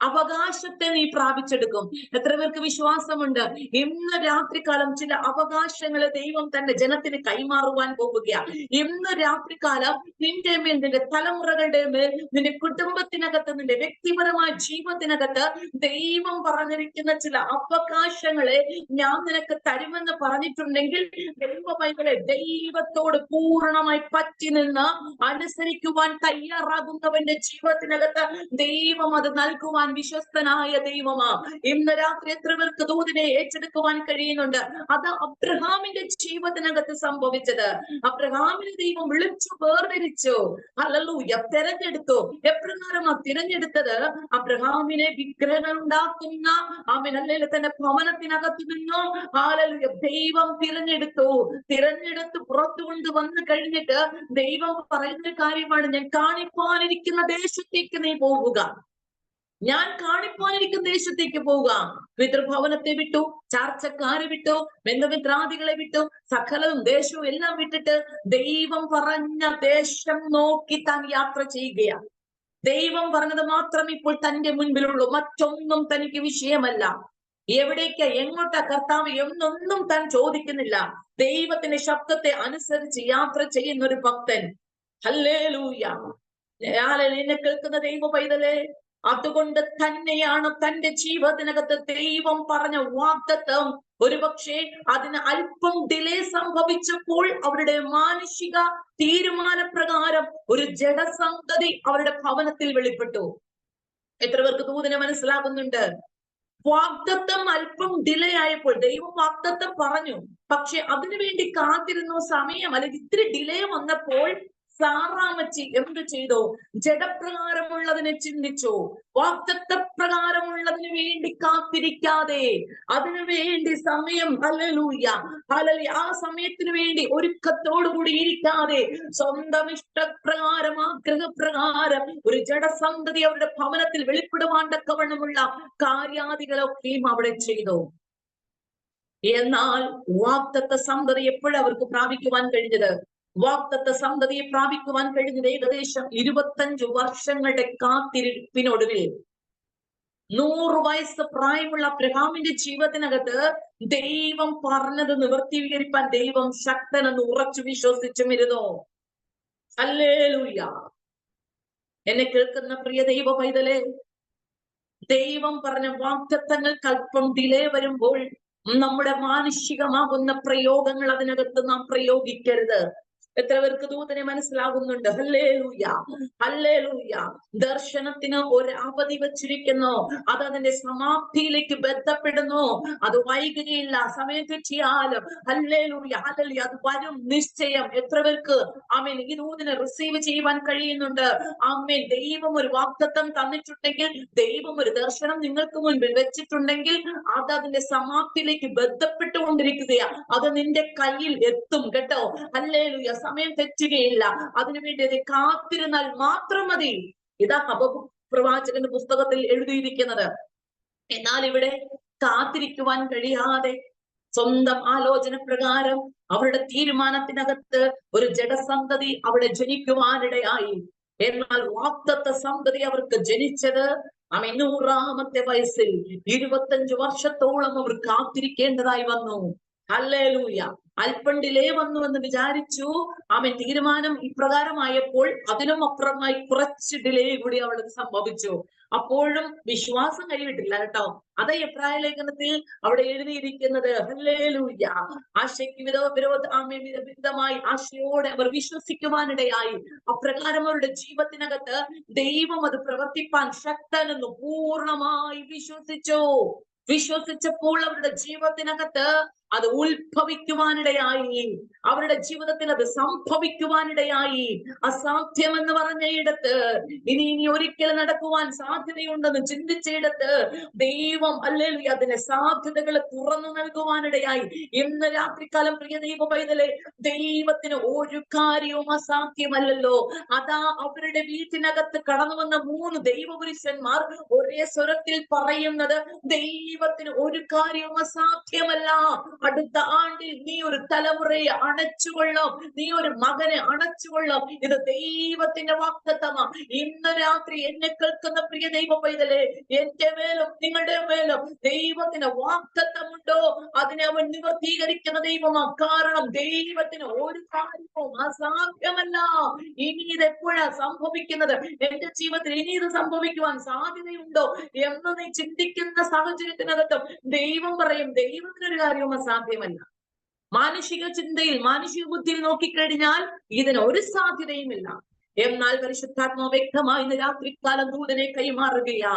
അവകാശത്തെ നീ പ്രാപിച്ചെടുക്കും. എത്ര പേർക്ക് വിശ്വാസമുണ്ട് ഇന്ന് രാത്രികാലം ചില അവകാശങ്ങളെ ദൈവം തന്റെ ജനത്തിന് കൈമാറുവാൻ പോവുകയാണ്? ഇന്ന് രാത്രികാലം നിന്റെ മേൽ, നിന്റെ തലമുറകളുടെ മേൽ, നിന്റെ കുടുംബത്തിനകത്ത്, നിന്റെ വ്യക്തിപരമായ ജീവിതത്തിനകത്ത് ദൈവം പറഞ്ഞിരിക്കുന്ന ചില അവകാശങ്ങളെ ഞാൻ നിനക്ക് തരുമെന്ന് പറഞ്ഞിട്ടുണ്ടെങ്കിൽ ദൈവമൈകളെ ദൈവത്തോട് പൂർണ്ണമായി പറ്റി നിന്ന് അനുസരിക്കുവാൻ തയ്യാറാകുന്നവന്റെ ജീവിതത്തിനകത്ത് ദൈവം അത് നൽകുവാൻ വിശ്വസ്തനായ ദൈവമാ. ഇന്ന് രാത്രി എത്ര പേർക്ക് ദൂതിനെ ഏറ്റെടുക്കുവാൻ കഴിയുന്നുണ്ട്? അത് അബ്രഹാമിന്റെ ജീവിതത്തിനകത്ത് സംഭവിച്ചത്. അബ്രഹാമിനെ ദൈവം വിളിച്ചു വേർതിരിച്ചു, ഹല്ലേലൂയ, തെരഞ്ഞെടുത്തു. എപ്രകാരമാ തിരഞ്ഞെടുത്തത്? അബ്രഹാമിനെ വിഗ്രഹങ്ങൾ ഉണ്ടാക്കുന്ന ഹല്ലേലൂയ തന്റെ ഭവനത്തിനകത്ത് നിന്നോ ഹല്ലേലൂയ ദൈവം തിരഞ്ഞെടുത്ത് പുറത്തു കൊണ്ട് വന്നു കഴിഞ്ഞിട്ട് ദൈവം പറയുന്ന കാര്യമാണ്, ഞാൻ കാണിപ്പാനിരിക്കുന്ന ദേശത്തേക്ക് നീ പോവുക. ഞാൻ കാണിപ്പാനിരിക്കുന്ന ദേശത്തേക്ക് പോവുക. പിതൃഭവനത്തെ വിട്ടു, ചാർച്ചക്കാരെ വിട്ടു, ബന്ധുമിത്രാദികളെ വിട്ടു, സകലവും ദേശവും എല്ലാം വിട്ടിട്ട് ദൈവം പറഞ്ഞ ദേശം നോക്കി താൻ യാത്ര ചെയ്യുകയാണ്. ദൈവം പറഞ്ഞത് മാത്രം ഇപ്പോൾ തന്റെ മുൻപിലുള്ളൂ. മറ്റൊന്നും തനിക്ക് വിഷയമല്ല. എവിടേക്കാ, എങ്ങോട്ടാ കർത്താവ് എന്നൊന്നും താൻ ചോദിക്കുന്നില്ല. ദൈവത്തിന്റെ ശബ്ദത്തെ അനുസരിച്ച് യാത്ര ചെയ്യുന്ന ഒരു ഭക്തൻ. ഹല്ലേലൂയ. എന്നെ കേൾക്കുന്ന ദൈവ പൈതലേ, അതുകൊണ്ട് തന്നെയാണ് തന്റെ ജീവിതത്തിനകത്ത് ദൈവം പറഞ്ഞ വാഗ്ദത്തം ഒരുപക്ഷെ അതിന് അല്പം ഡിലേ സംഭവിച്ചപ്പോൾ അവരുടെ മാനുഷിക തീരുമാനപ്രകാരം ഒരു ജഡസന്തതി അവരുടെ ഭവനത്തിൽ വെളിപ്പെട്ടു. എത്ര പേർക്ക് ദൂതനെ മനസ്സിലാകുന്നുണ്ട്? വാഗ്ദത്തം അല്പം ഡിലേ ആയപ്പോൾ ദൈവം വാഗ്ദത്തം പറഞ്ഞു, പക്ഷെ അതിനുവേണ്ടി കാത്തിരുന്ന സമയം അല്ലെങ്കിൽ ഇത്തിരി ഡിലേ വന്നപ്പോൾ സാറാമച്ചി എന്ത് ചെയ്തു? ജഡപ്രകാരമുള്ളതിനെ ചിന്തിച്ചു. വാഗ്ദത്ത പ്രകാരമുള്ളതിന് വേണ്ടി കാത്തിരിക്കാതെ, അതിനു വേണ്ടി സമയം ഹല്ലേലൂയ ആ സമയത്തിന് വേണ്ടി ഒരുക്കത്തോടുകൂടി ഇരിക്കാതെ സ്വന്തം ഇഷ്ടപ്രകാരം, ആഗ്രഹപ്രകാരം ഒരു ജഡസന്തതി അവരുടെ ഭവനത്തിൽ വെളിപ്പെടുവാൻ തക്കവണ്ണമുള്ള കാര്യാദികളൊക്കെയും അവിടെ ചെയ്തു. എന്നാൽ വാഗ്ദത്ത സന്തതി എപ്പോഴവർക്ക് പ്രാപിക്കുവാൻ കഴിഞ്ഞത്? വാഗ്ദത്ത സന്തതിയെ പ്രാപിക്കുവാൻ കഴിഞ്ഞത് ഏകദേശം 25 വർഷങ്ങളുടെ കാത്തിരിപ്പിനൊടുവിൽ. 100 വയസ്സ് പ്രായമുള്ള അബ്രഹാമിന്റെ ജീവിതത്തിനകത്ത് ദൈവം പറഞ്ഞത് നിവർത്തീകരിക്കാൻ ദൈവം ശക്തനെന്ന് ഉറച്ചു വിശ്വസിച്ചുമിരുന്നു. ഹല്ലേലൂയ. എന്നെ കേൾക്കുന്ന പ്രിയ ദൈവ പൈതലേ, ദൈവം പറഞ്ഞ വാഗ്ദത്തങ്ങൾക്ക് അല്പം ഡിലേ വരുമ്പോൾ നമ്മുടെ മാനുഷികമാകുന്ന പ്രയോഗങ്ങൾ അതിനകത്ത് നാം പ്രയോഗിക്കരുത്. എത്ര പേർക്ക് ദൂതനെ മനസ്സിലാകുന്നുണ്ട്? Hallelujah, hallelujah. ദർശനത്തിന് ഒരു അവധി വച്ചിരിക്കുന്നു. അത് അതിന്റെ സമാപ്തിയിലേക്ക് ബന്ധപ്പെടുന്നു. അത് വൈകുകയില്ല. സമയം തെറ്റിയാലും ഹല്ലേലൂയ, ഹല്ലേലൂയ, അത് വരും നിശ്ചയം. എത്ര പേർക്ക് ആമേൻ ഈ ദൂതനെ റിസീവ് ചെയ്യുവാൻ കഴിയുന്നുണ്ട്? ആമേൻ. ദൈവം ഒരു വാഗ്ദത്തം തന്നിട്ടുണ്ടെങ്കിൽ, ദൈവം ഒരു ദർശനം നിങ്ങൾക്ക് മുൻപിൽ വെച്ചിട്ടുണ്ടെങ്കിൽ അത് അതിന്റെ സമാപ്തിയിലേക്ക് ബന്ധപ്പെട്ടുകൊണ്ടിരിക്കുകയാ. അത് നിന്റെ കയ്യിൽ എത്തും കേട്ടോ. ഹല്ലേലൂയ. സമയം തെറ്റുകയില്ല. അതിനുവേണ്ടി അത് കാത്തിരുന്നാൽ മാത്രം മതി. ഇതാ ഹബക്കൂക്ക് പ്രവാചകന്റെ പുസ്തകത്തിൽ എഴുതിയിരിക്കുന്നത്. എന്നാൽ ഇവിടെ കാത്തിരിക്കുവാൻ കഴിയാതെ സ്വന്തം ആലോചന പ്രകാരം അവരുടെ തീരുമാനത്തിനകത്ത് ഒരു ജഡസന്തതി അവിടെ ജനിക്കുവാനിടയായി. എന്നാൽ വാഗ്ദത്ത സന്തതി അവർക്ക് ജനിച്ചത് ആമേൻ. 100-ാമത്തെ വയസ്സിൽ 25 വർഷത്തോളം അവർ കാത്തിരിക്കേണ്ടതായി വന്നു. ഹല്ലേലൂയ. അല്പം ഡിലേ വന്നു എന്ന് വിചാരിച്ചു. ആമേൻ. തീരുമാനം ഇപ്രകാരമായപ്പോൾ അതിനും അപ്പുറമായി കുറച്ച് ഡിലേ കൂടി അവൾക്ക് സംഭവിച്ചു. അപ്പോഴും വിശ്വാസം കൈവിട്ടില്ല കേട്ടോ. അത് എബ്രായ ലേഖനത്തിൽ അവിടെ എഴുതിയിരിക്കുന്നത്. ഹല്ലേലൂയ. ആശയ്ക്ക് വിരോധമായി ആശയോടെ അവർ വിശ്വസിക്കുവാനിടയായി. അപ്രകാരം അവരുടെ ജീവിതത്തിനകത്ത് ദൈവം അത് പ്രവർത്തിപ്പാൻ ശക്തനെന്ന് പൂർണ്ണമായി വിശ്വസിച്ചപ്പോൾ അവരുടെ ജീവിതത്തിനകത്ത് അത് ഉത്ഭവിക്കുവാനിടയായി. അവരുടെ ജീവിതത്തിൽ അത് സംഭവിക്കുവാനിടയായി. അസാധ്യമെന്ന് പറഞ്ഞയിടത്ത് ഇനി ഒരിക്കലും നടക്കുവാൻ സാധ്യതയുണ്ടെന്ന് ചിന്തിച്ചയിടത്ത് ദൈവം ഹല്ലേലൂയ അതിന്റെ സാധ്യതകൾ തുറന്നു നൽകുവാനിടയായി. ഇന്ന് രാത്രികാലം പ്രിയ ദൈവ പൈതലേ, ദൈവത്തിന് ഒരു കാര്യവും അസാധ്യമല്ലല്ലോ. അതാ അവരുടെ വീട്ടിനകത്ത് കടന്നു വന്ന 3 ദൈവപുരുഷന്മാർ ഒരേ സ്വരത്തിൽ പറയുന്നത്, ദൈവത്തിന് ഒരു കാര്യവും അസാധ്യമല്ല. അടുത്ത ആണ്ടിൽ നീ ഒരു തലമുറയെ അണച്ചുകൊള്ളും, നീ ഒരു മകനെ അണച്ചുകൊള്ളും. ഇത് ദൈവത്തിന്റെ വാഗ്ദത്തമാണ്. ഇന്ന് രാത്രി എന്നെ കേൾക്കുന്ന പ്രിയ ദൈവ പൈതലേ, എന്റെ മേലും നിങ്ങളുടെ മേലും ദൈവത്തിന് വാഗ്ദത്തമുണ്ടോ? അതിനെ അവൻ നിവർത്തീകരിക്കുന്ന ദൈവമാണ്. കാരണം ദൈവത്തിന് ഒരു കാര്യവും അസാധ്യമല്ല. ഇനി ഇത് എപ്പോഴാ സംഭവിക്കുന്നത്? എന്റെ ജീവിതത്തിൽ ഇനി ഇത് സംഭവിക്കുവാൻ സാധ്യതയുണ്ടോ എന്ന് നീ ചിന്തിക്കുന്ന സാഹചര്യത്തിനകത്തും ദൈവം പറയും, ദൈവത്തിനൊരു കാര്യവും അസാധ്യമല്ല. മാനുഷിക ചിന്തയിൽ, മാനുഷിക ബുദ്ധിയിൽ നോക്കിക്കഴിഞ്ഞാൽ ഇതിന് ഒരു സാധ്യതയുമില്ല. എന്നാൽ പരിശുദ്ധാത്മാവ് വ്യക്തമായി ഇന്ന് രാത്രികാലം ദൂതനെ കൈമാറുകയാ.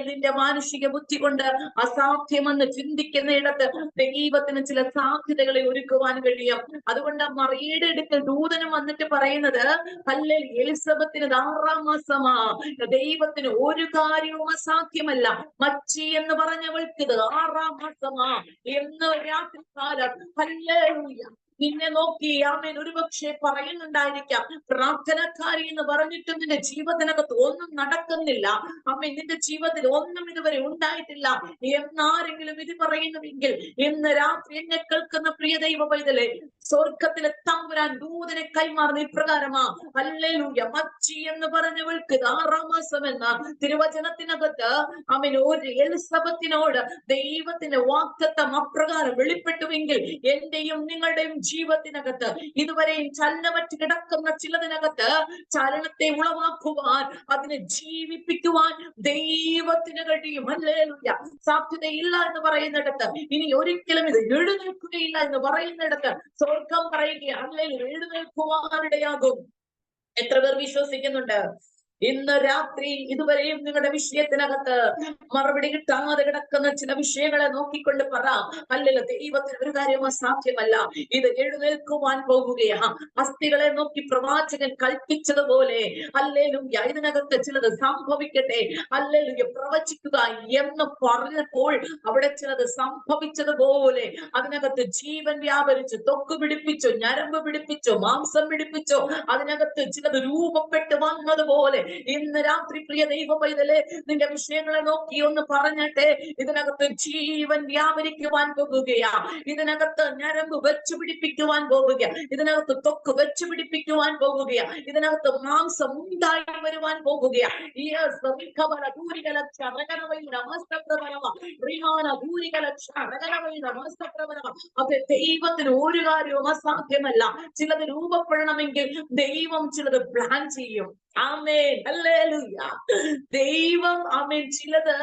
നിന്റെ മാനുഷിക ബുദ്ധി കൊണ്ട് അസാധ്യമെന്ന് ചിന്തിക്കുന്നിടത്ത് ദൈവത്തിന് ചില സാധ്യതകളെ ഒരുക്കുവാൻ കഴിയും. അതുകൊണ്ട് മറിയയുടെ അടുക്കൽ ദൂതനും വന്നിട്ട് പറയുന്നത്, ഹല്ലേലൂയ, എലിസബത്തിന് 6-ാം മാസമാ, ദൈവത്തിന് ഒരു കാര്യവും അസാധ്യമല്ല. മച്ചി എന്ന് പറഞ്ഞവൾക്ക് ഇത് 6-ാം മാസമാ എന്ന് രാത്രികാലം ഹല്ലേലൂയ നിന്നെ നോക്കി ആമേൻ ഒരുപക്ഷെ പറയുന്നുണ്ടായിരിക്കാം, പ്രാർത്ഥനക്കാരി എന്ന് പറഞ്ഞിട്ട് നിന്റെ ജീവിതത്തിനകത്ത് ഒന്നും നടക്കുന്നില്ല, ആമേൻ, നിന്റെ ജീവിതത്തിൽ ഒന്നും ഇതുവരെ ഉണ്ടായിട്ടില്ല എന്നാരെങ്കിലും ഇത് പറയുന്നുവെങ്കിൽ ഇന്ന് രാത്രി എന്നെ കേൾക്കുന്ന പ്രിയ ദൈവ പൈതലേ, സ്വർഗത്തിലെ തമ്പുരാൻ ദൂതനെ കൈമാറുന്ന ഇപ്രകാരമാ. ഹല്ലേലൂയ. മച്ചി എന്ന് പറഞ്ഞവൾക്ക് 6-ാം മാസം എന്ന തിരുവചനത്തിനകത്ത് ആമേൻ ഒരു എലിസബത്തിനോട് ദൈവത്തിന്റെ വാഗ്ദത്തം അപ്രകാരം വെളിപ്പെട്ടുവെങ്കിൽ എന്റെയും നിങ്ങളുടെയും ജീവിതത്തിനകത്ത് ഇതുവരെയും ചലനമറ്റ് കിടക്കുന്ന ചിലതിനകത്ത് ചലനത്തെ ഉളവാക്കുവാൻ, അതിനെ ജീവിപ്പിക്കുവാൻ ദൈവത്തിന് കഴിയും. ഹല്ലേലൂയ. സാധ്യതയില്ല എന്ന് പറയുന്നിടത്ത്, ഇനി ഒരിക്കലും ഇത് എഴുന്നേൽക്കുകയില്ല എന്ന് പറയുന്നിടത്ത് സ്വർഗം പറയുകയാണ്, ഹല്ലേലൂയ, എഴുന്നേൽക്കുവാനിടയാകും. എത്ര പേർ വിശ്വസിക്കുന്നുണ്ട്? ഇന്ന് രാത്രി ഇതുവരെയും നിങ്ങളുടെ വിഷയത്തിനകത്ത് മറുപടി കിട്ടാതെ കിടക്കുന്ന ചില വിഷയങ്ങളെ നോക്കിക്കൊണ്ട് പറ, അല്ലല്ലോ, ദൈവത്തിന് ഒരു കാര്യം അസാധ്യമല്ല, ഇത് എഴുന്നേൽക്കുവാൻ പോകുകയാ. അസ്ഥികളെ നോക്കി പ്രവാചകൻ കൽപ്പിച്ചതുപോലെ ഹല്ലേലൂയ ഇതിനകത്ത് ചിലത് സംഭവിക്കട്ടെ, ഹല്ലേലൂയ, പ്രവചിക്കുക എന്ന് പറഞ്ഞപ്പോൾ അവിടെ ചിലത് സംഭവിച്ചതുപോലെ അതിനകത്ത് ജീവൻ വ്യാപരിച്ചു, ത്വക്ക് പിടിപ്പിച്ചു, ഞരമ്പ് പിടിപ്പിച്ചു, മാംസം പിടിപ്പിച്ചു, അതിനകത്ത് ചിലത് രൂപപ്പെട്ട് വന്നതുപോലെ ഇന്ന് രാത്രി പ്രിയ ദൈവ പൈതലേ, നിന്റെ വിഷയങ്ങളെ നോക്കി ഒന്ന് പറഞ്ഞട്ടെ, ഇതിനകത്ത് ജീവൻ വ്യാപരിക്കുവാൻ പോകുകയാ, ഇതിനകത്ത് ഞരമ്പ് വെച്ചു പിടിപ്പിക്കുവാൻ പോകുക, ഇതിനകത്ത് ത്വക്ക് വെച്ചു പിടിപ്പിക്കുവാൻ പോകുകയാ, ഇതിനകത്ത് മാംസം ഉണ്ടായി വരുവാൻ പോകുകയാ. അത് ദൈവത്തിന് ഒരു കാര്യവും അസാധ്യമല്ല. ചിലത് രൂപപ്പെടണമെങ്കിൽ ദൈവം ചിലത് പ്ലാൻ ചെയ്യും. ആമേൻ. ഹല്ലേലൂയ. ദൈവം ആമേൻ ചിലത്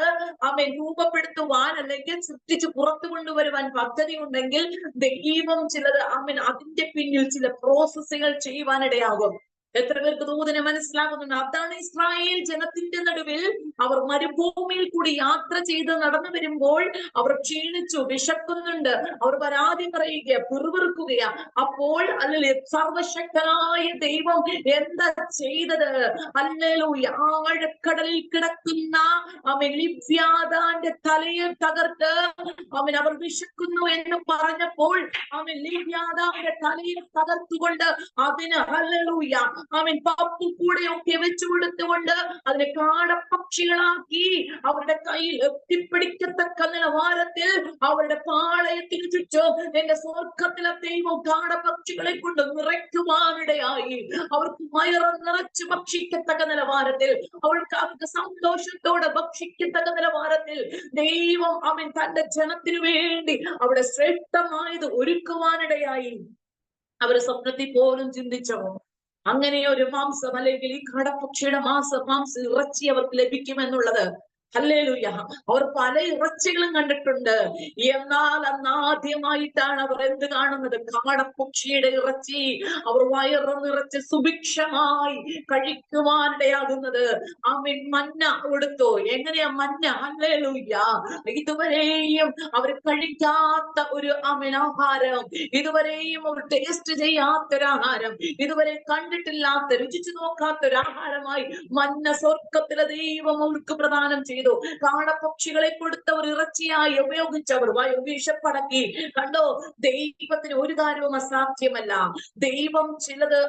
ആമേൻ രൂപപ്പെടുത്തുവാൻ അല്ലെങ്കിൽ സൃഷ്ടിച്ച് പുറത്തു കൊണ്ടുവരുവാൻ പദ്ധതി ഉണ്ടെങ്കിൽ ദൈവം ചിലത് ആമേൻ അതിന്റെ പിന്നിൽ ചില പ്രോസസ്സുകൾ ചെയ്യുവാനിടയാകും. എത്ര പേർക്ക് ദൂതനെ മനസ്സിലാകുന്നുണ്ട്? അതാണ് ഇസ്രായേൽ ജനത്തിന്റെ നടുവിൽ അവർ മരുഭൂമിയിൽ കൂടി യാത്ര ചെയ്ത് നടന്നു വരുമ്പോൾ അവർ ക്ഷീണിച്ചു, വിശക്കുന്നുണ്ട്, അവർ പരാതി പറയുക, പിറുപിറുക്കുകയാ. അപ്പോൾ അല്ലെ സർവശക്തനായ ദൈവം എന്താ ചെയ്തത്? ഹല്ലേലൂയ. ആഴക്കടലിൽ കിടക്കുന്ന അവൻ ലിവ്യാതാന്റെ തലയിൽ തകർത്ത് അവർ വിശക്കുന്നു എന്ന് പറഞ്ഞപ്പോൾ അവൻ ലിവ്യാതാന്റെ തലയിൽ തകർത്തുകൊണ്ട് അതിന് ഹല്ലേലൂയ അവൻ പപ്പും കൂടെയൊക്കെ വെച്ചു കൊടുത്തുകൊണ്ട് അതിനെ കാടപ്പക്ഷികളാക്കി അവരുടെ കയ്യിൽ എത്തിപ്പിടിക്കത്തക്ക നിലവാരത്തിൽ അവരുടെ പാളയത്തിന് ചുറ്റും എന്റെ സ്വർഗത്തിലെ ദൈവം കാടപ്പക്ഷികളെ കൊണ്ട് നിറയ്ക്കുവാനിടയായി. അവർക്ക് വയറ് നിറച്ച് ഭക്ഷിക്കത്തക്ക നിലവാരത്തിൽ, അവർക്ക് സന്തോഷത്തോടെ ഭക്ഷിക്കത്തക്ക നിലവാരത്തിൽ ദൈവം അവൻ തന്റെ ജനത്തിനു വേണ്ടി അവിടെ ശ്രേഷ്ഠമായത് ഒരുക്കുവാനിടയായി. അവർ സ്വപ്നത്തിൽ പോലും ചിന്തിച്ചോ അങ്ങനെ ഒരു മാംസം അല്ലെങ്കിൽ ഈ കാടപ്പക്ഷിയുടെ മാംസം ഇറച്ചി അവർക്ക് ലഭിക്കുമെന്നുള്ളത്? ഹല്ലേലൂയ. അവർ പല ഇറച്ചികളും കണ്ടിട്ടുണ്ട്. എന്നാൽ അന്നാദ്യമായിട്ടാണ് അവർ എന്ത് കാണുന്നത്? കാടപ്പക്ഷിയുടെ ഇറച്ചി അവർ വയറ് നിറച്ച് സുഭിക്ഷമായി കഴിക്കുവാനിടയാകുന്നത്. ആമേൻ. മന്ന കൊടുത്തു. എങ്ങനെയാ മന്ന? ഹല്ലേലൂയ. ഇതുവരെയും അവർ കഴിക്കാത്ത ഒരു ആഹാരം, ഇതുവരെയും അവർ ടേസ്റ്റ് ചെയ്യാത്തൊരാഹാരം, ഇതുവരെ കണ്ടിട്ടില്ലാത്ത, രുചിച്ചു നോക്കാത്തൊരു ആഹാരമായി മന്ന സ്വർഗത്തിലെ ദൈവം അവർക്ക് പ്രദാനം ചെയ്തു. കാടപ്പക്ഷികളെ കൊടുത്തവർ ഇറച്ചിയായി ഉപയോഗിച്ചവർ വിഷപ്പടക്കി. കണ്ടോ, ദൈവത്തിന് ഒരു കാര്യവും അസാധ്യമല്ല. ദൈവം ചിലത്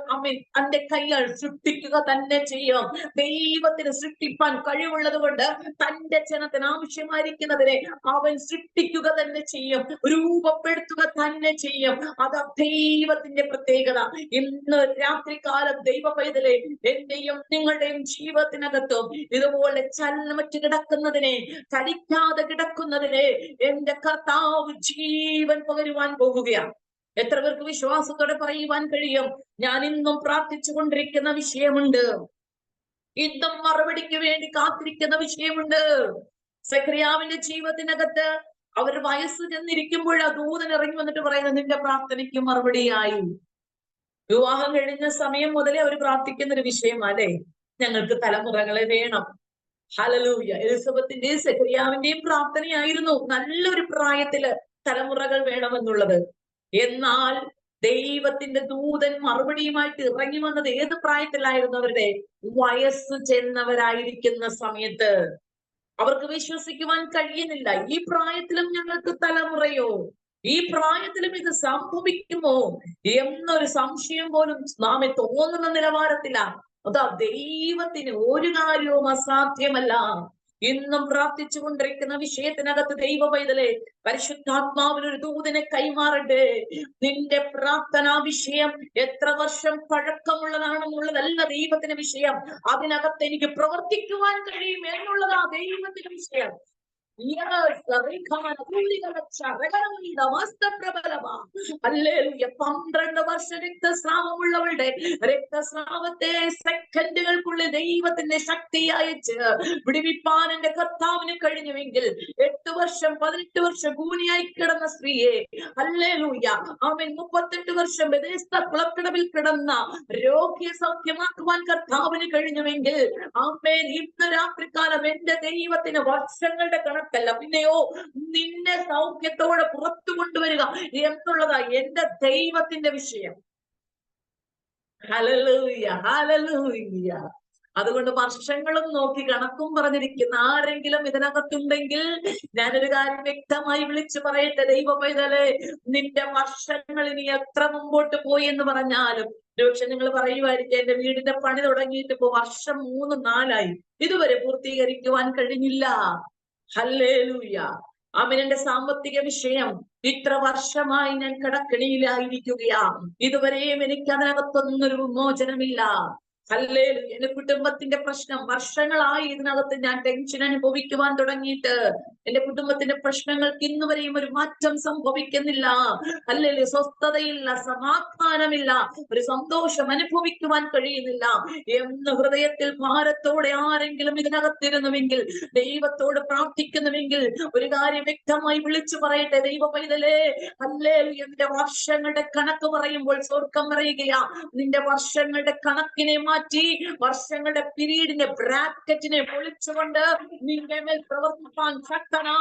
തന്റെ കൈകൾ സൃഷ്ടിക്കുക തന്നെ ചെയ്യും. ദൈവത്തിന് സൃഷ്ടിപ്പാൻ കഴിവുള്ളത് കൊണ്ട് തന്റെ ജനത്തിന് ആവശ്യമായിരിക്കുന്നതിനെ അവൻ സൃഷ്ടിക്കുക തന്നെ ചെയ്യും, രൂപപ്പെടുത്തുക തന്നെ ചെയ്യും. അത് ദൈവത്തിന്റെ പ്രത്യേകത. ഇന്ന് രാത്രികാലം ദൈവ പൈതലേ, എന്റെയും നിങ്ങളുടെയും ജീവിതത്തിനകത്തും ഇതുപോലെ ചലനമറ്റ് കിടക്കുന്നതിനെ, കടിക്കാതെ കിടക്കുന്നതിനെ എന്റെ കർത്താവ് ജീവൻ പകരുവാൻ പോകുകയാണ്. എത്ര പേർക്ക് വിശ്വാസത്തോടെ പറയുവാൻ കഴിയും? ഞാൻ ഇന്നും പ്രാർത്ഥിച്ചു കൊണ്ടിരിക്കുന്ന വിഷയമുണ്ട്, ഇന്നും മറുപടിക്ക് വേണ്ടി കാത്തിരിക്കുന്ന വിഷയമുണ്ട്. സെഖറിയാവിന്റെ ജീവിതത്തിനകത്ത് അവർ വയസ്സ് ചെന്നിരിക്കുമ്പോൾ ആ ദൂതൻ ഇറങ്ങി വന്നിട്ട് പറയുന്നത്, നിന്റെ പ്രാർത്ഥനയ്ക്ക് മറുപടിയായി. വിവാഹം കഴിഞ്ഞ സമയം മുതലേ അവർ പ്രാർത്ഥിക്കുന്ന ഒരു വിഷയമല്ലേ, ഞങ്ങൾക്ക് തലമുറകളെ വേണം. ഹല്ലേലൂയ. എലിസബത്തിന്റെയും സെഖറിയാവിന്റെയും പ്രാർത്ഥനയായിരുന്നു നല്ലൊരു പ്രായത്തില് തലമുറകൾ വേണമെന്നുള്ളത്. എന്നാൽ ദൈവത്തിന്റെ ദൂതൻ മറുപടിയുമായിട്ട് ഇറങ്ങി വന്നത് ഏത് പ്രായത്തിലായിരുന്നു? അവരുടെ വയസ്സ് ചെന്നവരായിരിക്കുന്ന സമയത്ത്. അവർക്ക് വിശ്വസിക്കുവാൻ കഴിയുന്നില്ല, ഈ പ്രായത്തിലും ഞങ്ങൾക്ക് തലമുറയോ, ഈ പ്രായത്തിലും ഇത് സംഭവിക്കുമോ എന്നൊരു സംശയം പോലും നാമെ തോന്നുന്ന നിലവാരത്തിലാണ്. അതാ, ദൈവത്തിന് ഒരു കാര്യവും അസാധ്യമല്ല. ഇന്നും പ്രാർത്ഥിച്ചു കൊണ്ടിരിക്കുന്ന വിഷയത്തിനകത്ത് ദൈവ പൈതലേ, പരിശുദ്ധാത്മാവിനൊരു ദൂതനെ കൈമാറട്ടെ. നിന്റെ പ്രാർത്ഥനാ വിഷയം എത്ര വർഷം പഴക്കമുള്ളതാണെന്നുള്ളതല്ല ദൈവത്തിന്റെ വിഷയം, അതിനകത്ത് എനിക്ക് പ്രവർത്തിക്കുവാൻ കഴിയും എന്നുള്ളതാ ദൈവത്തിന്റെ വിഷയം. 12 വർഷ രക്തസ്രാവമുള്ളവളുടെ രക്തസ്രാവത്തെ സെക്കൻഡുകൾക്കുള്ളിൽ ദൈവത്തിന്റെ ശക്തി അയച്ച് വിടിവിപ്പാൻ എന്റെ കർത്താവിന് കഴിഞ്ഞുവെങ്കിൽ 8 വർഷം 18 വർഷം കൂനിയായി കിടന്ന സ്ത്രീയെ, ഹല്ലേലൂയ, അവൻ 38 വർഷം ബെഥെസ്ദ കുളക്കടവിൽ കിടന്ന രോഗിയെ സൗഖ്യമാക്കുവാൻ കർത്താവിന് കഴിഞ്ഞുവെങ്കിൽ, ആമേൻ, ഇന്ന് രാത്രികാലം എന്റെ ദൈവത്തിന് വർഷങ്ങളുടെ കണക്കല്ല, പിന്നെയോ നിന്നെ സൗഖ്യത്തോടെ പുറത്തു കൊണ്ടുവരിക എന്നുള്ളതാ എന്റെ ദൈവത്തിന്റെ വിഷയം. Hallelujah, hallelujah. അതുകൊണ്ട് വർഷങ്ങളും നോക്കി കണക്കും പറഞ്ഞിരിക്കുന്ന ആരെങ്കിലും ഇതിനകത്തുണ്ടെങ്കിൽ ഞാനൊരു കാര്യം വ്യക്തമായി വിളിച്ചു പറയട്ടെ, ദൈവ പൈതലേ, നിന്റെ വർഷങ്ങൾ ഇനി എത്ര മുമ്പോട്ട് പോയി എന്ന് പറഞ്ഞാലും, ഒരുപക്ഷെ നിങ്ങൾ പറയുമായിരിക്കും, എന്റെ വീടിന്റെ പണി തുടങ്ങിയിട്ട് ഇപ്പൊ വർഷം 3-4 ഇതുവരെ പൂർത്തീകരിക്കുവാൻ കഴിഞ്ഞില്ല. ഹല്ലേലൂയ. ആമേൻ. എന്റെ സാമ്പത്തിക വിഷയം ഇത്ര വർഷമായി ഞാൻ കടക്കെണിയിലായിരിക്കുകയാ, ഇതുവരെയും എനിക്ക് അതിനകത്തൊന്നൊരു വിമോചനമില്ല. ഹല്ലേലൂയ. എന്റെ കുടുംബത്തിന്റെ പ്രശ്നം വർഷങ്ങളായി ഇതിനകത്ത് ഞാൻ ടെൻഷൻ അനുഭവിക്കുവാൻ തുടങ്ങിയിട്ട് എന്റെ കുടുംബത്തിന്റെ പ്രശ്നങ്ങൾക്ക് ഇന്നുവരെയും ഒരു മാറ്റം സംഭവിക്കുന്നില്ല. ഹല്ലേലൂയ. സ്വസ്ഥതയില്ല, സമാധാനമില്ല, ഒരു സന്തോഷം അനുഭവിക്കുവാൻ കഴിയുന്നില്ല എന്ന് ഹൃദയത്തിൽ ഭാരത്തോടെ ആരെങ്കിലും ഇതിനകത്തിരുന്നുവെങ്കിൽ, ദൈവത്തോട് പ്രാർത്ഥിക്കുന്നുവെങ്കിൽ, ഒരു കാര്യം വ്യക്തമായി വിളിച്ചു പറയട്ടെ, ദൈവ പൈതലേ, ഹല്ലേലൂയ, നിന്റെ വർഷങ്ങളുടെ കണക്ക് പറയുമ്പോൾ സ്വർഗം പറയുകയാ, നിന്റെ വർഷങ്ങളുടെ കണക്കിനെ മാറ്റി വർഷങ്ങളുടെ പീരീഡിനെ ബ്രാക്കറ്റിനെ പൊളിച്ചുകൊണ്ട് നിന്റെ മേൽ പ്രവർത്തിപ്പാൻ ശക്തനാ.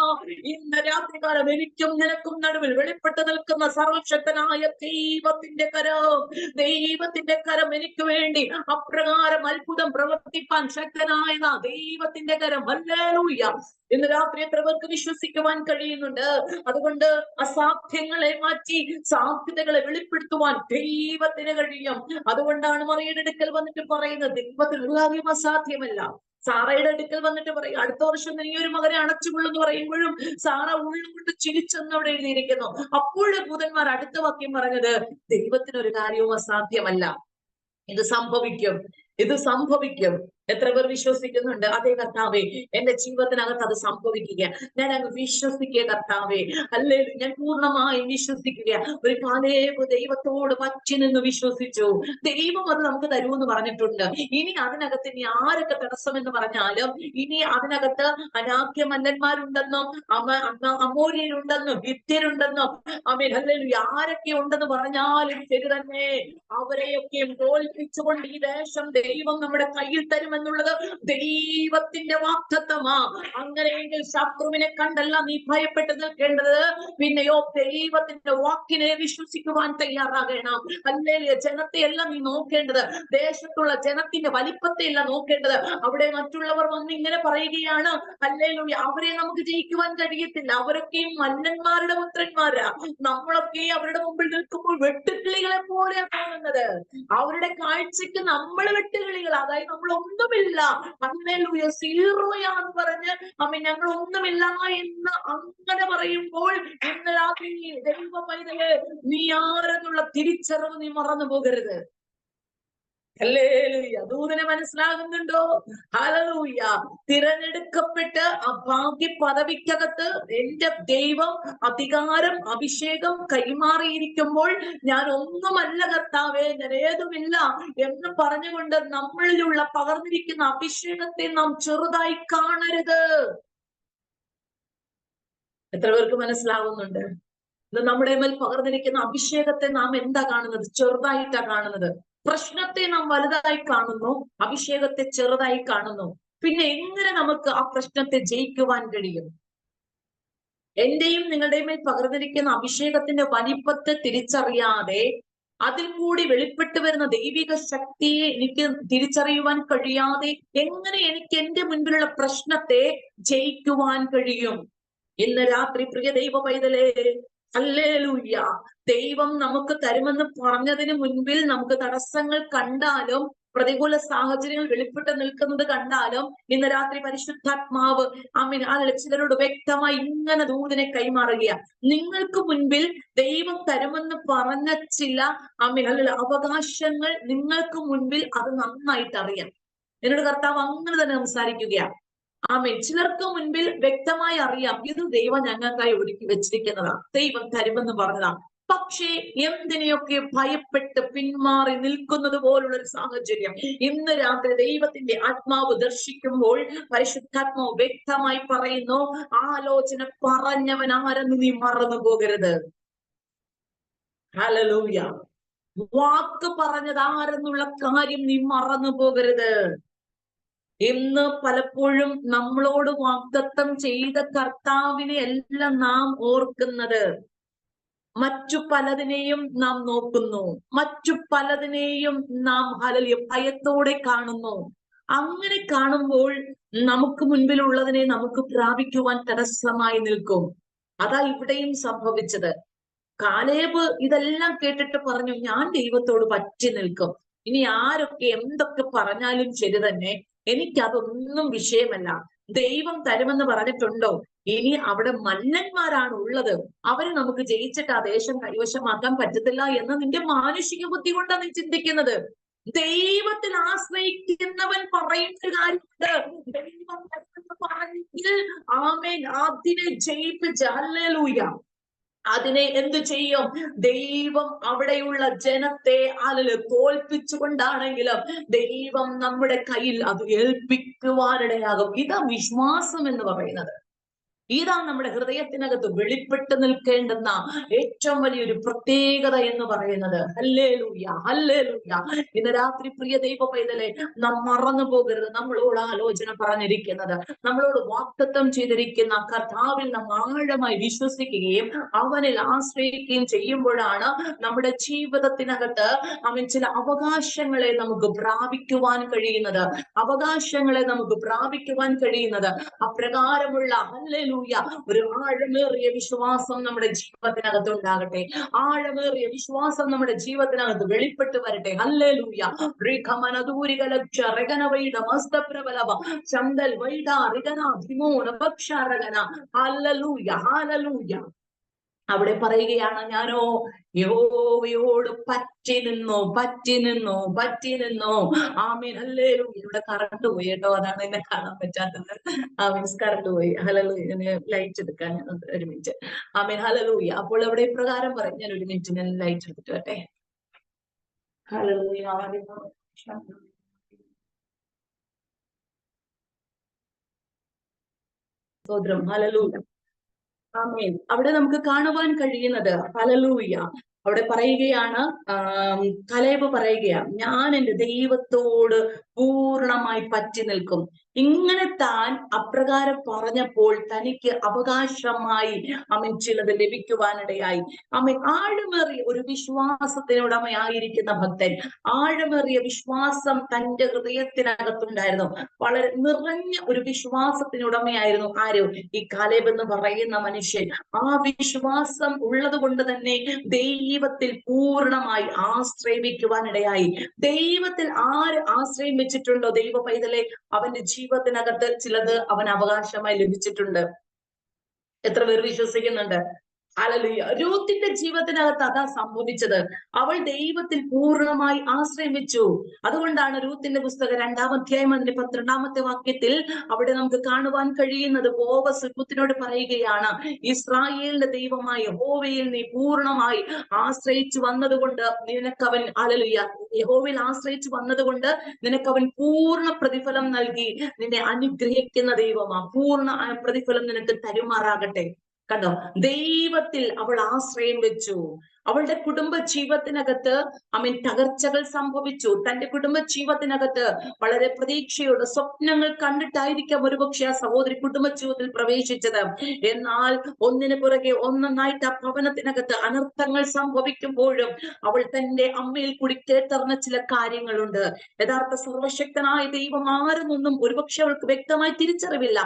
ഇന്ന് രാത്രികാലം എനിക്കും നിനക്കും നടുവിൽ വെളിപ്പെട്ട് നിൽക്കുന്ന സർവശക്തനായ ദൈവത്തിന്റെ കരം എനിക്ക് വേണ്ടി അപ്രകാരം അത്ഭുതം പ്രവർത്തിപ്പാൻ ശക്തനായ ദൈവത്തിന്റെ കരം. ഹല്ലേലൂയ. ഇന്ന് രാത്രി എത്ര പേർക്ക് വിശ്വസിക്കുവാൻ കഴിയുന്നുണ്ട്? അതുകൊണ്ട് അസാധ്യങ്ങളെ മാറ്റി സാധ്യതകളെ വെളിപ്പെടുത്തുവാൻ ദൈവത്തിന് കഴിയും. അതുകൊണ്ടാണ് മറിയയുടെ അടുക്കൽ വന്നിട്ട് പറയുന്നത്, ദൈവത്തിന് ഒരു കാര്യം അസാധ്യമല്ല. സാറയുടെ അടുക്കൽ വന്നിട്ട് പറയും, അടുത്ത വർഷം നീ ഒരു മകനെ അണച്ചുകൊള്ളെന്ന് പറയുമ്പോഴും സാറ ഉള്ളുകൊണ്ട് ചിരിച്ചെന്ന് അവിടെ എഴുതിയിരിക്കുന്നു. അപ്പോഴും ദൂതന്മാർ അടുത്ത വാക്യം പറഞ്ഞത്, ദൈവത്തിനൊരു കാര്യവും അസാധ്യമല്ല, ഇത് സംഭവിക്കും, ഇത് സംഭവിക്കും. എത്ര പേർ വിശ്വസിക്കുന്നുണ്ട്? അതേ കർത്താവേ, എന്റെ ജീവിതത്തിനകത്ത് അത് സംഭവിക്കുക. ഞാൻ അങ്ങ് വിശ്വസിക്കുക കർത്താവേ. അല്ലേ, ഞാൻ പൂർണ്ണമായി വിശ്വസിക്കുക. ഒരു കാലേബ് ദൈവത്തോട് പറ്റി നിന്ന് വിശ്വസിച്ചു. ദൈവം അത് നമുക്ക് തരുമെന്ന് പറഞ്ഞിട്ടുണ്ട്. ഇനി അതിനകത്ത് ഇനി ആരൊക്കെ തടസ്സമെന്ന് പറഞ്ഞാലും, ഇനി അതിനകത്ത് അനാക്യമല്ലന്മാരുണ്ടെന്നും അമോര്യരുണ്ടെന്നും വിദ്യരുണ്ടെന്നും ആരൊക്കെ ഉണ്ടെന്ന് പറഞ്ഞാലും ശരി തന്നെ, അവരെയൊക്കെയും തോൽപ്പിച്ചുകൊണ്ട് ഈ ദേശം ദൈവം നമ്മുടെ കയ്യിൽ തരുമെന്നുള്ളത് ദൈവത്തിന്റെ വാഗ്ദത്തമാ. അങ്ങനെയെങ്കിൽ ശത്രുവിനെ കണ്ടല്ല നീ ഭയപ്പെട്ട് നിൽക്കേണ്ടത്, പിന്നെയോ ദൈവത്തിന്റെ വാക്കിനെ വിശ്വസിക്കുവാൻ തയ്യാറാകണം. ഹല്ലേലൂയ. ജനത്തെയല്ല നീ നോക്കേണ്ടത്, ദേശത്തുള്ള ജനത്തിന്റെ വലിപ്പത്തെയല്ല നോക്കേണ്ടത്. അവിടെ മറ്റുള്ളവർ വന്ന് ഇങ്ങനെ പറയുകയാണ്, ഹല്ലേലൂയ, അവരെ നമുക്ക് ജയിക്കുവാൻ കഴിയത്തില്ല, അവരൊക്കെയും മല്ലന്മാരുടെ പുത്രന്മാരാ, നമ്മളൊക്കെ അവരുടെ മുമ്പിൽ നിൽക്കുമ്പോൾ വെട്ടുക്കിളികളെ പോലെയാണ് കാണുന്നത്. അവരുടെ കാഴ്ചക്ക് നമ്മൾ വെട്ടുകിളികൾ, അതായത് നമ്മൾ ഒന്നുമില്ല, ഹല്ലേലൂയ, സീറോയാന്ന് പറഞ്ഞ് ഞങ്ങൾ ഒന്നുമില്ല എന്ന് അങ്ങനെ പറയുമ്പോൾ, ഇന്ന് രാത്രി ദൈവ പൈതലേ, നീ ആരെന്നുള്ള തിരിച്ചറിവ് നീ മറന്നു പോകരുത്. ഹല്ലേലൂയ. ദൂതനെ മനസ്സിലാകുന്നുണ്ടോ? ഹല്ലേലൂയ. തിരഞ്ഞെടുക്കപ്പെട്ട് ആ ഭാഗ്യ പദവിക്കകത്ത് എന്റെ ദൈവം അധികാരം അഭിഷേകം കൈമാറിയിരിക്കുമ്പോൾ ഞാൻ ഒന്നുമല്ല കർത്താവേ, ഞാൻ ഏതുമില്ല എന്ന് പറഞ്ഞുകൊണ്ട് നമ്മളിലുള്ള പകർന്നിരിക്കുന്ന അഭിഷേകത്തെ നാം ചെറുതായി കാണരുത്. എത്ര പേർക്ക് മനസ്സിലാവുന്നുണ്ട്? ഇത് നമ്മുടെ മേൽ പകർന്നിരിക്കുന്ന അഭിഷേകത്തെ നാം എന്താ കാണുന്നത്? ചെറുതായിട്ടാ കാണുന്നത്. പ്രശ്നത്തെ നാം വലുതായി കാണുന്നു, അഭിഷേകത്തെ ചെറുതായി കാണുന്നു. പിന്നെ എങ്ങനെ നമുക്ക് ആ പ്രശ്നത്തെ ജയിക്കുവാൻ കഴിയും? എന്റെയും നിങ്ങളുടെയും മേൽ പകർന്നിരിക്കുന്ന അഭിഷേകത്തിന്റെ വലിപ്പത്തെ തിരിച്ചറിയാതെ അതിൽ കൂടി വെളിപ്പെട്ടു വരുന്ന ദൈവിക ശക്തിയെ എനിക്ക് തിരിച്ചറിയുവാൻ കഴിയാതെ എങ്ങനെ എനിക്ക് എന്റെ മുൻപിലുള്ള പ്രശ്നത്തെ ജയിക്കുവാൻ കഴിയും? ഇന്ന് രാത്രി പ്രിയ ദൈവ പൈതലേ, ഹല്ലേലൂയ, ദൈവം നമുക്ക് തരുമെന്ന് പറഞ്ഞതിന് മുൻപിൽ നമുക്ക് തടസ്സങ്ങൾ കണ്ടാലും പ്രതികൂല സാഹചര്യങ്ങൾ വെളിപ്പെട്ട് നിൽക്കുന്നത് കണ്ടാലും ഇന്ന് രാത്രി പരിശുദ്ധാത്മാവ് ചിലരോട് വ്യക്തമായി ഇങ്ങനെ ദൂതനെ കൈമാറുക. നിങ്ങൾക്ക് മുൻപിൽ ദൈവം തരുമെന്ന് പറഞ്ഞ ചില അവകാശങ്ങൾ നിങ്ങൾക്ക് മുൻപിൽ അത് നന്നായിട്ട് അറിയാം. എന്നോട് കർത്താവ് അങ്ങനെ തന്നെ സംസാരിക്കുകയാണ്. ചിലർക്ക് മുൻപിൽ വ്യക്തമായി അറിയാം, ഇത് ദൈവം ഞങ്ങൾക്കായി ഒരുക്കി വെച്ചിരിക്കുന്നതാ, ദൈവം തരുമെന്ന് പറഞ്ഞതാ. പക്ഷേ എന്തിനെയൊക്കെ ഭയപ്പെട്ട് പിന്മാറി നിൽക്കുന്നത് പോലുള്ള ഒരു സാഹചര്യം ഇന്ന് രാത്രി ദൈവത്തിന്റെ ആത്മാവ് ദർശിക്കുമ്പോൾ പരിശുദ്ധാത്മാവ് വ്യക്തമായി പറയുന്നു, ആലോചന പറഞ്ഞവൻ ആരെന്ന് നീ മറന്നു പോകരുത്. ഹല്ലേലൂയ. വാക്ക് പറഞ്ഞത് ആരെന്നുള്ള കാര്യം നീ മറന്നു പോകരുത്. ഇന്ന് പലപ്പോഴും നമ്മളോട് വാഗ്ദത്തം ചെയ്ത കർത്താവിനെ അല്ല നാം ഓർക്കുന്നത്, മറ്റു പലതിനെയും നാം നോക്കുന്നു, മറ്റു പലതിനെയും നാം ഭയത്തോടെ കാണുന്നു. അങ്ങനെ കാണുമ്പോൾ നമുക്ക് മുൻപിലുള്ളതിനെ നമുക്ക് പ്രാപിക്കുവാൻ തടസ്സമായി നിൽക്കും. അതാ ഇവിടെയും സംഭവിച്ചത്. കാലേബ് ഇതെല്ലാം കേട്ടിട്ട് പറഞ്ഞു, ഞാൻ ദൈവത്തോട് പറ്റി നിൽക്കും, ഇനി ആരൊക്കെ എന്തൊക്കെ പറഞ്ഞാലും ശരി തന്നെ, എനിക്കതൊന്നും വിഷയമല്ല. ദൈവം തരുമെന്ന് പറഞ്ഞിട്ടുണ്ടോ? ഇനി അവിടെ മല്ലന്മാരാണ് ഉള്ളത്, അവരെ നമുക്ക് ജയിച്ചിട്ട് ആ ദേശം കൈവശമാക്കാൻ പറ്റത്തില്ല എന്ന് നിന്റെ മാനുഷിക ബുദ്ധി കൊണ്ടാണ് നീ ചിന്തിക്കുന്നത്. ദൈവത്തിൽ ആശ്രയിക്കുന്നവൻ പറയുന്ന കാര്യമുണ്ട്. ദൈവം പറഞ്ഞെങ്കിൽ ആമേൻ, അതിനെ ജയിപ്പിച്ച് ഹല്ലേലൂയ, അതിനെ എന്തു ചെയ്യും? ദൈവം അവിടെയുള്ള ജനത്തെ തോൽപ്പിച്ചുകൊണ്ടാണെങ്കിലും ദൈവം നമ്മുടെ കയ്യിൽ അത് ഏൽപ്പിക്കുവാനിടയാകും. ഇതാ വിശ്വാസം എന്ന് പറയുന്നത്. ഇതാണ് നമ്മുടെ ഹൃദയത്തിനകത്ത് വെളിപ്പെട്ട് നിൽക്കേണ്ടുന്ന ഏറ്റവും വലിയൊരു പ്രത്യേകത എന്ന് പറയുന്നത്. Hallelujah, hallelujah. ഇന്ന് രാത്രി പ്രിയ ദൈവ പൈതലെ, നാം മറന്നു പോകരുത്. നമ്മളോട് ആലോചന പറഞ്ഞിരിക്കുന്നത്, നമ്മളോട് വാഗ്ദത്തം ചെയ്തിരിക്കുന്ന കർത്താവിൽ നാം ആഴമായി വിശ്വസിക്കുകയും അവനിൽ ആശ്രയിക്കുകയും ചെയ്യുമ്പോഴാണ് നമ്മുടെ ജീവിതത്തിനകത്ത് അവൻ ചില അവകാശങ്ങളെ നമുക്ക് പ്രാപിക്കുവാൻ കഴിയുന്നത്. അവകാശങ്ങളെ നമുക്ക് പ്രാപിക്കുവാൻ കഴിയുന്നത്. അപ്രകാരമുള്ള ഹല്ലേലൂയ ഒരു ആഴമേറിയ വിശ്വാസം നമ്മുടെ ജീവിതത്തിനകത്ത് ഉണ്ടാകട്ടെ. ആഴമേറിയ വിശ്വാസം നമ്മുടെ ജീവിതത്തിനകത്ത് വെളിപ്പെട്ട് വരട്ടെ. ഹല്ലേലൂയ. അവിടെ പറയുകയാണ്, ഞാനോ യഹോവയോട് പറ്റി നിന്നു. ആമേൻ, ഹല്ലേലൂയ. ഇവിടെ കറണ്ട് പോയി കേട്ടോ, അതാണ് എന്നെ കാണാൻ പറ്റാത്തത്. മീൻസ് കറണ്ട് പോയി. ഹല്ലേലൂയ. ലൈറ്റ് എടുക്കാൻ ഒരു മിനിറ്റ്. ആമേൻ, ഹല്ലേലൂയ. അപ്പോൾ അവിടെ ഇപ്രകാരം പറയും, ഞാൻ ഒരു മിനിറ്റ്, ഞാൻ ലൈറ്റ് എടുത്തിട്ട് വരട്ടെ. ഹല്ലേലൂയ. സ്തോത്രം. ഹല്ലേലൂയ. ആമേൻ. അവിടെ നമുക്ക് കാണുവാൻ കഴിയുന്നത്, ഹല്ലേലൂയ, അവിടെ പറയുകയാണ്, കലേബ് പറയുകയാണ്, ഞാൻ എൻ്റെ ദൈവത്തോട് പൂർണ്ണമായി പറ്റി നിൽക്കും. ഇങ്ങനെ താൻ അപ്രകാരം പറഞ്ഞപ്പോൾ തനിക്ക് അവകാശമായി ചിലത് ലഭിക്കുവാനിടയായി. ആഴമേറിയ ഒരു വിശ്വാസത്തിനുടമയായിരിക്കുന്ന ഭക്തൻ, ആഴമേറിയ വിശ്വാസം തന്റെ ഹൃദയത്തിനകത്തുണ്ടായിരുന്നു. വളരെ നിറഞ്ഞ ഒരു വിശ്വാസത്തിനുടമയായിരുന്നു ആര്? ഈ കാലേബ് എന്ന് പറയുന്ന മനുഷ്യൻ. ആ വിശ്വാസം ഉള്ളത് കൊണ്ട് തന്നെ ദൈവത്തിൽ പൂർണ്ണമായി ആശ്രയിക്കുവാനിടയായി. ദൈവത്തിൽ ആര് ആശ്രയം വെച്ചിട്ടുണ്ടോ ദൈവ പൈതലെ, അവന്റെ ജീവിതത്തിനകത്ത് ചിലത് അവൻ അവകാശമായി ലഭിച്ചിട്ടുണ്ട്. എത്ര പേർ വിശ്വസിക്കുന്നുണ്ട്? ഹല്ലേലൂയ. രൂത്തിന്റെ ജീവിതത്തിനകത്ത് അതാ സംഭവിച്ചത്. അവൾ ദൈവത്തിൽ പൂർണ്ണമായി ആശ്രയം വെച്ചു. അതുകൊണ്ടാണ് രൂത്തിന്റെ പുസ്തകം 2-ാം അധ്യായം അതിന്റെ 12-ാമത്തെ വാക്യത്തിൽ അവിടെ നമുക്ക് കാണുവാൻ കഴിയുന്നത്, ബോവസ് രൂത്തിനോട് പറയുകയാണ്, ഇസ്രായേലിന്റെ ദൈവമായ യഹോവയിൽ നീ പൂർണ്ണമായി ആശ്രയിച്ചു വന്നതുകൊണ്ട് നിനക്കവൻ, ഹല്ലേലൂയ, യഹോവയിൽ ആശ്രയിച്ചു വന്നതുകൊണ്ട് നിനക്കവൻ പൂർണ്ണ പ്രതിഫലം നൽകി നിന്നെ അനുഗ്രഹിക്കുന്ന ദൈവമാ. പൂർണ്ണ പ്രതിഫലം നിനക്ക് തരുമാറാകട്ടെ. കണ്ടോ, ദൈവത്തിൽ അവൾ ആശ്രയം വെച്ചു. അവളുടെ കുടുംബ ജീവിതത്തിനകത്ത് തകർച്ചകൾ സംഭവിച്ചു. തന്റെ കുടുംബ ജീവിതത്തിനകത്ത് വളരെ പ്രതീക്ഷയോടെ സ്വപ്നങ്ങൾ കണ്ടിട്ടായിരിക്കാം ഒരുപക്ഷെ ആ സഹോദരി കുടുംബ ജീവിതത്തിൽ പ്രവേശിച്ചത്. എന്നാൽ ഒന്നിനു പുറകെ ഒന്നൊന്നായിട്ട് ആ ഭവനത്തിനകത്ത് അനർത്ഥങ്ങൾ സംഭവിക്കുമ്പോഴും അവൾ തന്റെ അമ്മയിൽ കൂടി കേട്ടറിഞ്ഞ ചില കാര്യങ്ങളുണ്ട്. യഥാർത്ഥ സർവശക്തനായ ദൈവം ആരെന്നൊന്നും ഒരുപക്ഷെ അവൾക്ക് വ്യക്തമായി തിരിച്ചറിവില്ല.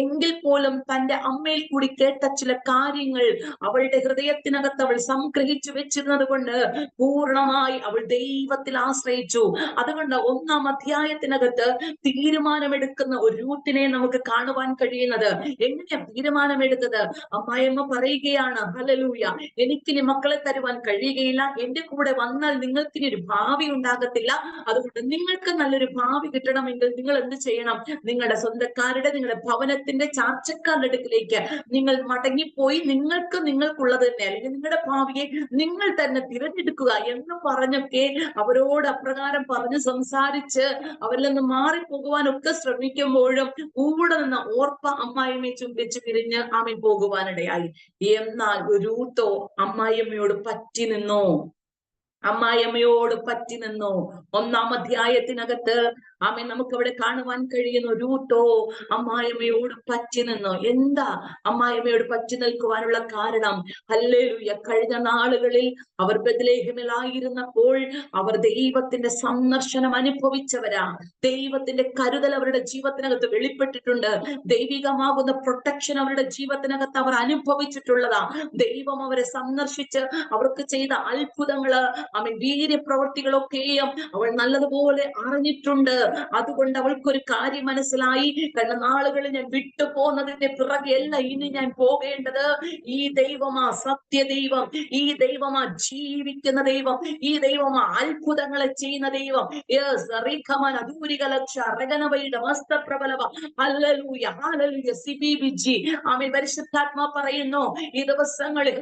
എങ്കിൽ പോലും തന്റെ അമ്മയിൽ കൂടി കേട്ട ചില കാര്യങ്ങൾ അവളുടെ ഹൃദയത്തിനകത്ത് അവൾ സംഗ്രഹിച്ചു വെച്ചിരുന്നത് കൊണ്ട് പൂർണ്ണമായി അവൾ ദൈവത്തിൽ ആശ്രയിച്ചു. അതുകൊണ്ട് 1-ാം അധ്യായത്തിനകത്ത് തീരുമാനമെടുക്കുന്ന ഒരു രൂത്തിനെ നമുക്ക് കാണുവാൻ കഴിയുന്നത്. എങ്ങനെയാ തീരുമാനമെടുത്തത്? അമ്മായിയമ്മ പറയുകയാണ്, ഹല്ലേലൂയ, എനിക്കിനി മക്കളെ തരുവാൻ കഴിയുകയില്ല. എന്റെ കൂടെ വന്നാൽ നിങ്ങൾക്കിനി ഒരു ഭാവി ഉണ്ടാകത്തില്ല. അതുകൊണ്ട് നിങ്ങൾക്ക് നല്ലൊരു ഭാവി കിട്ടണമെങ്കിൽ നിങ്ങൾ എന്ത് ചെയ്യണം? നിങ്ങളുടെ സ്വന്തക്കാരുടെ, നിങ്ങളുടെ ഭവനത്തിന്റെ ചാർച്ചക്കാരുടെ അടുക്കിലേക്ക് നിങ്ങൾ മടങ്ങിപ്പോയി നിങ്ങൾക്കുള്ളത് തന്നെ, അല്ലെങ്കിൽ നിങ്ങളുടെ ഭാവിയെ നിങ്ങൾ തന്നെ തിരഞ്ഞെടുക്കുക എന്ന് പറഞ്ഞൊക്കെ അവരോട് അപ്രകാരം പറഞ്ഞ് സംസാരിച്ച് അവരിൽ നിന്ന് മാറിപ്പോകുവാനൊക്കെ ശ്രമിക്കുമ്പോഴും കൂടെ നിന്ന് ഓർപ്പ അമ്മായിയമ്മയെ ചുംബിച്ച് പിരിഞ്ഞ് ആമേൻ പോകുവാനിടയായി. എന്നാൽ രൂത്തോ അമ്മായിയമ്മയോട് പറ്റി നിന്നു. 1-ാം അധ്യായത്തിനകത്ത് നമുക്ക് അവിടെ കാണുവാൻ കഴിയുന്നു, രൂത്തോ അമ്മായിയമ്മയോട് പറ്റി നിന്നു. എന്താ അമ്മായിയമ്മയോട് പറ്റി നിൽക്കുവാനുള്ള കാരണം? ഹല്ലേലൂയ. കഴിഞ്ഞ നാളുകളിൽ അവർ ബെത്ലേഹേമിലായിരുന്നപ്പോൾ അവർ ദൈവത്തിന്റെ സന്ദർശനം അനുഭവിച്ചവരാ. ദൈവത്തിന്റെ കരുതൽ അവരുടെ ജീവിതത്തിനകത്ത് വെളിപ്പെട്ടിട്ടുണ്ട്. ദൈവികമാകുന്ന പ്രൊട്ടക്ഷൻ അവരുടെ ജീവിതത്തിനകത്ത് അവർ അനുഭവിച്ചിട്ടുള്ളതാ. ദൈവം അവരെ സന്ദർശിച്ച് അവർക്ക് ചെയ്ത അത്ഭുതങ്ങള്, വീര്യപ്രവൃത്തികളൊക്കെയും അവൾ നല്ലതുപോലെ അറിഞ്ഞിട്ടുണ്ട്. അതുകൊണ്ട് അവൾക്കൊരു കാര്യം മനസ്സിലായി, കഴിഞ്ഞ നാളുകളിൽ ഞാൻ വിട്ടുപോകുന്നതിന്റെ പിറകെയല്ല ഇനി ഞാൻ പോകേണ്ടത്. ഈ ദൈവമാ സത്യദൈവം, ഈ ദൈവമാ ജീവിക്കുന്ന ദൈവം, ഈ ദൈവമാ അത്ഭുതങ്ങളെ ചെയ്യുന്ന ദൈവം. പരിശുദ്ധാത്മാ പറയുന്നു, ഈ ദിവസങ്ങളിൽ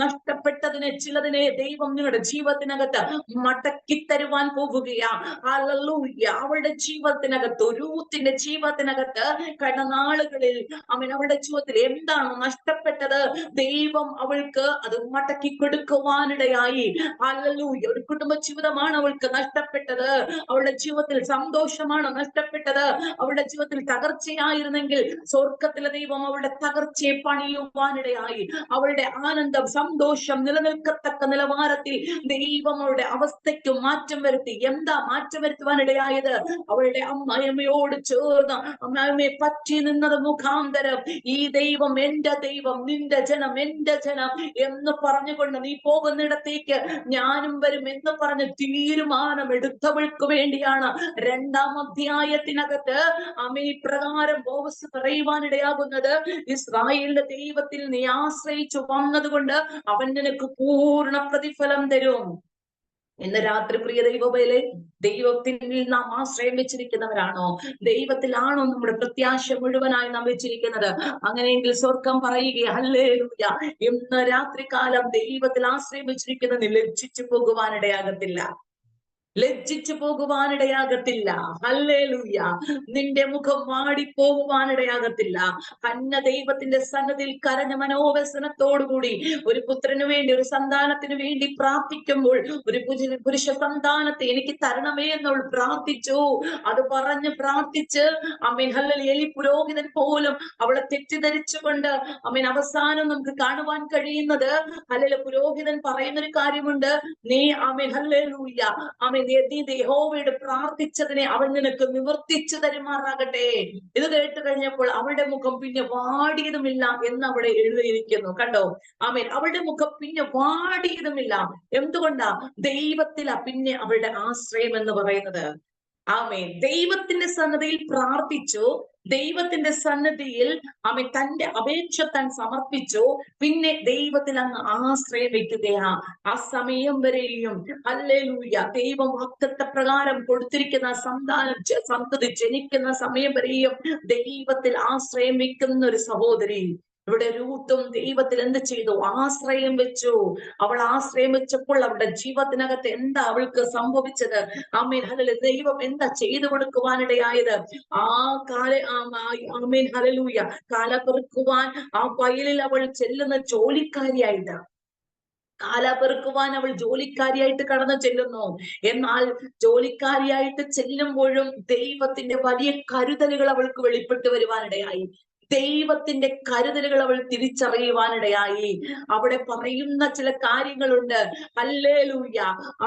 നഷ്ടപ്പെട്ടതിനെ, ചിലതിനെ ദൈവം നിങ്ങളുടെ ജീവിതത്തിനകത്ത് മടക്കി തരുവാൻ പോവുകയാ. ഹല്ലേലൂയ. അവളുടെ ജീവിതത്തിനകത്ത്, രൂത്തിന്റെ ജീവിതത്തിനകത്ത് കഴിഞ്ഞ നാളുകളിൽ അവളുടെ ജീവിതത്തിൽ എന്താണോ നഷ്ടപ്പെട്ടത്, ദൈവം അവൾക്ക് അത് മടക്കി കൊടുക്കുവാനിടയായി. ഹല്ലേലൂയ. ഒരു കുടുംബ ജീവിതമാണ് അവൾക്ക് നഷ്ടപ്പെട്ടത്, അവളുടെ ജീവിതത്തിൽ സന്തോഷമാണ് നഷ്ടപ്പെട്ടത്, അവളുടെ ജീവിതത്തിൽ തകർച്ചയായിരുന്നെങ്കിൽ സ്വർഗത്തിലെ ദൈവം അവളുടെ തകർച്ചയെ പണിയുവാനിടയായി. അവളുടെ ആനന്ദം, സന്തോഷം നിലനിൽക്കത്തക്ക നിലവാരത്തിൽ ദൈവം അവളുടെ അവസ്ഥയ്ക്ക് മാറ്റം വരുത്തി. എന്താ മാറ്റം വരുത്തുവാനിടയായത്? അവളുടെ അമ്മായിയമ്മയോട് ചേർന്ന് അമ്മായിയമ്മയെ പറ്റി നിന്നത് മുഖാന്തരം ഈ ദൈവം എന്റെ ദൈവം, നിന്റെ ജനം എന്റെ ജനം എന്ന് പറഞ്ഞുകൊണ്ട് നീ പോകുന്നിടത്തേക്ക് ഞാനും വരും എന്ന് പറഞ്ഞ് തീരുമാനം എടുത്തവൾക്ക് വേണ്ടിയാണ് 2-ാം അധ്യായത്തിനകത്ത് ഇപ്രകാരം ബോവസ് പറയുവാനിടയാകുന്നത്. ഇസ്രായേലിന്റെ ദൈവത്തിൽ നീ ആശ്രയിച്ചു വന്നതുകൊണ്ട് അവൻ നിനക്ക് പൂർണ്ണ പ്രതിഫലം തരും. ഇന്ന് രാത്രി പ്രിയ ദൈവമേ, ദൈവത്തിൽ നാം ആശ്രയം വെച്ചിരിക്കുന്നവരാണോ? ദൈവത്തിലാണോ നമ്മുടെ പ്രത്യാശ മുഴുവനായി നാം വെച്ചിരിക്കുന്നത്? അങ്ങനെയെങ്കിൽ സ്വർഗം പറയുക ഹല്ലേലൂയ, ഇന്ന് രാത്രികാലം ദൈവത്തിൽ ആശ്രയം വെച്ചിരിക്കുന്ന നീ ലജ്ജിച്ചു പോകുവാനിടയാകത്തില്ല, ലജ്ജിച്ചു പോകുവാനിടയാകത്തില്ല. ഹല്ലേലൂയ. നിന്റെ മുഖം വാടിപ്പോകുവാനിടയാകത്തില്ല. ഹന്ന ദൈവത്തിന്റെ സന്നദ്ധിയിൽ കരഞ്ഞ മനോവ്യസനത്തോടുകൂടി ഒരു പുത്രന് വേണ്ടി, ഒരു സന്താനത്തിന് വേണ്ടി പ്രാർത്ഥിക്കുമ്പോൾ, ഒരു പുരുഷ സന്താനത്തെ എനിക്ക് തരണമേ എന്നവൾ പ്രാർത്ഥിച്ചു. അത് പറഞ്ഞ് പ്രാർത്ഥിച്ച് ഹല്ലേലൂയ, എലി പുരോഹിതൻ പോലും അവളെ തെറ്റിദ്ധരിച്ചുകൊണ്ട് അവസാനം നമുക്ക് കാണുവാൻ കഴിയുന്നത്, ഹല്ലേലൂയ, പുരോഹിതൻ പറയുന്നൊരു കാര്യമുണ്ട്, നീ ഹല്ലേലൂയ നീ യഹോവയോട് പ്രാർത്ഥിച്ചതിനെ അവൻ നിനക്ക് നിവർത്തിച്ചു തരുമാറാകട്ടെ. ഇത് കേട്ട് കഴിഞ്ഞപ്പോൾ അവളുടെ മുഖം പിന്നെ വാടിയതുമില്ല എന്ന് അവിടെ എഴുതിയിരിക്കുന്നു. കണ്ടോ? അവളുടെ മുഖം പിന്നെ വാടിയതുമില്ല. എന്തുകൊണ്ടാ? ദൈവത്തിലാ പിന്നെ അവളുടെ ആശ്രയം എന്ന് പറയുന്നത്. ദൈവത്തിന്റെ സന്നദ്ധിയിൽ പ്രാർത്ഥിച്ചു, ദൈവത്തിന്റെ സന്നദ്ധിയിൽ തന്റെ അപേക്ഷ താൻ സമർപ്പിച്ചു. പിന്നെ ദൈവത്തിൽ അങ്ങ് ആശ്രയം വെക്കുകയാ. ആ സമയം വരെയും ഹല്ലേലൂയ, ദൈവം വാഗ്ദത്ത പ്രകാരം കൊടുത്തിരിക്കുന്ന സന്തതി ജനിക്കുന്ന സമയം വരെയും ദൈവത്തിൽ ആശ്രയം വെക്കുന്ന ഒരു സഹോദരി. ഇവിടെ രൂത്തും ദൈവത്തിൽ എന്ത് ചെയ്തു? ആശ്രയം വെച്ചു. അവൾ ആശ്രയം വെച്ചപ്പോൾ അവളുടെ ജീവിതത്തിനകത്ത് എന്താ അവൾക്ക് സംഭവിച്ചത്? ദൈവം എന്താ ചെയ്തു കൊടുക്കുവാനിടയായത്? ഹല്ലേലൂയ, കാല പെറുക്കുവാൻ ആ വയലിൽ അവൾ ചെല്ലുന്ന ജോലിക്കാരിയായിട്ട്, കാല പെറുക്കുവാൻ അവൾ ജോലിക്കാരിയായിട്ട് കടന്നു ചെല്ലുന്നു. എന്നാൽ ജോലിക്കാരിയായിട്ട് ചെല്ലുമ്പോഴും ദൈവത്തിന്റെ വലിയ കരുതലുകൾ അവൾക്ക് വെളിപ്പെട്ടു വരുവാനിടയായി. ദൈവത്തിന്റെ കരുതലുകൾ അവൾ തിരിച്ചറിയുവാനിടയായി. അവിടെ പറയുന്ന ചില കാര്യങ്ങളുണ്ട്. ഹല്ലേലൂയ.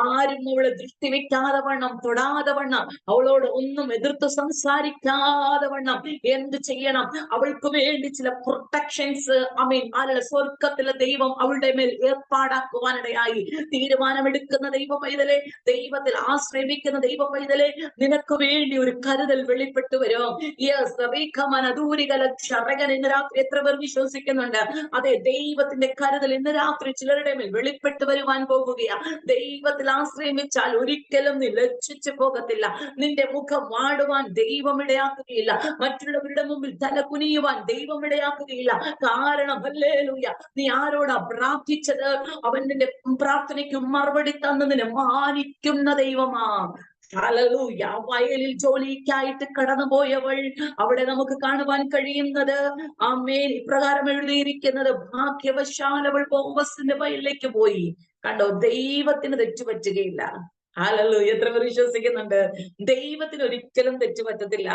ആരും അവളെ ദൃഷ്ടി വെക്കാതെ വണ്ണം, തൊടാതെ വണ്ണം, അവളോട് ഒന്നും എതിർത്ത് സംസാരിക്കാതെ വണ്ണം എന്ത് ചെയ്യണം? അവൾക്ക് വേണ്ടി ചില പ്രൊട്ടക്ഷൻസ് സ്വർഗത്തിലെ ദൈവം അവളുടെ മേൽ ഏർപ്പാടാക്കുവാനിടയായി. തീരുമാനമെടുക്കുന്ന ദൈവ പൈതലെ, ദൈവത്തിൽ ആശ്രയിക്കുന്ന ദൈവ പൈതലെ, നിനക്ക് വേണ്ടി ഒരു കരുതൽ വെളിപ്പെട്ടു വരും. ഇന്ന് രാത്രി എത്ര പേർ വിശ്വസിക്കുന്നുണ്ട്? അതെ, ദൈവത്തിന്റെ കരുതൽ ഇന്ന് രാത്രി ചിലരുടെ മേൽ വെളിപ്പെട്ടു വരുവാൻ പോകുകയാ. ദൈവത്തിൽ ആശ്രയം വെച്ചാൽ ഒരിക്കലും നീ ലജ്ജിച്ചു പോകത്തില്ല. നിന്റെ മുഖം വാടുവാൻ ദൈവം ഇടയാക്കുകയില്ല. മറ്റുള്ളവരുടെ മുമ്പിൽ തല കുനിയുവാൻ ദൈവം ഇടയാക്കുകയില്ല. കാരണം ഹല്ലേലൂയ, നീ ആരോടാ പ്രാർത്ഥിച്ചത്? അവൻ നിന്റെ പ്രാർത്ഥനയ്ക്ക് മറുപടി തന്നതിന് മാനിക്കുന്ന ദൈവമാ. ഹല്ലേലൂയ. വയലിൽ ജോലിക്കായിട്ട് കടന്നുപോയവൾ, അവിടെ നമുക്ക് കാണുവാൻ കഴിയുന്നത് ഇപ്രകാരം എഴുതിയിരിക്കുന്നത്, ഭാഗ്യവശാൽ അവൾ ബോവസിന്റെ വയലിലേക്ക് പോയി. കണ്ടോ? ദൈവത്തിന് തെറ്റുപറ്റുകയില്ല. ഹല്ലേലൂയ. എത്ര പേർ വിശ്വസിക്കുന്നുണ്ട്? ദൈവത്തിന് ഒരിക്കലും തെറ്റുപറ്റത്തില്ല.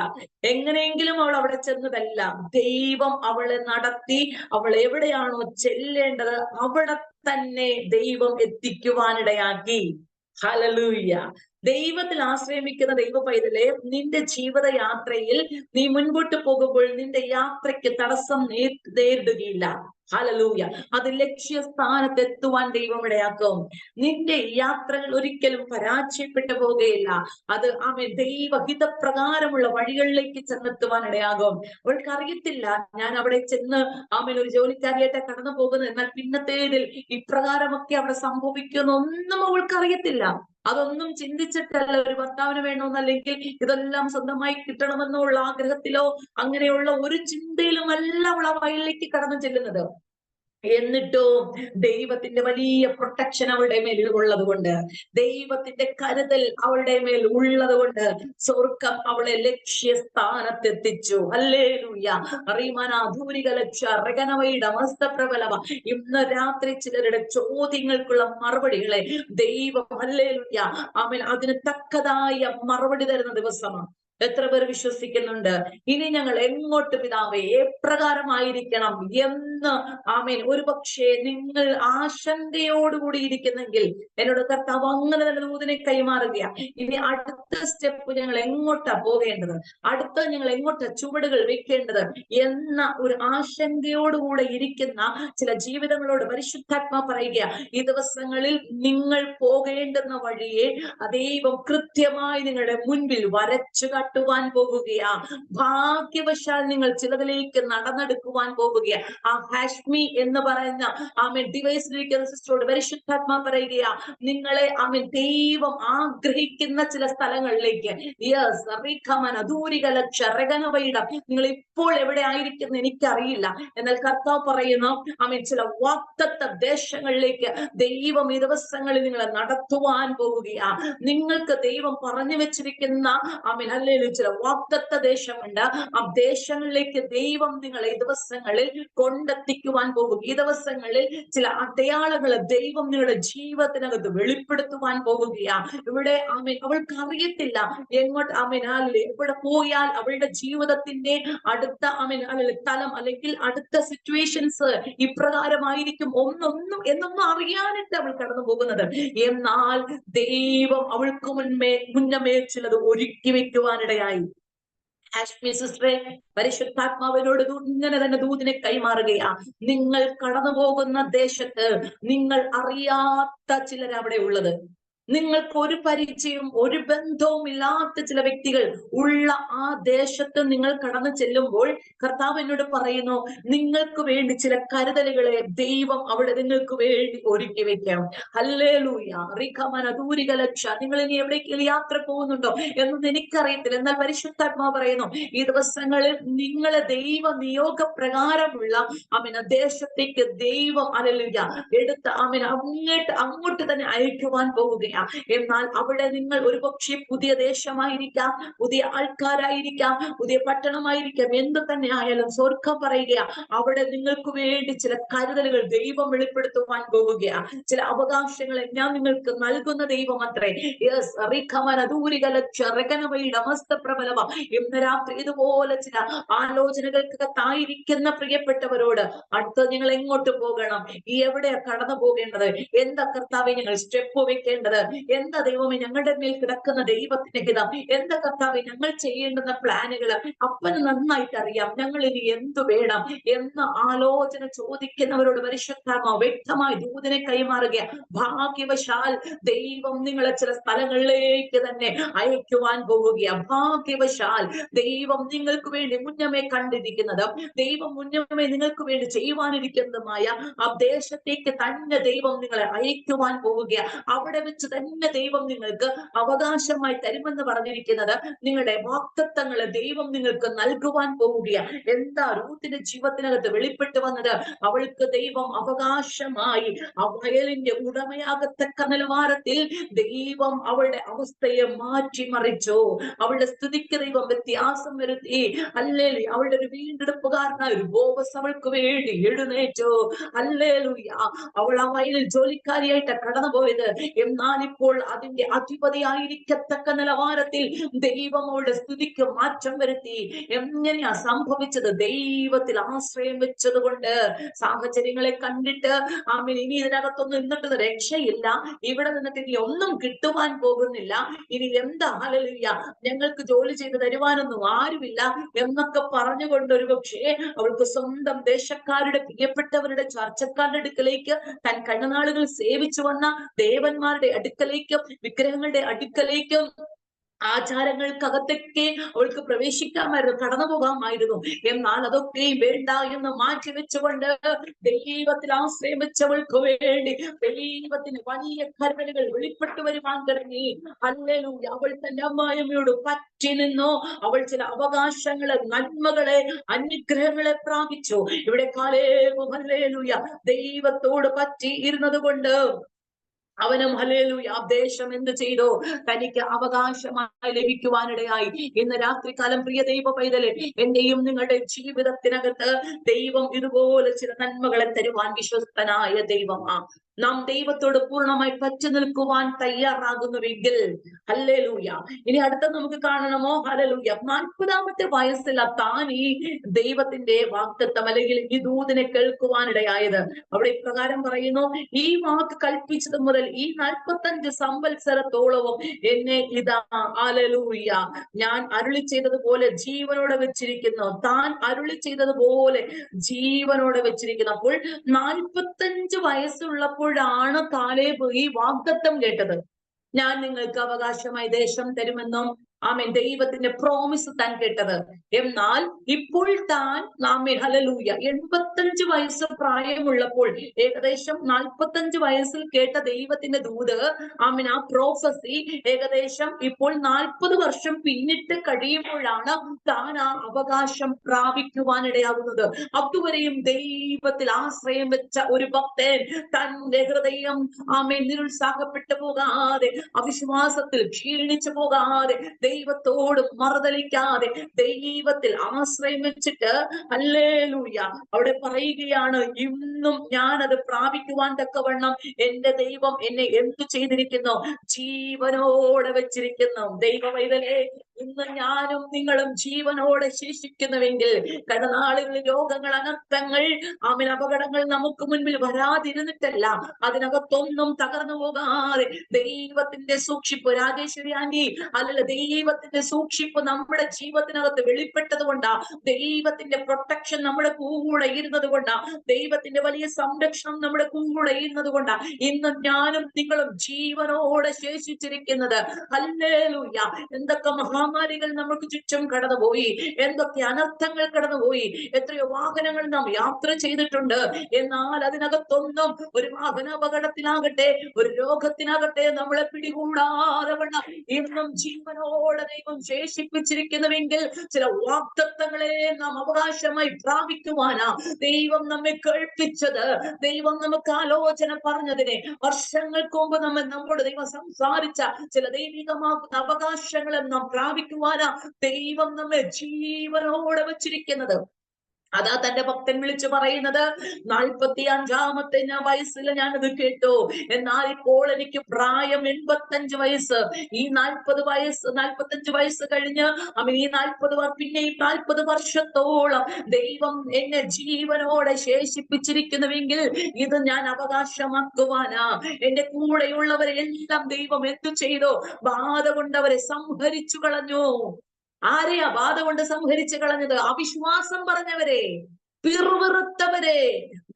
എങ്ങനെയെങ്കിലും അവൾ അവിടെ ചെന്നതല്ല, ദൈവം അവളെ നടത്തി. അവൾ എവിടെയാണോ ചെല്ലേണ്ടത് അവിടെ തന്നെ ദൈവം എത്തിക്കുവാനിടയാക്കി. ഹല്ലേലൂയ. ദൈവത്തിൽ ആശ്രയിക്കുന്ന ദൈവ പൈതലെ, നിന്റെ ജീവിത യാത്രയിൽ നീ മുൻപോട്ട് പോകുമ്പോൾ നിന്റെ യാത്രയ്ക്ക് തടസ്സം നേരിടുകയില്ല. ഹല്ലേലൂയ. അത് ലക്ഷ്യസ്ഥാനത്ത് എത്തുവാൻ ദൈവം ഇടയാക്കും. നിന്റെ യാത്രകൾ ഒരിക്കലും പരാജയപ്പെട്ടു പോകുകയില്ല. അത് ദൈവഹിതപ്രകാരമുള്ള വഴികളിലേക്ക് ചെന്നെത്തുവാൻ ഇടയാകും. അവൾക്ക് അറിയത്തില്ല, ഞാൻ അവിടെ ചെന്ന് ഒരു ജോലിക്കാരിയായിട്ട് കടന്നു പോകുന്നത്, എന്നാൽ പിന്നത്തേതിൽ ഇപ്രകാരമൊക്കെ അവിടെ സംഭവിക്കുന്നു ഒന്നും അവൾക്ക് അറിയത്തില്ല. അതൊന്നും ചിന്തിച്ചിട്ടല്ല ഒരു ഭർത്താവിന് വേണമെന്നല്ലെങ്കിൽ ഇതെല്ലാം സ്വന്തമായി കിട്ടണമെന്നുള്ള ആഗ്രഹത്തിലോ അങ്ങനെയുള്ള ഒരു ചിന്തയിലും അല്ല അവൾ ആ വയലിലേക്ക് കടന്നു ചെല്ലുന്നത്. എന്നിട്ടോ ദൈവത്തിന്റെ വലിയ പ്രൊട്ടക്ഷൻ അവളുടെ മേൽ ഉള്ളത് കൊണ്ട്, ദൈവത്തിന്റെ കരുതൽ അവളുടെ മേൽ ഉള്ളത് കൊണ്ട് സ്വർഗം അവളെ ലക്ഷ്യസ്ഥാനത്തെത്തിച്ചു. ഹല്ലേലൂയ. അറിയുവാനാധൂരിക ലക്ഷ റഗനവയുടെ മസ്തപ്രബലവ. ഇന്ന് രാത്രി ചിലരുടെ ചോദ്യങ്ങൾക്കുള്ള മറുപടികളെ ദൈവം, ഹല്ലേലൂയ, ആമേൻ, അതിന് തക്കതായ മറുപടി തരുന്ന ദിവസമാണ്. എത്ര പേർ വിശ്വസിക്കുന്നുണ്ട്? ഇനി ഞങ്ങൾ എങ്ങോട്ട് പിതാവേ, എപ്രകാരമായിരിക്കണം എന്ന്, ആമേൻ, ഒരു പക്ഷേ നിങ്ങൾ ആശങ്കയോടുകൂടി ഇരിക്കുന്നെങ്കിൽ എന്നോട് കർത്താവ് അങ്ങനെ തന്നെ ദൂതനെ കൈമാറുക. ഇനി അടുത്ത സ്റ്റെപ്പ് ഞങ്ങൾ എങ്ങോട്ടാ പോകേണ്ടത്, അടുത്ത ഞങ്ങൾ എങ്ങോട്ടാ ചുവടുകൾ വെക്കേണ്ടത് എന്ന ഒരു ആശങ്കയോടുകൂടെ ഇരിക്കുന്ന ചില ജീവിതങ്ങളോട് പരിശുദ്ധാത്മാ പറയുക, ഈ ദിവസങ്ങളിൽ നിങ്ങൾ പോകേണ്ടുന്ന വഴിയെ ദൈവം കൃത്യമായി നിങ്ങളുടെ മുൻപിൽ വരച്ചു കാട്ടുവാൻ പോകുകയാ. ഭാഗ്യവശാൽ നിങ്ങൾ ചിലതിലേക്ക് നടന്നെടുക്കുവാൻ പോകുകയാ. ആ ഹാഷ്മി എന്ന് പറയുന്ന ആമേൻ ഡിവൈസിലിരിക്കുന്ന സിസ്റ്ററോട് പരിശുദ്ധാത്മാ പറയുകയാ, നിങ്ങളെ ആമേൻ ദൈവം ആഗ്രഹിക്കുന്ന ചില സ്ഥലങ്ങളിലേക്ക്, നിങ്ങൾ ഇപ്പോൾ എവിടെ ആയിരിക്കുന്നു എനിക്കറിയില്ല, എന്നാൽ കർത്താവ് പറയുന്നു, ആമേൻ, ചില വാഗ്ദത്ത ദേശങ്ങളിലേക്ക് ദൈവം ഈ ദിവസങ്ങളിൽ നിങ്ങളെ നടത്തുവാൻ പോകുകയാ. നിങ്ങൾക്ക് ദൈവം പറഞ്ഞു വെച്ചിരിക്കുന്ന, ആമേൻ, അല്ലെങ്കിൽ ചില വാഗ്ദത്ത ദേശമുണ്ട്. ആ ദേശങ്ങളിലേക്ക് ദൈവം നിങ്ങളെ ഈ ദിവസങ്ങളിൽ കൊണ്ടെത്തിക്കുവാൻ പോകും. ഈ ദിവസങ്ങളിൽ ചില അടയാളങ്ങൾ ദൈവം നിങ്ങളുടെ ജീവിതത്തിനകത്ത് വെളിപ്പെടുത്തുവാൻ പോകുകയാ. ഇവിടെ ആമേൻ അവൾക്ക് അറിയത്തില്ല എങ്ങോട്ട്, ആമേൻ, അല്ലെ ഇവിടെ പോയാൽ അവളുടെ ജീവിതത്തിന്റെ അടുത്ത, ആമേൻ, അല്ലെ തലം അല്ലെങ്കിൽ അടുത്ത സിറ്റുവേഷൻസ് ഇപ്രകാരമായിരിക്കും എന്നൊന്നും അറിയാനിട്ട് അവൾ കടന്നു പോകുന്നത്. എന്നാൽ ദൈവം അവൾക്ക് മുന്നമേ ചിലത് ഒരുക്കി വെക്കുവാനിടയായി. ഹാഷ്മി സിസ്റ്ററെ, പരിശുദ്ധാത്മാവിനോട് ഇങ്ങനെ തന്നെ ദൂതിനെ കൈമാറുകയാ. നിങ്ങൾ കടന്നു പോകുന്ന ദേശത്ത് നിങ്ങൾ അറിയാത്ത ചിലരവിടെ ഉള്ളത്, നിങ്ങൾക്ക് ഒരു പരിചയവും ഒരു ബന്ധവും ഇല്ലാത്ത ചില വ്യക്തികൾ ഉള്ള ആ ദേശത്ത് നിങ്ങൾ കടന്നു ചെല്ലുമ്പോൾ കർത്താവ് എന്നോട് പറയുന്നു, നിങ്ങൾക്ക് വേണ്ടി ചില കരുതലുകളെ ദൈവം അവിടെ നിങ്ങൾക്ക് വേണ്ടി ഒരുക്കി വെക്കാം. ഹല്ലേലൂയ. റിഖമനദൂരികലക്ഷ. നിങ്ങൾ ഇനി എവിടേക്കെങ്കിലും യാത്ര പോകുന്നുണ്ടോ എന്നൊന്നും എനിക്കറിയത്തില്ല, എന്നാൽ പരിശുദ്ധാത്മാവ് പറയുന്നു, ഈ ദിവസങ്ങളിൽ നിങ്ങളെ ദൈവ നിയോഗപ്രകാരമുള്ള ആമേൻ ദേശത്തേക്ക് ദൈവം, ഹല്ലേലൂയ, എടുത്ത് ആമേൻ അങ്ങോട്ട് തന്നെ അയക്കുവാൻ പോവുകയാണ്. എന്നാൽ അവിടെ നിങ്ങൾ ഒരുപക്ഷെ പുതിയ ദേശമായിരിക്കാം, പുതിയ ആൾക്കാരായിരിക്കാം, പുതിയ പട്ടണമായിരിക്കാം, എന്ത് തന്നെ ആയാലും സ്വർഗം പറയുക, അവിടെ നിങ്ങൾക്ക് വേണ്ടി ചില കരുതലുകൾ ദൈവം വെളിപ്പെടുത്തുവാൻ പോവുകയാണ്. ചില അവകാശങ്ങളെ ഞാൻ നിങ്ങൾക്ക് നൽകുന്ന ദൈവം അത്രേ. ഇന്ന് രാത്രി ഇതുപോലെ ചില ആലോചനകൾക്കകത്തായിരിക്കുന്ന പ്രിയപ്പെട്ടവരോട്, അടുത്ത നിങ്ങൾ എങ്ങോട്ട് പോകണം, എവിടെയാ കടന്നു പോകേണ്ടത്, എന്താ കർത്താവെ ഞങ്ങൾ സ്റ്റെപ്പ് വെക്കേണ്ടത്, എന്താ ദൈവമേ ഞങ്ങളുടെ മേൽ കിടക്കുന്ന ദൈവത്തിന്റെ ഹിതം, എന്താ കർത്താവെ ഞങ്ങൾ ചെയ്യേണ്ടുന്ന പ്ലാനുകൾ അപ്പന് നന്നായിട്ട് അറിയാം, ഞങ്ങൾ ഇനി എന്തു വേണം എന്ന ആലോചന ചോദിക്കുന്നവരോട് പരിശുദ്ധാത്മാ വ്യക്തമായി ദൂതനെ കൈമാറുക. ഭാഗ്യവശാൽ ദൈവം നിങ്ങളെ ചില സ്ഥലങ്ങളിലേക്ക് തന്നെ അയക്കുവാൻ പോവുകയാണ്. ഭാഗ്യവശാൽ ദൈവം നിങ്ങൾക്ക് വേണ്ടി മുന്നമേ കണ്ടിരിക്കുന്നത്, ദൈവം മുന്നമേ നിങ്ങൾക്ക് വേണ്ടി ചെയ്യുവാനിരിക്കുന്നതുമായ ആ ദേശത്തേക്ക് തന്നെ ദൈവം നിങ്ങളെ അയക്കുവാൻ പോവുകയാണ്. അവിടെ വെച്ച് തന്നെ ദൈവം നിങ്ങൾക്ക് അവകാശമായി തരുമെന്ന് പറഞ്ഞിരിക്കുന്നത്, നിങ്ങളുടെ വാഗ്ദത്തങ്ങളെ ദൈവം നിങ്ങൾക്ക് നൽകുവാൻ പോവുകയാണ്. എന്താ രൂത്തിന്റെ ജീവിതത്തിനകത്ത് വെളിപ്പെട്ടു വന്നത്? അവൾക്ക് ദൈവം അവകാശമായി ആ വയലിന്റെ ഉടമയാകത്തക്ക നിലവാരത്തിൽ ദൈവം അവളുടെ അവസ്ഥയെ മാറ്റിമറിച്ചു. അവളുടെ സ്ഥിതിക്ക് ദൈവം വ്യത്യാസം വരുത്തി. ഹല്ലേലൂയ. അവളുടെ ഒരു വീണ്ടെടുപ്പുകാരനായ ഒരു ബോവസ് അവൾക്ക് വേണ്ടി എഴുന്നേറ്റു. ഹല്ലേലൂയ. അവൾ ആ വയലിൽ ജോലിക്കാരിയായിട്ട് കടന്നുപോയത്, എന്നാൽ ഇപ്പോൾ അതിന്റെ അധിപതിയായിരിക്കത്തക്ക നിലവാരത്തിൽ ദൈവം അവളുടെ സ്ഥിതിക്ക് മാറ്റം വരുത്തി. എങ്ങനെയാ സംഭവിച്ചത്? ദൈവത്തിൽ ആശ്രയം വെച്ചത് കൊണ്ട്. സാഹചര്യങ്ങളെ കണ്ടിട്ട് ആമേൻ ഇനി ഇതിനകത്തൊന്നും നിന്നിട്ട് രക്ഷയില്ല, ഇവിടെ നിന്നിട്ട് ഇനി ഒന്നും കിട്ടുവാൻ പോകുന്നില്ല, ഇനി എന്താ, ഹല്ലേലൂയ, ഞങ്ങൾക്ക് ജോലി ചെയ്ത് തരുവാനൊന്നും ആരുമില്ല എന്നൊക്കെ പറഞ്ഞുകൊണ്ട് ഒരുപക്ഷെ അവൾക്ക് സ്വന്തം ദേശക്കാരുടെ പ്രിയപ്പെട്ടവരുടെ ചർച്ചക്കാരുടെ അടുക്കലേക്ക്, താൻ കണ്ണുനാളുകൾ സേവിച്ചു വന്ന ദേവന്മാരുടെ അടുക്കലേക്കും വിഗ്രഹങ്ങളുടെ അടുക്കലേക്കും ആചാരങ്ങൾക്കകത്തൊക്കെ അവൾക്ക് പ്രവേശിക്കാമായിരുന്നു, കടന്നു പോകാമായിരുന്നു. എന്നാൽ അതൊക്കെയും വേണ്ട എന്ന് മാറ്റി വെച്ചുകൊണ്ട് ദൈവത്തിൽ ആശ്രയം വെച്ചവൾക്ക് വേണ്ടി ദൈവത്തിന് വലിയ കരുതലുകൾ വെളിപ്പെട്ടു വരുവാൻ തുടങ്ങി. ഹല്ലേലൂയ. അവൾ തന്റെ അമ്മായിയമ്മയോട് പറ്റി നിന്നു. അവൾ ചില അവകാശങ്ങളെ, നന്മകളെ, അനുഗ്രഹങ്ങളെ പ്രാപിച്ചു. ഇവിടെ കാലേബ് ഹല്ലേലൂയ ദൈവത്തോട് പറ്റി ഇരുന്നത് കൊണ്ട് അവനും ഹല്ലേലൂയ ദേശം എന്ത് ചെയ്തു? തനിക്ക് അവകാശമായി ലഭിക്കുവാനിടയായി. ഇന്ന് രാത്രികാലം പ്രിയ ദൈവ പൈതലെ, എന്റെയും നിങ്ങളുടെ ജീവിതത്തിനകത്ത് ദൈവം ഇതുപോലെ ചില നന്മകളെ തരുവാൻ വിശ്വസ്തനായ ദൈവമാ. നാം ദൈവത്തോട് പൂർണ്ണമായി പറ്റി നിൽക്കുവാൻ തയ്യാറാകുന്നുവെങ്കിൽ ഹല്ലേലൂയ. ഇനി അടുത്ത നമുക്ക് കാണണമോ? ഹല്ലേലൂയ. 40-ാമത്തെ വയസ്സിൽ താൻ ഈ ദൈവത്തിന്റെ വാഗ്ദത്തം അല്ലെങ്കിൽ ഈ ദൂതനെ കേൾക്കുവാനിടയായത്. അവിടെ ഇപ്രകാരം പറയുന്നു, ഈ വാക്ക് കൽപ്പിച്ചത് മുതൽ ഈ 45 സംവത്സരത്തോളവും എന്നെ ഇതാ ഹല്ലേലൂയ ഞാൻ അരുളി ചെയ്തതുപോലെ ജീവനോടെ വെച്ചിരിക്കുന്നു. താൻ അരുളി ചെയ്തതുപോലെ ജീവനോടെ വെച്ചിരിക്കുന്നു. അപ്പോൾ 45 വയസ്സുള്ളപ്പോഴാണ് കാലേബ് ഈ വാഗ്ദത്തം കേട്ടത്. ഞാൻ നിങ്ങൾക്ക് അവകാശമായി ദേശം തരുമെന്നും ആമേൻ ദൈവത്തിന്റെ പ്രോമിസ് താൻ കേട്ടത്. എന്നാൽ ഇപ്പോൾ താൻ ആമേൻ ഹല്ലേലൂയ 85 വയസ്സ് പ്രായമുള്ളപ്പോൾ, ഏകദേശം 45 വയസ്സിൽ കേട്ട ദൈവത്തിന്റെ ദൂത്, ആമേൻ ആ പ്രോഫസി ഏകദേശം ഇപ്പോൾ 40 വർഷം പിന്നിട്ട് കഴിയുമ്പോഴാണ് താൻ ആ അവകാശം പ്രാപിക്കുവാനിടയാകുന്നത്. അതുവരെയും ദൈവത്തിൽ ആശ്രയം വെച്ച ഒരു ഭക്തൻ തന്റെ ഹൃദയം ആമേൻ നിരുത്സാഹപ്പെട്ടു പോകാതെ, അവിശ്വാസത്തിൽ ക്ഷീണിച്ചു പോകാതെ, ദൈവത്തോട് മറുതലിക്കാതെ ദൈവത്തിൽ ആശ്രയം വെച്ചിട്ട് ഹല്ലേലൂയ അവിടെ പറയുകയാണ്, ഇന്നും ഞാനത് പ്രാപിക്കുവാൻ തക്കവണ്ണം എന്റെ ദൈവം എന്നെ എന്തു ചെയ്തിരിക്കുന്നു? ജീവനോടെ വെച്ചിരിക്കുന്നു. ദൈവ പൈതലേ, ഇന്ന് ഞാനും നിങ്ങളും ജീവനോടെ ശേഷിക്കുന്നുവെങ്കിൽ, കഴിഞ്ഞ നാളുകളിൽ രോഗങ്ങൾ, അനർത്ഥങ്ങൾ, ആമേൻ അപകടങ്ങൾ നമുക്ക് മുൻപിൽ വരാതിരുന്നിട്ടല്ല, അതിനകത്തൊന്നും തകർന്നു പോകാതെ ദൈവത്തിന്റെ സൂക്ഷിപ്പ്, രാജേശ്വരി ആന്റി അല്ലല്ല, ദൈവത്തിന്റെ സൂക്ഷിപ്പ് നമ്മുടെ ജീവിതത്തിനകത്ത് വെളിപ്പെട്ടത് കൊണ്ടാ, ദൈവത്തിന്റെ പ്രൊട്ടക്ഷൻ നമ്മുടെ കൂടെ ഇരുന്നത് കൊണ്ടാ, ദൈവത്തിന്റെ വലിയ സംരക്ഷണം നമ്മുടെ കൂടെ ഇരുന്നത് കൊണ്ടാ ഇന്ന് ഞാനും നിങ്ങളും ജീവനോടെ ശേഷിച്ചിരിക്കുന്നത്. ഹല്ലേലൂയ. എന്തൊക്കെ മഹാമാരികൾ നമുക്ക് ചുറ്റും കടന്നുപോയി, എന്തൊക്കെ അനർത്ഥങ്ങൾ കടന്നുപോയി, എത്രയോ വാഹനങ്ങൾ നാം യാത്ര ചെയ്തിട്ടുണ്ട്. എന്നാൽ അതിനകത്തൊന്നും ഒരു വാഹനാപകടത്തിനാകട്ടെ, ഒരു രോഗത്തിനാകട്ടെ നമ്മളെ പിടികൂടാതെ വണ്ണം ഇന്നും ജീവനോടെ ദൈവം ശേഷിപ്പിച്ചിരിക്കുന്നുവെങ്കിൽ, ചില വാഗ്ദത്തങ്ങളെ നാം അവകാശമായി പ്രാപിക്കുവാനാ ദൈവം നമ്മെ കേൾപ്പിച്ചത്. ദൈവം നമുക്ക് ആലോചന പറഞ്ഞതിനെ, വർഷങ്ങൾക്ക് മുമ്പ് നമ്മോട് ദൈവം സംസാരിച്ച ചില ദൈവികമാകുന്ന അവകാശങ്ങളെ നാം പ്രാപിക്കുവാനാ ദൈവം നമ്മെ ജീവനോടെ വെച്ചിരിക്കുന്നത്. അതാ തന്റെ ഭക്തൻ വിളിച്ചു പറയുന്നത്, 45-ാമത്തെ വയസ്സിൽ ഞാനത് കേട്ടു, എന്നാൽ ഇപ്പോൾ എനിക്ക് പ്രായം 85 വയസ്സ്. ഈ 45 വയസ്സ് കഴിഞ്ഞ് ഈ 40 പിന്നെയും 40 വർഷത്തോളം ദൈവം എന്നെ ജീവനോടെ ശേഷിപ്പിച്ചിരിക്കുന്നുവെങ്കിൽ ഇത് ഞാൻ അവകാശമാക്കുവാനാ. എന്റെ കൂടെയുള്ളവരെ എല്ലാം ദൈവം എന്തു ചെയ്തു? ബാധ കൊണ്ടവരെ സംഹരിച്ചു കളഞ്ഞു. ആരെയാ ബാധ കൊണ്ട് സംഹരിച്ചു കളഞ്ഞത്? അവിശ്വാസം പറഞ്ഞവരെ, പിറുവിറുത്തവരെ.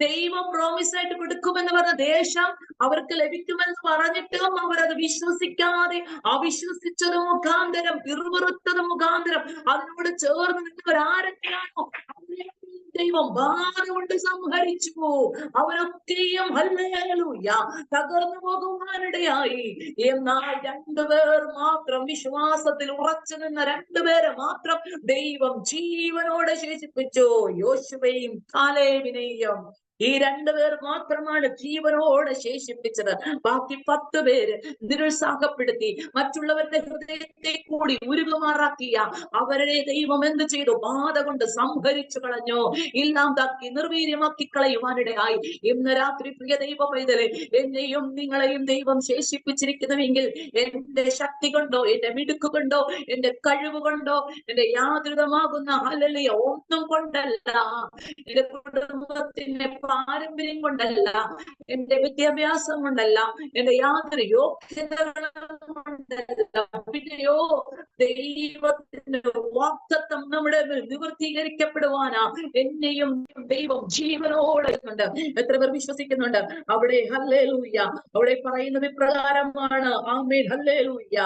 ദൈവം പ്രോമിസ് ആയിട്ട് കൊടുക്കുമെന്ന് പറഞ്ഞ ദേശം അവർക്ക് ലഭിക്കുമെന്ന് പറഞ്ഞിട്ടും അവരത് വിശ്വസിക്കാതെ, അവിശ്വസിച്ചത് മുഖാന്തരം, പിറുവിറുത്തത് മുഖാന്തരം അതിനോട് ചേർന്ന് നിന്നവരാരൊക്കെയാണോ ദൈവം ബാധ കൊണ്ട് സംഹരിച്ചു. അവരൊക്കെയും ഹല്ലേലൂയ തകർന്നു പോകുവാനിടയായി. എന്നാൽ 2 പേർ മാത്രം, വിശ്വാസത്തിൽ ഉറച്ചു നിന്ന 2 പേരെ മാത്രം ദൈവം ജീവനോടെ ശേഷിപ്പിച്ചു, യോശുവയെയും കാലേബിനെയും. ഈ 2 പേർ മാത്രമാണ് ജീവനോടെ ശേഷിപ്പിച്ചത്. ബാക്കി 10 പേര് നിരുത്സാഹപ്പെടുത്തി, മറ്റുള്ളവരുടെ ഹൃദയത്തെ കൂടി ഉരുകുമാറാക്കിയ അവരെ ദൈവം എന്ത് ചെയ്തു? ബാധ കൊണ്ട് സംഹരിച്ചു കളഞ്ഞു, ഇല്ലാതാക്കി, നിർവീര്യമാക്കി കളയുവാനിടയായി. ഇന്ന് രാത്രി പ്രിയ ദൈവ പൈതലെ, എന്നെയും നിങ്ങളെയും ദൈവം ശേഷിപ്പിച്ചിരിക്കുന്നുവെങ്കിൽ എന്റെ ശക്തി കൊണ്ടോ, എന്റെ മിടുക്ക് കൊണ്ടോ, എന്റെ കഴിവ് കൊണ്ടോ, എന്റെ യാതൊരുമാകുന്ന ഹല്ലേലൂയ ഒന്നും കൊണ്ടല്ല, എന്റെ കുടുംബത്തിന്റെ പാരമ്പര്യം കൊണ്ടല്ല, എന്റെ വിദ്യാഭ്യാസം കൊണ്ടല്ല, എന്റെ യാതൊരു യോഗ്യതകളും കൊണ്ടല്ല, പിന്നെയോ ദൈവത്തിന്റെ വാഗ്ദത്തം വാഗ്ദത്തം നമ്മുടെ നിവൃത്തീകരിക്കപ്പെടുവാനാ എന്നെയും ദൈവം ജീവനോടെ ഉണ്ട്. എത്ര പേർ വിശ്വസിക്കുന്നുണ്ട്? അവിടെ ഹല്ലേലൂയ, അവിടെ പറയുന്നത് ഇപ്രകാരമാണ്. ആമേൻ, ഹല്ലേലൂയ,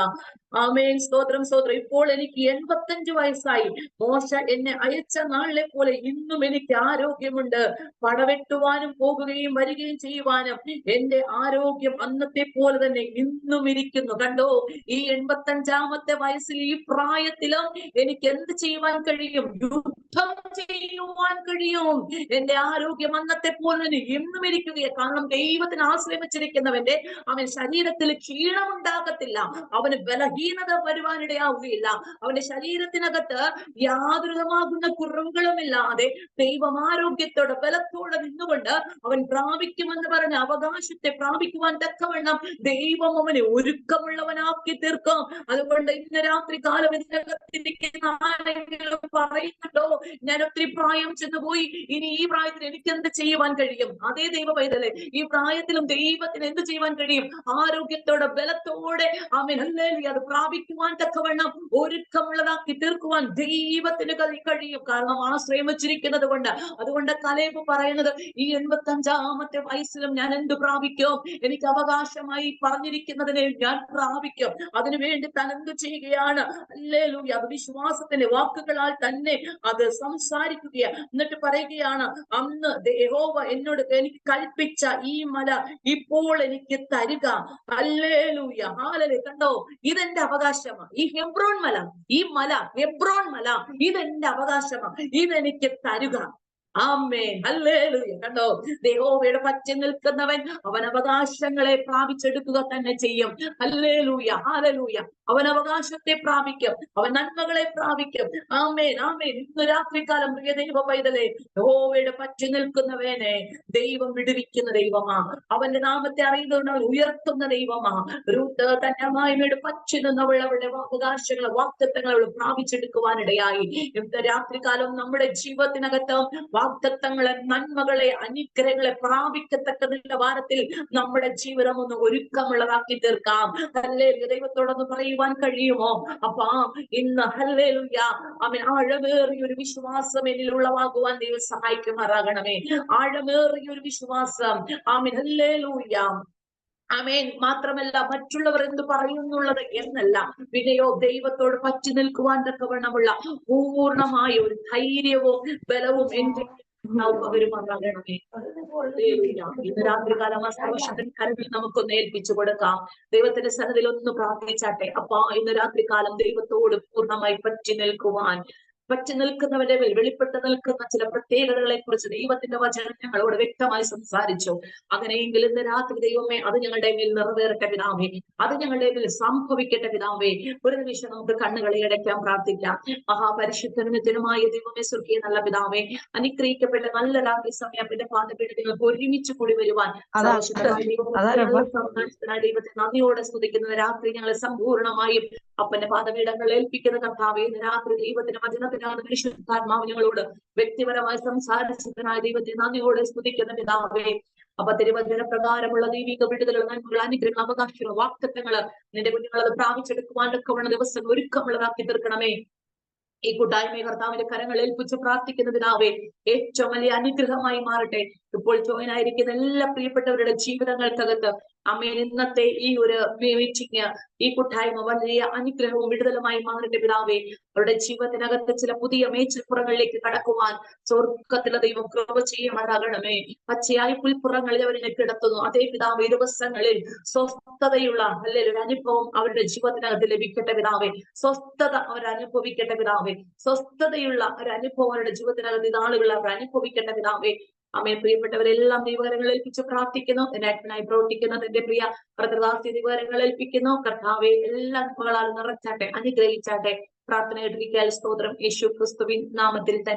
ആമേൻ, സ്തോത്രം സ്തോത്രം. ഇപ്പോൾ എനിക്ക് 85 വയസ്സായി. മോശ എന്നെ അയച്ച നാളിലെ പോലെ ഇന്നും എനിക്ക് ആരോഗ്യമുണ്ട്. പടവെട്ടുവാനും പോകുകയും വരികയും ചെയ്യുവാനും എന്റെ ആരോഗ്യം അന്നത്തെ പോലെ തന്നെ ഇന്നും ഇരിക്കുന്നു. കണ്ടോ, ഈ 85-ാമത്തെ വയസ്സിൽ, ഈ പ്രായത്തിലും എനിക്ക് എന്ത് ചെയ്യുവാൻ കഴിയും? യുദ്ധം ചെയ്യുവാൻ കഴിയും. എന്റെ ആരോഗ്യം അന്നത്തെ പോലെ തന്നെ ഇന്നും ഇരിക്കുകയാണ്. കാരണം ദൈവത്തിന് ആശ്രയിച്ചിരിക്കുന്നവന്റെ അവൻ ശരീരത്തിൽ ക്ഷീണമുണ്ടാകത്തില്ല, അവന് ബലഹീനത വരുവാനിടയാവുകയില്ല. അവന്റെ ശരീരത്തിനകത്ത് യാതൊരുമാകുന്ന കുറവുകളുമില്ലാതെ ദൈവം ആരോഗ്യത്തോടെ ബലത്തോടെ നിന്നുകൊണ്ട് അവൻ പ്രാപിക്കുമെന്ന് പറഞ്ഞ അവകാശത്തെ പ്രാപിക്കുവാൻ തക്കവണ്ണം ദൈവം അവനെ ഒരുക്കമുള്ളവനാക്കി തീർക്കും. അതുകൊണ്ട് ഇന്ന് രാത്രി കാലം ഇതിനകത്തിരിക്കുന്ന ആരെങ്കിലും പറയുന്നുണ്ടോ, ഞാൻ ഒത്തിരി പ്രായം ചെന്നുപോയി, ഇനി ഈ പ്രായത്തിൽ എനിക്ക് എന്ത് ചെയ്യുവാൻ കഴിയും? അതേ ദൈവ പൈതലേ, ഈ പ്രായത്തിലും ദൈവത്തിന് എന്ത് ചെയ്യുവാൻ കഴിയും? ആരോഗ്യത്തോടെ ബലത്തോടെ ആമേൻ ഹല്ലേലൂയ അത് പ്രാപിക്കുവാൻ തക്കവണ്ണം ഒരുക്കമുള്ളതാക്കി തീർക്കുവാൻ ദൈവത്തിന് കഴിയും. കാരണം ആശ്രയം വെച്ചിരിക്കുന്നത് കൊണ്ട്. അതുകൊണ്ട് കലേബ് പറയുന്നത്, ഈ 85-ാമത്തെ വയസ്സിലും ഞാൻ എന്ത് പ്രാപിക്കും? എനിക്ക് അവകാശമായി പറഞ്ഞിരിക്കുന്നതിനെ ഞാൻ പ്രാപിക്കും. അതിനുവേണ്ടി താൻ എന്ത് ചെയ്യുകയാണ്? ഹല്ലേലൂയ, അത് വിശ്വാസത്തിന്റെ വാക്കുകളാൽ തന്നെ അത് സംസാരിക്കുകയാണ്. എന്നിട്ട് പറയുകയാണ്, അന്ന് യഹോവ എന്നോട് എനിക്ക് കൽപ്പിച്ച ഈ മല ഇപ്പോൾ എനിക്ക് തരിക. Hallelujah, hallelujah. കണ്ടോ, ഇതെന്റെ അവകാശമാണ്. ഈ ഹെബ്രോൻ മല, ഈ മല ഹെബ്രോൻ മല, ഇതെന്റെ അവകാശമാണ്, ഇതെനിക്ക് തരുക. ആമേൻ, ഹല്ലേലൂയ. കണ്ടോ, യഹോവയുടെ പറ്റി നിൽക്കുന്നവൻ അവൻ അവകാശങ്ങളെ പ്രാപിച്ചെടുക്കുക തന്നെ ചെയ്യും. Hallelujah, hallelujah. അവൻ അവകാശത്തെ പ്രാപിക്കും, അവൻ നന്മകളെ പ്രാപിക്കും. ആമേൻ, ആമേൻ. ഇന്ന് രാത്രികാലം പ്രിയ ദൈവ പൈതലേ, യഹോവയുടെ പറ്റി നിൽക്കുന്നവനെ ദൈവം വിടുവിക്കുന്ന ദൈവമാ. അവന്റെ നാമത്തെ അറിയുന്നവൻ അവൻ ഉയർത്തുന്ന ദൈവമാ. രൂത്ത് തന്റെ അമ്മായിമ്മയുടെ പറ്റി നിന്നവൾ അവളുടെ അവകാശങ്ങളെ വാഗ്ദത്തങ്ങൾ അവൾ പ്രാപിച്ചെടുക്കുവാനിടയായി. ഇന്ന് രാത്രികാലം നമ്മുടെ ജീവിതത്തിനകത്ത് വാഗ്ദത്തങ്ങളെ, നന്മകളെ, അനുഗ്രഹങ്ങളെ പ്രാപിക്കത്തക്ക നിലവാരത്തിൽ നമ്മുടെ ജീവിതം ഒന്ന് ഒരുക്കമുള്ളതാക്കി തീർക്കാം. ഹല്ലേലൂയ. ദൈവത്തോടൊന്ന് പറയുവാൻ കഴിയുമോ? അപ്പാ ഇന്ന് ഹല്ലേലൂയ ആമേൻ ആഴമേറിയ ഒരു വിശ്വാസം എന്നിൽ ഉളവാകുവാൻ ദൈവം സഹായിക്കുമാറാകണമേ. ആഴമേറിയ ഒരു വിശ്വാസം. ആമേൻ, ഹല്ലേലൂയ. ആമേൻ. മാത്രമല്ല, മറ്റുള്ളവർ എന്ത് പറയുന്നുള്ളത് എന്നല്ല, പിന്നെയോ ദൈവത്തോട് പറ്റി നിൽക്കുവാൻ തക്കവണ്ണമുള്ള പൂർണ്ണമായ ഒരു ധൈര്യവും ബലവും എന്റെ പകരുമാറാകണമേ. ഇന്ന് രാത്രികാലം ആ സർവശക്തൻ കരങ്ങളിൽ നമുക്കൊന്ന് ഏൽപ്പിച്ചു കൊടുക്കാം. ദൈവത്തിന്റെ സന്നിധിയിൽ ഒന്ന് പ്രാർത്ഥിച്ചാട്ടെ. അപ്പാ ഇന്ന് രാത്രികാലം ദൈവത്തോട് പൂർണ്ണമായി പറ്റി നിൽക്കുവാൻ, പറ്റി നിൽക്കുന്നവരുടെ മേൽ വെളിപ്പെട്ട് നിൽക്കുന്ന ചില പ്രത്യേകതകളെ കുറിച്ച് ദൈവത്തിന്റെ വചനം ഞങ്ങളോട് വ്യക്തമായി സംസാരിച്ചു. അങ്ങനെയെങ്കിൽ ഇന്ന് രാത്രി ദൈവമേ അത് ഞങ്ങളുടെ മേൽ നിറവേറട്ടെ പിതാവേ, അത് ഞങ്ങളുടെ മേൽ സംഭവിക്കട്ടെ പിതാവേ. ഒരു നിമിഷം നമുക്ക് കണ്ണുകളെ അടയ്ക്കാൻ പ്രാർത്ഥിക്കാം. മഹാപരിശുദ്ധനുമായ ദൈവമേ, സ്വർഗീയ നല്ല പിതാവേ, അനുഗ്രഹിക്കപ്പെട്ട നല്ല രാത്രി സമയം എന്റെ പാദപീഠത്തിൽ നിങ്ങൾക്ക് ഒരുമിച്ച് കൂടി വരുവാൻ ദൈവത്തെ നന്ദിയോടെ സ്തുതിക്കുന്ന രാത്രി ഞങ്ങളെ സമ്പൂർണമായും അപ്പന്റെ പാദപീഠങ്ങൾ ഏൽപ്പിക്കുന്ന കർത്താവേ, ഇന്ന് രാത്രി ദൈവത്തിന്റെ വചനത്തിനാണ് പരിശുദ്ധാത്മാവ് ഞങ്ങളോട് വ്യക്തിപരമായി സംസാരിച്ചതിനായ ദൈവത്തെ നന്ദിയോടെ സ്തുതിക്കുന്ന പിതാവേ. അപ്പൊ തിരുവചന പ്രകാരമുള്ള ദൈവിക വിടുതൽ, നന്മകൾ, അനുഗ്രഹങ്ങൾ, അവകാശങ്ങൾ, വാഗ്ദത്തങ്ങള് നിന്റെ കുഞ്ഞുങ്ങളത് പ്രാപിച്ചെടുക്കുവാനൊക്കെ വേണ്ട ദിവസം ഒരുക്കമുള്ളതാക്കി തീർക്കണമേ. ഈ കൂട്ടായ്മയെ കർത്താവിന്റെ കരങ്ങൾ ഏൽപ്പിച്ച് പ്രാർത്ഥിക്കുന്ന പിതാവേ, ഏറ്റവും വലിയ അനുഗ്രഹമായി മാറട്ടെ. ഇപ്പോൾ ജോയിൻ ആയിരിക്കുന്ന എല്ലാ പ്രിയപ്പെട്ടവരുടെ ജീവിതങ്ങൾക്കകത്ത് അമ്മേൻ ഇന്നത്തെ ഈ ഒരു മീറ്റിംഗ്, ഈ കൂട്ടായ്മ വലിയ അനുഗ്രഹവും വിടുതലുമായി മാറട്ടെ പിതാവേ. അവരുടെ ജീവിതത്തിനകത്ത് ചില പുതിയ മേച്ചിൽപ്പുറങ്ങളിലേക്ക് കടക്കുവാൻ സ്വർഗത്തിലെ ദൈവം കൃപ ചെയ്യുമാറാകണമേ. പച്ചയായ പുൽപ്പുറങ്ങളിൽ അവരെ കിടത്തുന്നു. അതേ പിതാവ് ദിവസങ്ങളിൽ സ്വസ്ഥതയുള്ള ഒരു അനുഭവം അവരുടെ ജീവിതത്തിനകത്ത് ലഭിക്കട്ടെ പിതാവേ. സ്വസ്ഥത അവർ അനുഭവിക്കട്ടെ പിതാവേ. സ്വസ്ഥതയുള്ള ഒരു അനുഭവം അവരുടെ ജീവിതത്തിനകത്ത് ഇതാളുകൾ അവർ അനുഭവിക്കട്ടെ പിതാവേ. അമ്മയെ പ്രിയപ്പെട്ടവരെല്ലാം ദൈവകരങ്ങൾ ഏൽപ്പിച്ച് പ്രാർത്ഥിക്കുന്നു. ഇതിനായി പ്രവർത്തിക്കുന്നത് എന്റെ പ്രിയ പ്രകൃതാസ്തി ദൈവകരങ്ങൾ ഏൽപ്പിക്കുന്നു. കർത്താവെ എല്ലാ നന്മകളാൽ നിറച്ചാട്ടെ, അനുഗ്രഹിച്ചാട്ടെ. പ്രാർത്ഥന കേട്ടിരിക്കാൻ സ്തോത്രം. യേശു ക്രിസ്തുവിൻ നാമത്തിൽ തന്നെ.